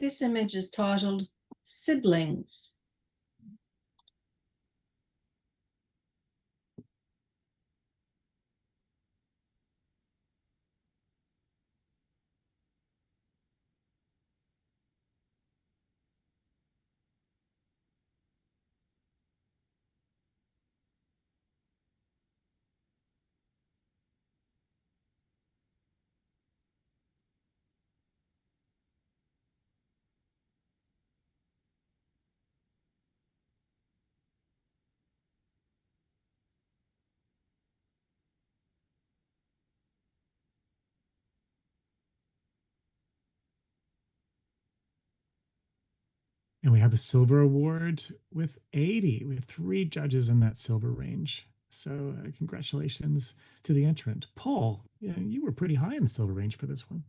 This image is titled Siblings. And we have a silver award with 80. We have 3 judges in that silver range. So congratulations to the entrant. Paul, you were pretty high in the silver range for this one.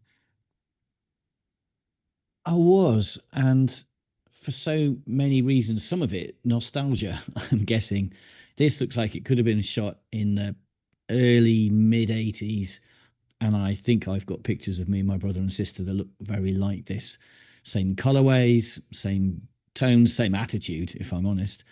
I was, and for so many reasons, some of it nostalgia, I'm guessing. This looks like it could have been shot in the early mid 80s, and I think I've got pictures of me and my brother and sister that look very like this. Same colorways, same tones, same attitude, if I'm honest.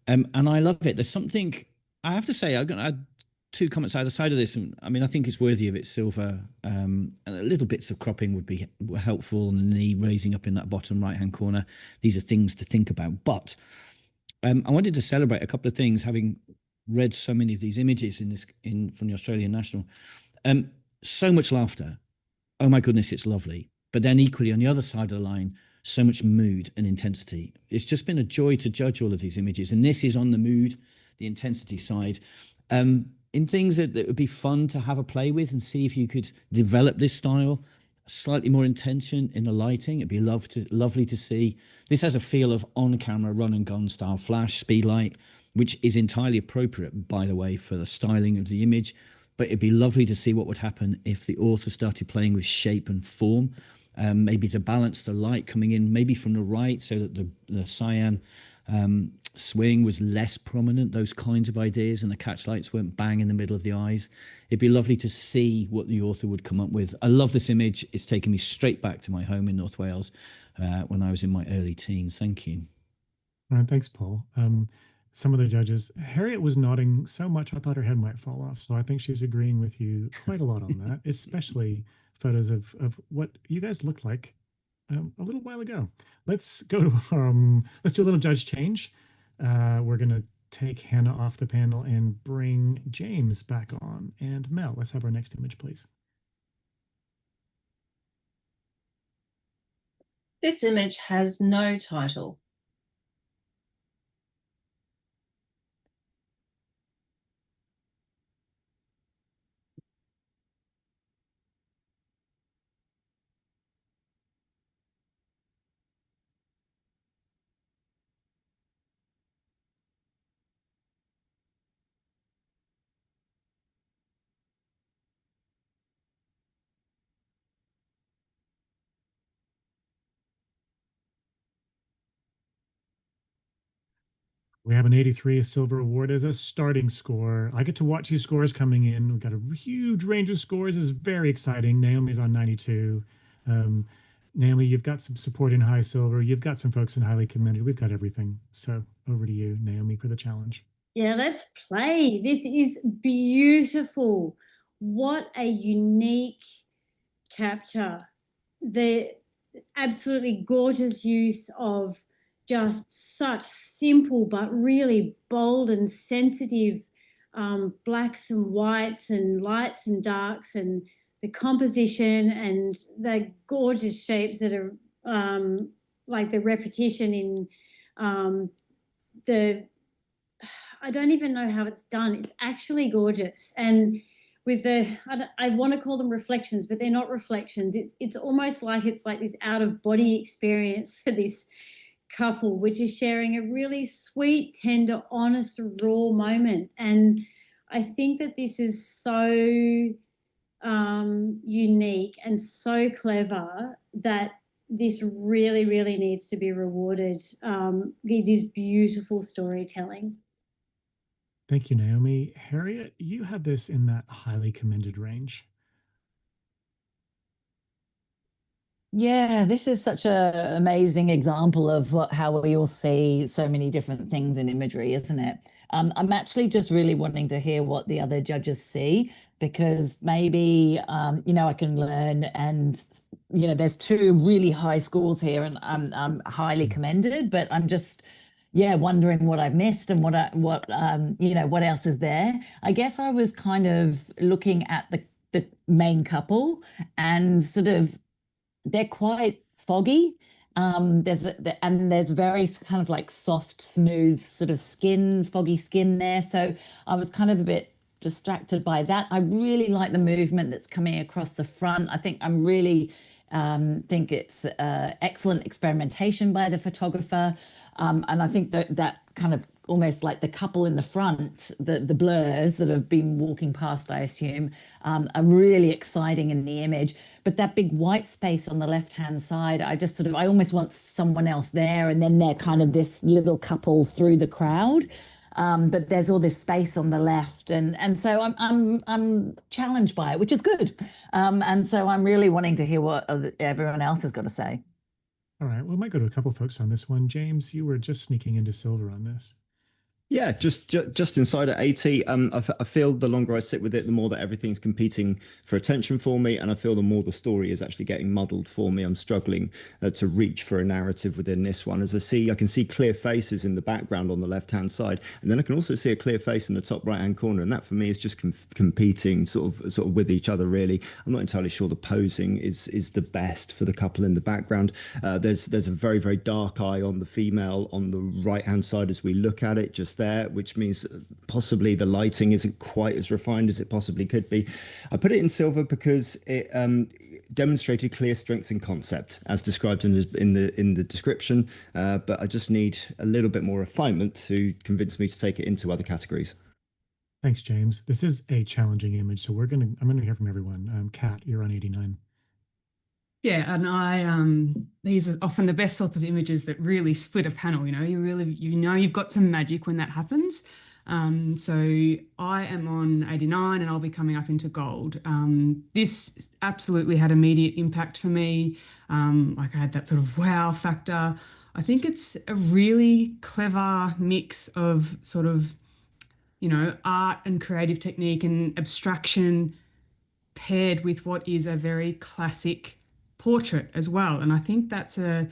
And I love it. There's something, I have to say, I'm going to add 2 comments either side of this. And I mean, I think it's worthy of its silver. And a little bits of cropping would be helpful, and the knee raising up in that bottom right-hand corner. These are things to think about. But I wanted to celebrate a couple of things, having read so many of these images from the Australian National. So much laughter. Oh my goodness, it's lovely. But then equally on the other side of the line, so much mood and intensity. It's just been a joy to judge all of these images. And this is on the mood, the intensity side, in things that would be fun to have a play with and see if you could develop this style, slightly more intention in the lighting. It'd be lovely to see. This has a feel of on-camera run and gun style flash, speed light, which is entirely appropriate, by the way, for the styling of the image. But it'd be lovely to see what would happen if the author started playing with shape and form, maybe to balance the light coming in, maybe from the right, so that the cyan swing was less prominent, those kinds of ideas, and the catch lights weren't bang in the middle of the eyes. It'd be lovely to see what the author would come up with. I love this image. It's taken me straight back to my home in North Wales when I was in my early teens. Thank you. All right, thanks, Paul. Some of the judges, Harriet was nodding so much I thought her head might fall off. So I think she's agreeing with you quite a lot on that, especially photos of what you guys looked like a little while ago. Let's go to let's do a little judge change. We're gonna take Hannah off the panel and bring James back on. And Mel, let's have our next image, please. This image has no title. We have an 83, a silver award as a starting score. I get to watch these scores coming in. We've got a huge range of scores. This is very exciting. Naomi's on 92. Naomi, you've got some support in high silver. You've got some folks in highly commended. We've got everything. So over to you, Naomi, for the challenge. Yeah, let's play. This is beautiful. What a unique capture. The absolutely gorgeous use of just such simple but really bold and sensitive blacks and whites and lights and darks, and the composition and the gorgeous shapes that are like the repetition in the I don't even know how it's done. It's actually gorgeous. And with I want to call them reflections, but they're not reflections. It's almost like it's like this out of body experience for this couple, which is sharing a really sweet, tender, honest, raw moment. And I think that this is so unique and so clever that this really, really needs to be rewarded. It is beautiful storytelling. Thank you, Naomi. Harriet, you had this in that highly commended range. Yeah, this is such a amazing example of how we all see so many different things in imagery, isn't it? I'm actually just really wanting to hear what the other judges see, because maybe I can learn. And there's two really high scores here, and I'm highly commended. But I'm just wondering what I've missed and what else is there. I guess I was kind of looking at the main couple and sort of. They're quite foggy. There's very kind of like soft, smooth sort of skin, foggy skin there. So I was kind of a bit distracted by that. I really like the movement that's coming across the front. I think I'm really think it's excellent experimentation by the photographer. And I think that kind of almost like the couple in the front, the blurs that have been walking past, I assume, are really exciting in the image. But that big white space on the left-hand side, I almost want someone else there, and then they're kind of this little couple through the crowd. But there's all this space on the left, and so I'm challenged by it, which is good. And so I'm really wanting to hear what everyone else has got to say. All right, we might go to a couple folks on this one. James, you were just sneaking into silver on this. Yeah, just inside at 80. I feel the longer I sit with it, the more that everything's competing for attention for me, and I feel the more the story is actually getting muddled for me. I'm struggling to reach for a narrative within this one. As I can see clear faces in the background on the left-hand side, and then I can also see a clear face in the top right-hand corner, and that for me is just competing sort of with each other. Really, I'm not entirely sure the posing is the best for the couple in the background. There's a very, very dark eye on the female on the right-hand side as we look at it, just there, which means possibly the lighting isn't quite as refined as it possibly could be. I put it in silver because it demonstrated clear strengths in concept as described in the description, but I just need a little bit more refinement to convince me to take it into other categories. Thanks, James. This is a challenging image, so I'm gonna hear from everyone. Kat, you're on 89. Yeah, and these are often the best sorts of images that really split a panel. You've got some magic when that happens. So I am on 89, and I'll be coming up into gold. This absolutely had immediate impact for me. Like I had that sort of wow factor. I think it's a really clever mix of sort of, art and creative technique and abstraction paired with what is a very classic portrait as well. And I think that's a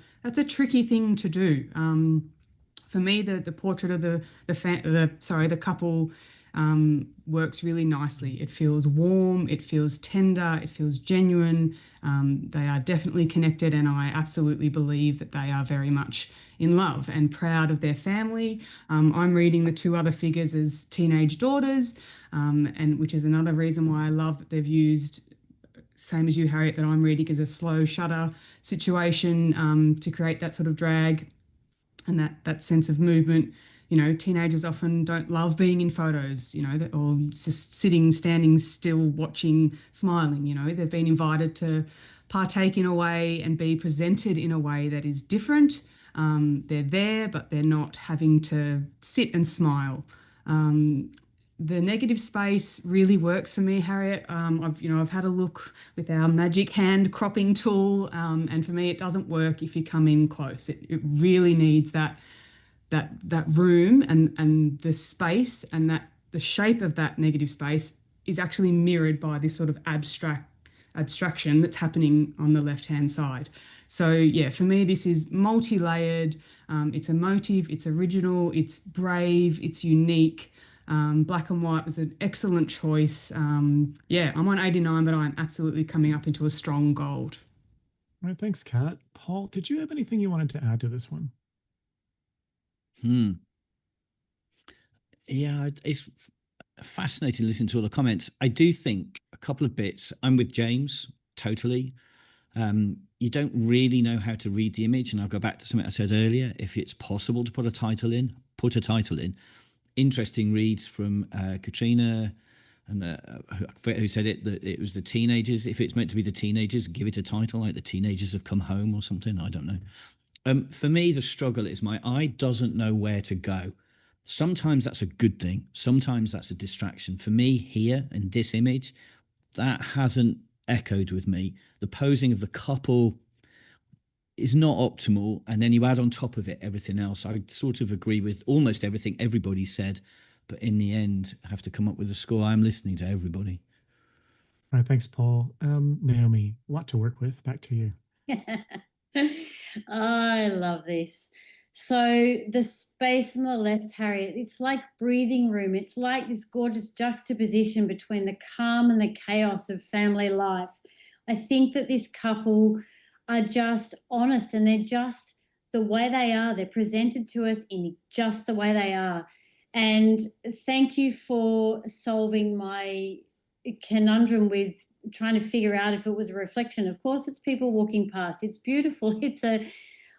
tricky thing to do. For me, the portrait of the couple works really nicely. It feels warm, it feels tender, it feels genuine. They are definitely connected, and I absolutely believe that they are very much in love and proud of their family. I'm reading the two other figures as teenage daughters, and which is another reason why I love that they've used, same as you, Harriet, that I'm reading as a slow shutter situation to create that sort of drag and that sense of movement. Teenagers often don't love being in photos, or just sitting, standing still, watching, smiling. They've been invited to partake in a way and be presented in a way that is different. They're there, but they're not having to sit and smile. The negative space really works for me, Harriet. I've had a look with our magic hand cropping tool, and for me, it doesn't work if you come in close. It really needs that room and the space, and that the shape of that negative space is actually mirrored by this sort of abstract abstraction that's happening on the left-hand side. So yeah, for me, this is multi-layered, it's emotive, it's original, it's brave, it's unique. Black and white was an excellent choice. Yeah, I'm on 89, but I'm absolutely coming up into a strong gold. All right, thanks, Kat. Paul, did you have anything you wanted to add to this one? Yeah, it's fascinating listening to all the comments. I do think a couple of bits. I'm with James totally. You don't really know how to read the image, and I'll go back to something I said earlier. If it's possible to put a title in, put a title in. Interesting reads from Katrina, and who said it, that it was the teenagers. If it's meant to be the teenagers, give it a title like The Teenagers Have Come Home or something. I don't know. For me, the struggle is my eye doesn't know where to go. Sometimes that's a good thing. Sometimes that's a distraction. For me, here in this image, that hasn't echoed with me. The posing of the couple is not optimal, and then you add on top of it everything else. I sort of agree with almost everything everybody said, but in the end, I have to come up with a score. I'm listening to everybody. All right, thanks, Paul. Naomi, a lot to work with. Back to you. I love this. So the space on the left, Harriet, it's like breathing room. It's like this gorgeous juxtaposition between the calm and the chaos of family life. I think that this couple are just honest, and they're just the way they are. They're presented to us in just the way they are. And thank you for solving my conundrum with trying to figure out if it was a reflection. Of course, it's people walking past. It's beautiful. It's a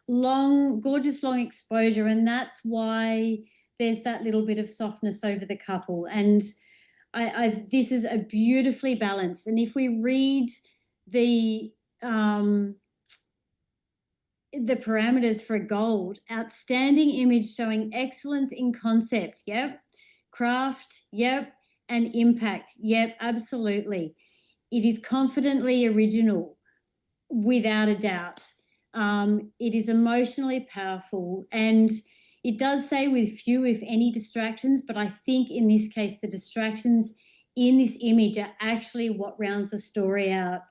long, gorgeous long exposure, and that's why there's that little bit of softness over the couple. And this is a beautifully balanced. And if we read the parameters for gold: outstanding image showing excellence in concept, yep, craft, yep, and impact, yep, absolutely. It is confidently original, without a doubt. It is emotionally powerful, and it does say with few, if any, distractions, but I think in this case, the distractions in this image are actually what rounds the story out,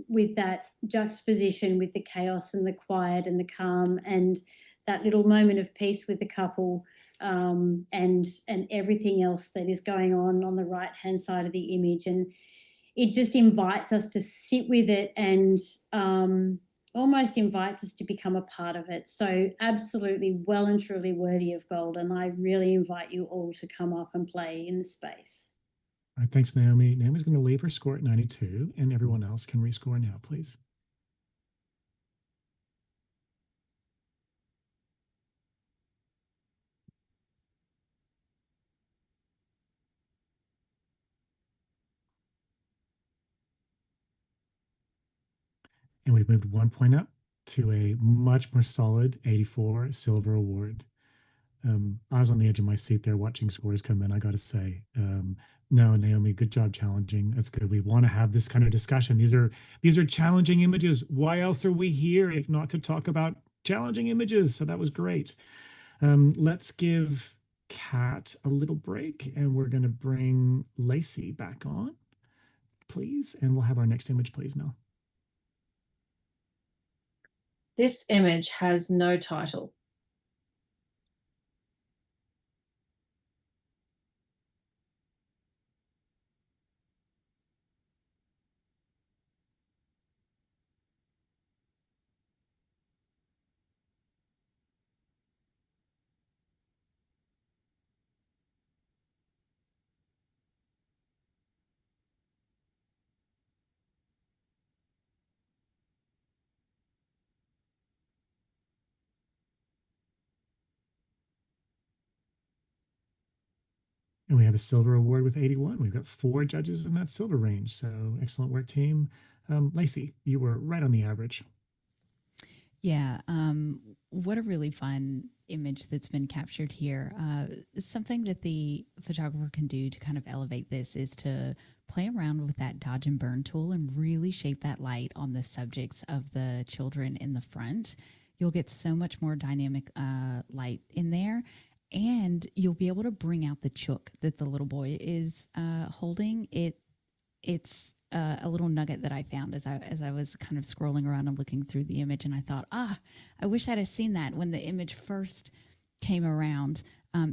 with that juxtaposition with the chaos and the quiet and the calm, and that little moment of peace with the couple, and everything else that is going on the right-hand side of the image. And it just invites us to sit with it, and almost invites us to become a part of it. So absolutely well and truly worthy of gold. And I really invite you all to come up and play in the space. All right, thanks, Naomi. Naomi's going to leave her score at 92, and everyone else can rescore now, please. And we've moved 1 point up to a much more solid 84 silver award. I was on the edge of my seat there watching scores come in, I got to say. No, Naomi, good job challenging. That's good. We want to have this kind of discussion. These are challenging images. Why else are we here if not to talk about challenging images? So that was great. Let's give Kat a little break, and we're going to bring Lacey back on, please. And we'll have our next image, please, Mel. This image has no title. And we have a silver award with 81. We've got 4 judges in that silver range. So excellent work, team. Lacey, you were right on the average. Yeah, what a really fun image that's been captured here. Something that the photographer can do to kind of elevate this is to play around with that dodge and burn tool and really shape that light on the subjects of the children in the front. You'll get so much more dynamic light in there, and you'll be able to bring out the chook that the little boy is holding. It's a little nugget that I found as I was kind of scrolling around and looking through the image, and I thought, I wish I'd have seen that when the image first came around.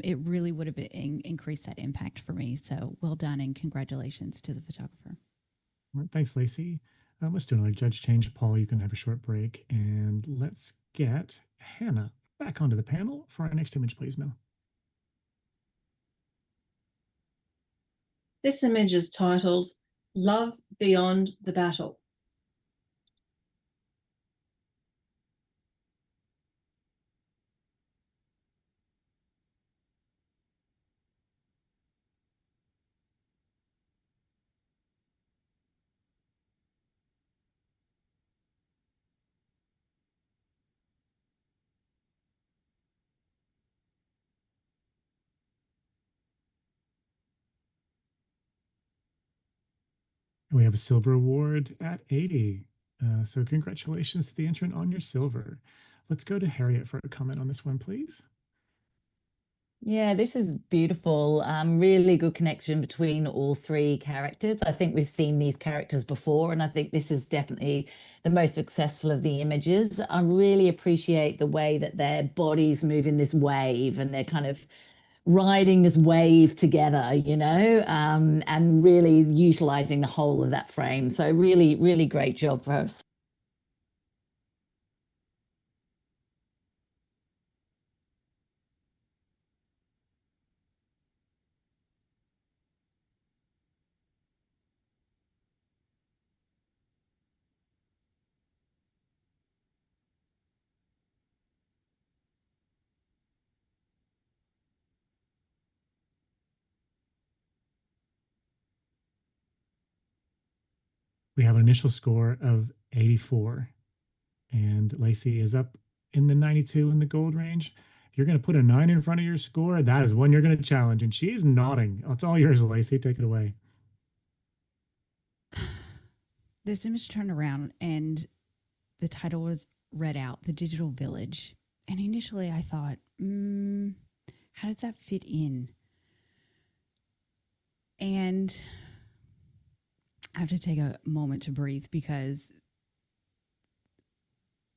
It really would have increased that impact for me. So well done, and congratulations to the photographer. All right, thanks, Lacey. Let's do another judge change. Paul, you can have a short break, and let's get Hannah back onto the panel for our next image, please, Mel. This image is titled Love Beyond the Battle. We have a silver award at 80. So congratulations to the entrant on your silver. Let's go to Harriet for a comment on this one, please. Yeah, this is beautiful. Really good connection between all three characters. I think we've seen these characters before, and I think this is definitely the most successful of the images. I really appreciate the way that their bodies move in this wave, and they're kind of riding this wave together, and really utilizing the whole of that frame. So really, really great job for us. We have an initial score of 84, and Lacey is up in the 92 in the gold range. If you're going to put a 9 in front of your score, that is one you're going to challenge, and she's nodding. It's all yours, Lacey. Take it away. This image turned around, and the title was read out, The Digital Village. And initially I thought, how does that fit in? And I have to take a moment to breathe, because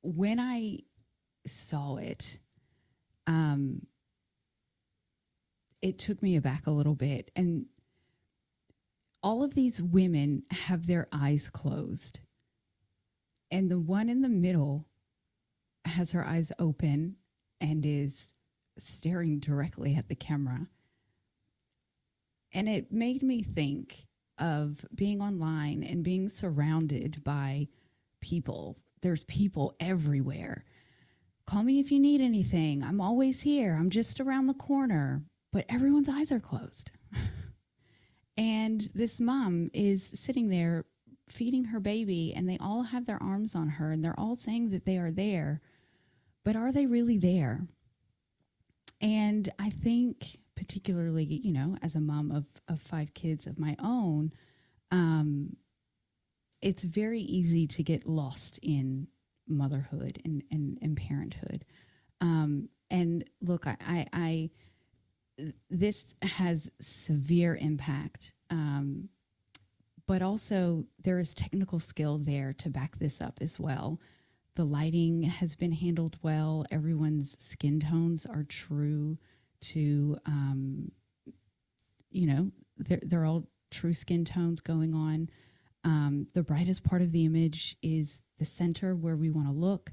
when I saw it, it took me aback a little bit. And all of these women have their eyes closed. And the one in the middle has her eyes open and is staring directly at the camera. And it made me think of being online and being surrounded by people. There's people everywhere. Call me if you need anything. I'm always here. I'm just around the corner. But everyone's eyes are closed. And this mom is sitting there feeding her baby, and they all have their arms on her, and they're all saying that they are there. But are they really there? And I think, particularly, as a mom of 5 kids of my own, it's very easy to get lost in motherhood and parenthood. And look, I this has severe impact, but also there is technical skill there to back this up as well. The lighting has been handled well. Everyone's skin tones are true to, they're all true skin tones going on. The brightest part of the image is the center where we want to look,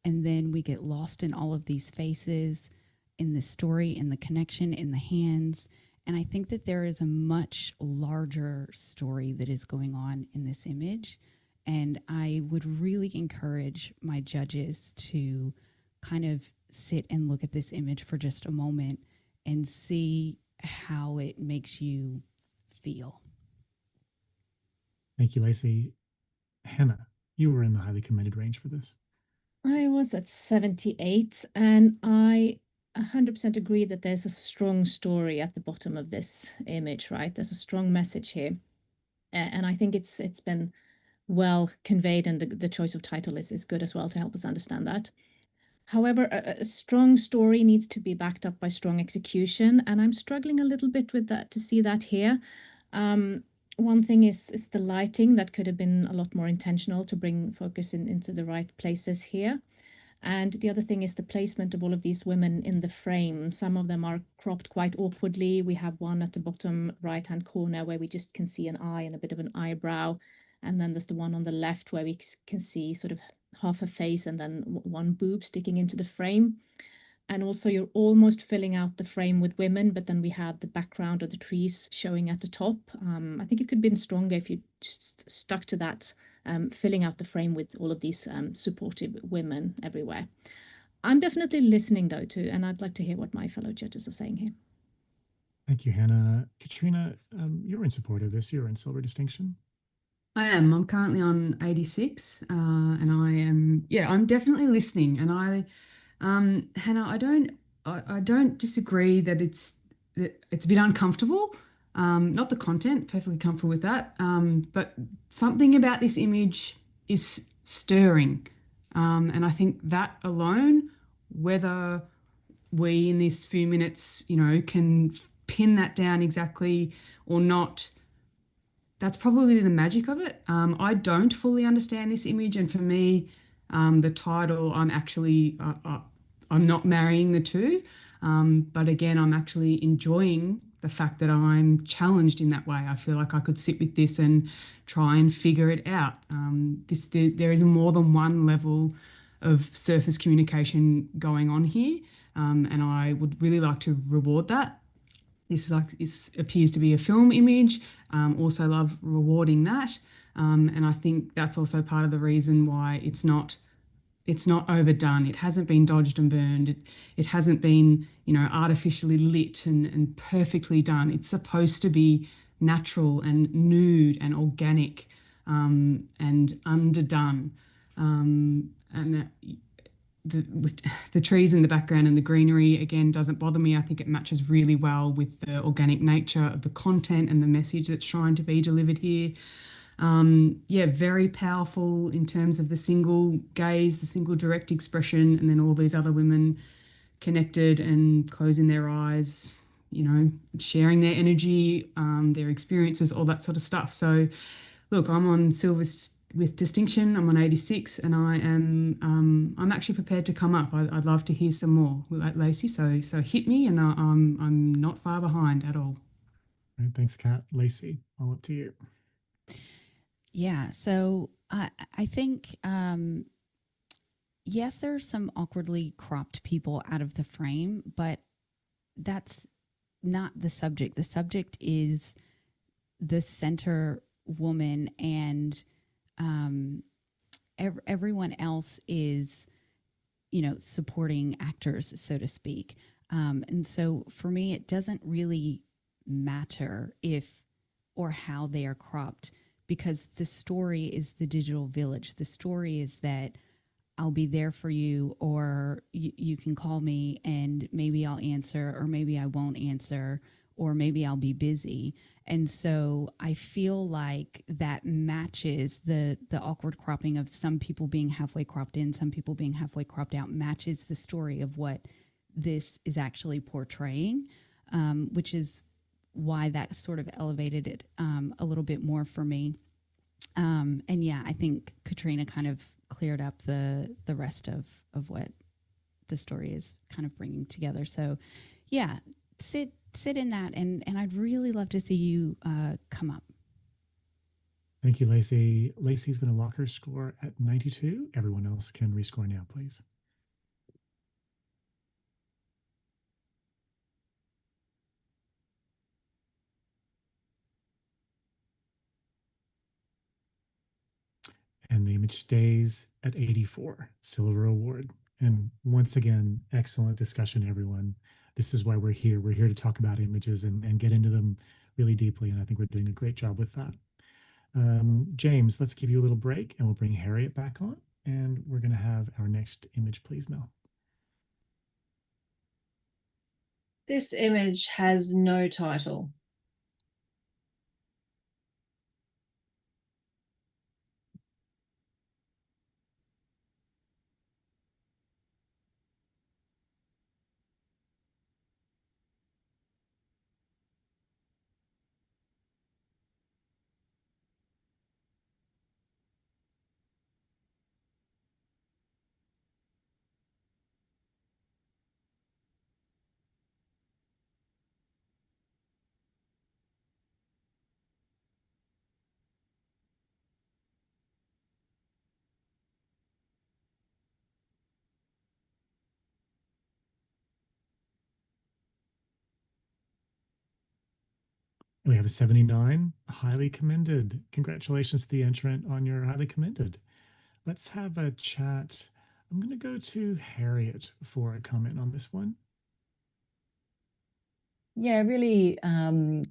and then we get lost in all of these faces, in the story, in the connection, in the hands. And I think that there is a much larger story that is going on in this image. And I would really encourage my judges to kind of sit and look at this image for just a moment and see how it makes you feel. Thank you, Lacey. Hannah, you were in the highly commended range for this. I was at 78, and I 100% agree that there's a strong story at the bottom of this image, right? There's a strong message here. And I think it's been well conveyed, and the choice of title is good as well to help us understand that. However, a strong story needs to be backed up by strong execution, and I'm struggling a little bit with that, to see that here. one thing is the lighting that could have been a lot more intentional to bring focus into the right places here. And the other thing is the placement of all of these women in the frame. Some of them are cropped quite awkwardly. We have one at the bottom right-hand corner where we just can see an eye and a bit of an eyebrow. And then there's the one on the left where we can see sort of half a face and then one boob sticking into the frame. And also you're almost filling out the frame with women, but then we had the background of the trees showing at the top. I think it could have been stronger if you just stuck to that, filling out the frame with all of these supportive women everywhere. I'm definitely listening though too, and I'd like to hear what my fellow judges are saying here. Thank you, Hannah. Katrina, you're in support of this. You're in silver distinction. I am. I'm currently on 86, and I'm definitely listening. And Hannah, I don't disagree that it's a bit uncomfortable. Not the content, perfectly comfortable with that. But something about this image is stirring. And I think that alone, whether we in these few minutes, can pin that down exactly or not, that's probably the magic of it. I don't fully understand this image, and for me, the title, I'm not marrying the two. But again, I'm actually enjoying the fact that I'm challenged in that way. I feel like I could sit with this and try and figure it out. There is more than one level of surface communication going on here, and I would really like to reward that. This appears to be a film image. Also love rewarding that, and I think that's also part of the reason why it's not overdone. It hasn't been dodged and burned. It hasn't been artificially lit and perfectly done. It's supposed to be natural and nude and organic, and underdone. And the trees in the background and the greenery again doesn't bother me. I think it matches really well with the organic nature of the content and the message that's trying to be delivered here. Very powerful in terms of the single gaze, the single direct expression, and then all these other women connected and closing their eyes, sharing their energy, their experiences, all that sort of stuff. So look, I'm on silver with distinction. I'm on 86, and I'm actually prepared to come up. I'd love to hear some more, Lacey. So hit me, and I'm not far behind at all. All right, thanks, Kat. Lacey, all up to you. Yeah, so I think yes, there are some awkwardly cropped people out of the frame, but that's not the subject. The subject is the center woman, and everyone else is, supporting actors, so to speak. And so for me, it doesn't really matter if or how they are cropped, because the story is the digital village. The story is that I'll be there for you, or you can call me and maybe I'll answer, or maybe I won't answer, or maybe I'll be busy. And so I feel like that matches the awkward cropping of some people being halfway cropped in, some people being halfway cropped out, matches the story of what this is actually portraying, which is why that sort of elevated it a little bit more for me. And yeah, I think Katrina kind of cleared up the rest of what the story is kind of bringing together. So yeah, sit in that, and I'd really love to see you come up. Thank you, Lacey. Lacey's going to lock her score at 92. Everyone else can rescore now, please. And the image stays at 84, silver award. And once again, excellent discussion, everyone. This is why we're here. We're here to talk about images and get into them really deeply. And I think we're doing a great job with that. James, let's give you a little break and we'll bring Harriet back on. And we're going to have our next image, please, Mel. This image has no title. We have a 79, highly commended. Congratulations to the entrant on your highly commended. Let's have a chat. I'm going to go to Harriet for a comment on this one. Yeah, really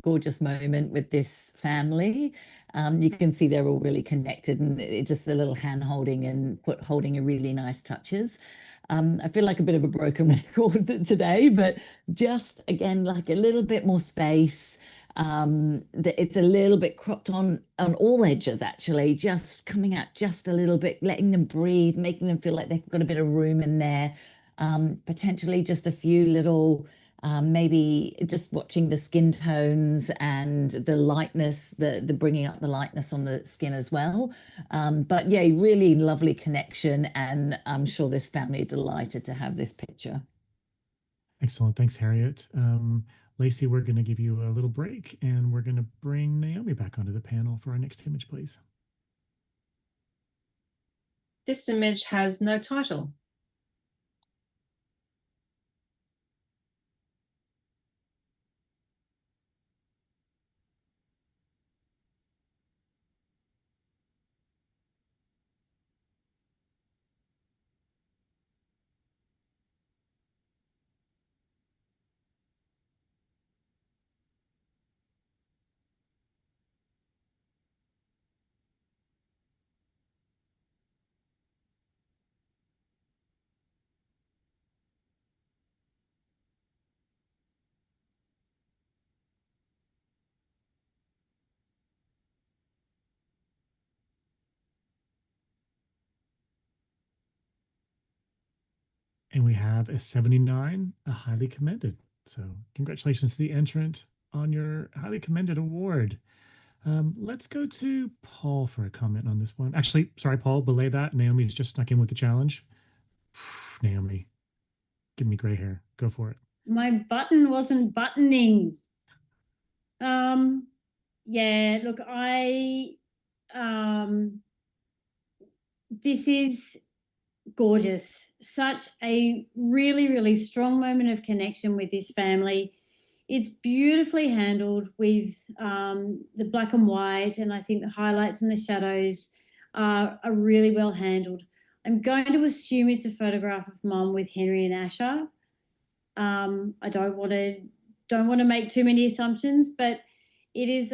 gorgeous moment with this family. You can see they're all really connected, and just the little hand holding and foot holding are really nice touches. I feel like a bit of a broken record today, but just again, like a little bit more space. It's a little bit cropped on all edges, actually, just coming out just a little bit, letting them breathe, making them feel like they've got a bit of room in there. Potentially just a few little maybe just watching the skin tones and the lightness, the bringing up the lightness on the skin as well. But yeah, really lovely connection, and I'm sure this family are delighted to have this picture. Excellent. Thanks, Harriet. Lacey, we're going to give you a little break, and we're going to bring Naomi back onto the panel for our next image, please. This image has no title. And we have a 79, a highly commended. So congratulations to the entrant on your highly commended award. Let's go to Paul for a comment on this one. Actually, sorry, Paul, belay that. Naomi's just snuck in with the challenge. Naomi, give me gray hair. Go for it. My button wasn't buttoning. Yeah, look, this is gorgeous. Such a really, really strong moment of connection with this family. It's beautifully handled with the black and white, and I think the highlights and the shadows are really well handled. I'm going to assume it's a photograph of Mum with Henry and Asher. I don't want to make too many assumptions, but it's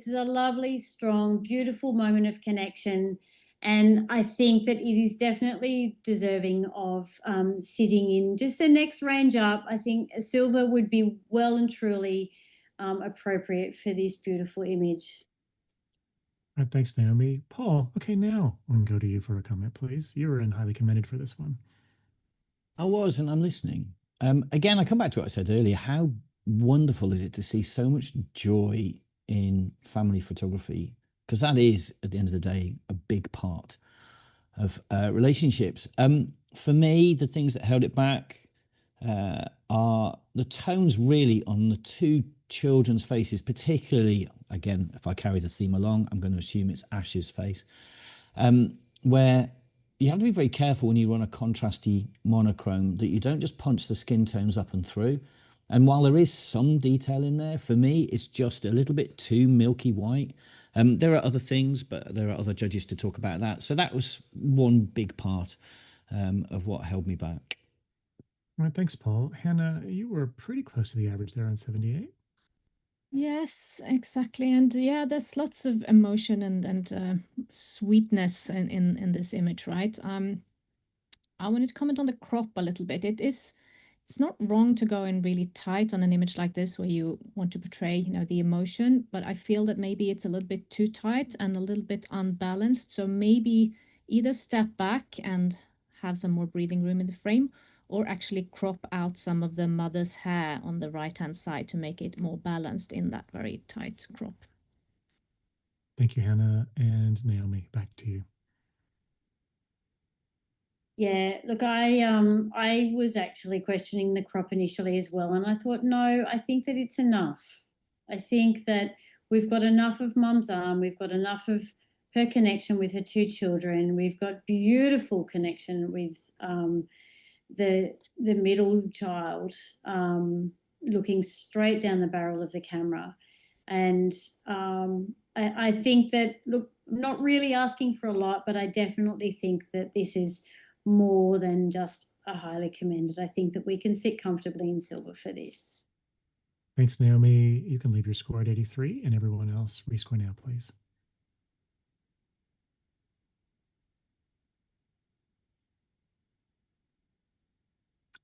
a lovely, strong, beautiful moment of connection. And I think that it is definitely deserving of sitting in just the next range up. I think a silver would be well and truly appropriate for this beautiful image. All right, thanks, Naomi. Paul, okay, now I'm going to go to you for a comment, please. You were in highly commended for this one. I was, and I'm listening. Again, I come back to what I said earlier. How wonderful is it to see so much joy in family photography? Because that is, at the end of the day, a big part of relationships. For me, the things that held it back are the tones really on the two children's faces, particularly, again, if I carry the theme along, I'm going to assume it's Ash's face, where you have to be very careful when you run a contrasty monochrome that you don't just punch the skin tones up and through. And while there is some detail in there, for me, it's just a little bit too milky white. There are other things, but there are other judges to talk about that. So that was one big part of what held me back. All right, thanks, Paul. Hannah, you were pretty close to the average there on 78. Yes, exactly. And yeah, there's lots of emotion and sweetness in this image, right? I wanted to comment on the crop a little bit. It's not wrong to go in really tight on an image like this where you want to portray, you know, the emotion, but I feel that maybe it's a little bit too tight and a little bit unbalanced. So maybe either step back and have some more breathing room in the frame, or actually crop out some of the mother's hair on the right-hand side to make it more balanced in that very tight crop. Thank you, Hannah. And Naomi, back to you. Yeah, look, I was actually questioning the crop initially as well, and I thought, no, I think that it's enough. I think that we've got enough of Mum's arm, we've got enough of her connection with her two children, we've got beautiful connection with the middle child looking straight down the barrel of the camera. And I think that, look, I'm not really asking for a lot, but I definitely think that this is more than just a highly commended. I think that we can sit comfortably in silver for this. Thanks, Naomi. You can leave your score at 83, and everyone else rescore now, please.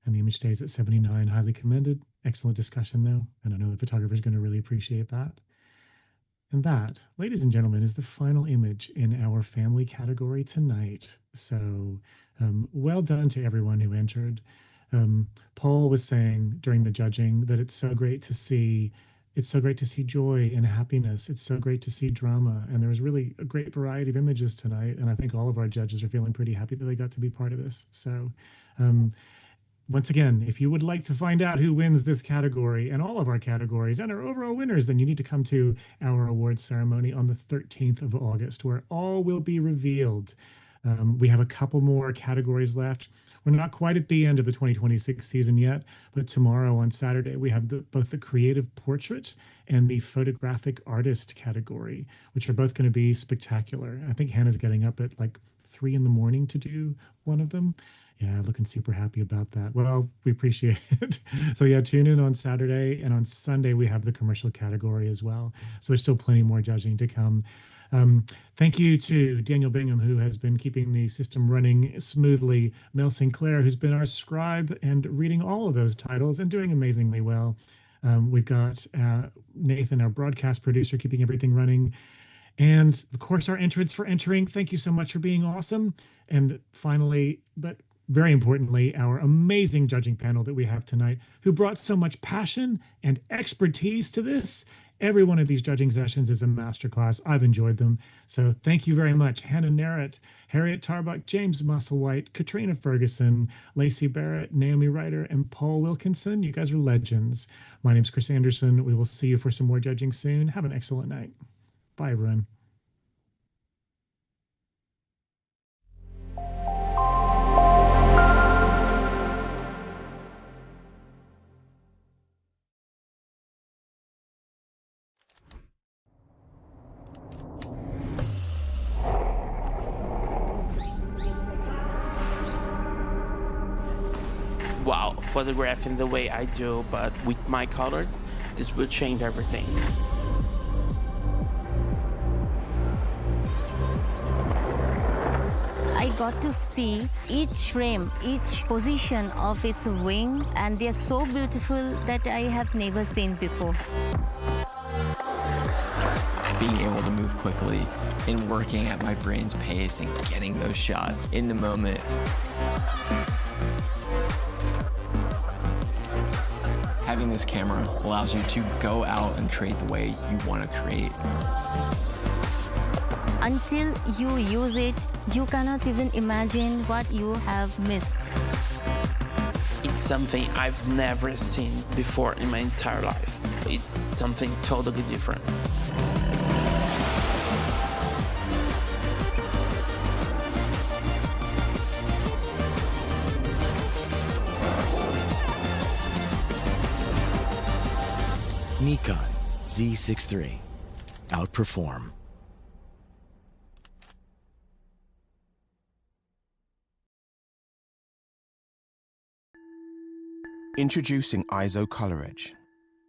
And the image stays at 79, highly commended. Excellent discussion, though, and I know the photographer is going to really appreciate that. And that, ladies and gentlemen, is the final image in our family category tonight. So well done to everyone who entered. Paul was saying during the judging that it's so great to see joy and happiness. It's so great to see drama. And there was really a great variety of images tonight. And I think all of our judges are feeling pretty happy that they got to be part of this. So once again, if you would like to find out who wins this category and all of our categories and our overall winners, then you need to come to our awards ceremony on the 13th of August, where all will be revealed. We have a couple more categories left. We're not quite at the end of the 2026 season yet, but tomorrow on Saturday, we have both the creative portrait and the photographic artist category, which are both going to be spectacular. I think Hannah's getting up at like 3 a.m. to do one of them. Yeah, looking super happy about that. Well, we appreciate it. So yeah, tune in on Saturday, and on Sunday we have the commercial category as well. So there's still plenty more judging to come. Thank you to Daniel Bingham, who has been keeping the system running smoothly. Mel Sinclair, who's been our scribe and reading all of those titles and doing amazingly well. We've got Nathan, our broadcast producer, keeping everything running. And of course, our entrants for entering. Thank you so much for being awesome. And finally, but very importantly, our amazing judging panel that we have tonight, who brought so much passion and expertise to this. Every one of these judging sessions is a masterclass. I've enjoyed them. So thank you very much. Hannah Narrett, Harriet Tarbuck, James Musselwhite, Katrina Ferguson, Lacey Barrett, Naomi Ryder, and Paul Wilkinson. You guys are legends. My name's Chris Anderson. We will see you for some more judging soon. Have an excellent night. Bye, everyone. Wow, photographing the way I do, but with my colors, this will change everything. I got to see each frame, each position of its wing, and they're so beautiful that I have never seen before. Being able to move quickly and working at my brain's pace and getting those shots in the moment. Having this camera allows you to go out and create the way you want to create. Until you use it, you cannot even imagine what you have missed. It's something I've never seen before in my entire life. It's something totally different. Nikon Z6 III. Outperform. Introducing ISO Color Edge.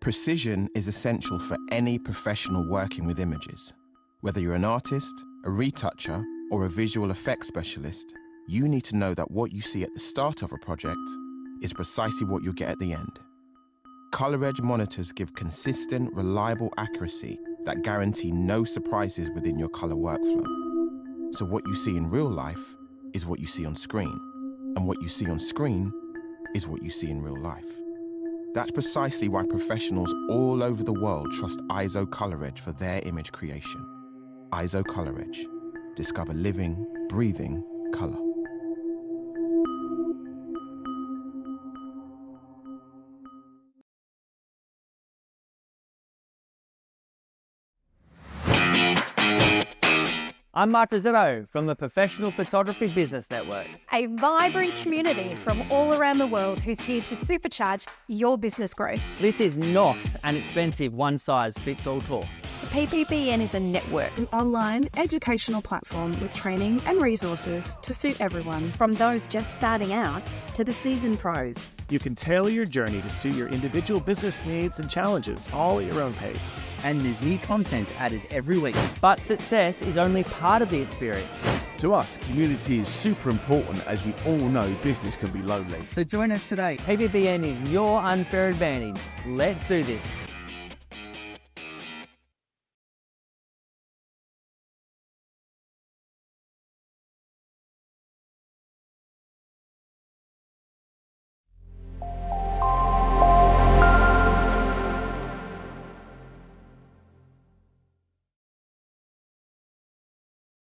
Precision is essential for any professional working with images. Whether you're an artist, a retoucher, or a visual effects specialist, you need to know that what you see at the start of a project is precisely what you'll get at the end. Color Edge monitors give consistent, reliable accuracy that guarantee no surprises within your color workflow. So what you see in real life is what you see on screen, and what you see on screen is what you see in real life. That's precisely why professionals all over the world trust ISO Color Edge for their image creation. ISO Color Edge. Discover living, breathing color. I'm Mark Zero from the Professional Photography Business Network. A vibrant community from all around the world who's here to supercharge your business growth. This is not an expensive one-size-fits-all course. PPBN is a network, An online educational platform with training and resources to suit everyone. from those just starting out to the seasoned pros. You can tailor your journey to suit your individual business needs and challenges, all at your own pace. And there's new content added every week. But success is only part of the experience. To us, community is super important as we all know business can be lonely. So join us today. PPBN is your unfair advantage. Let's do this.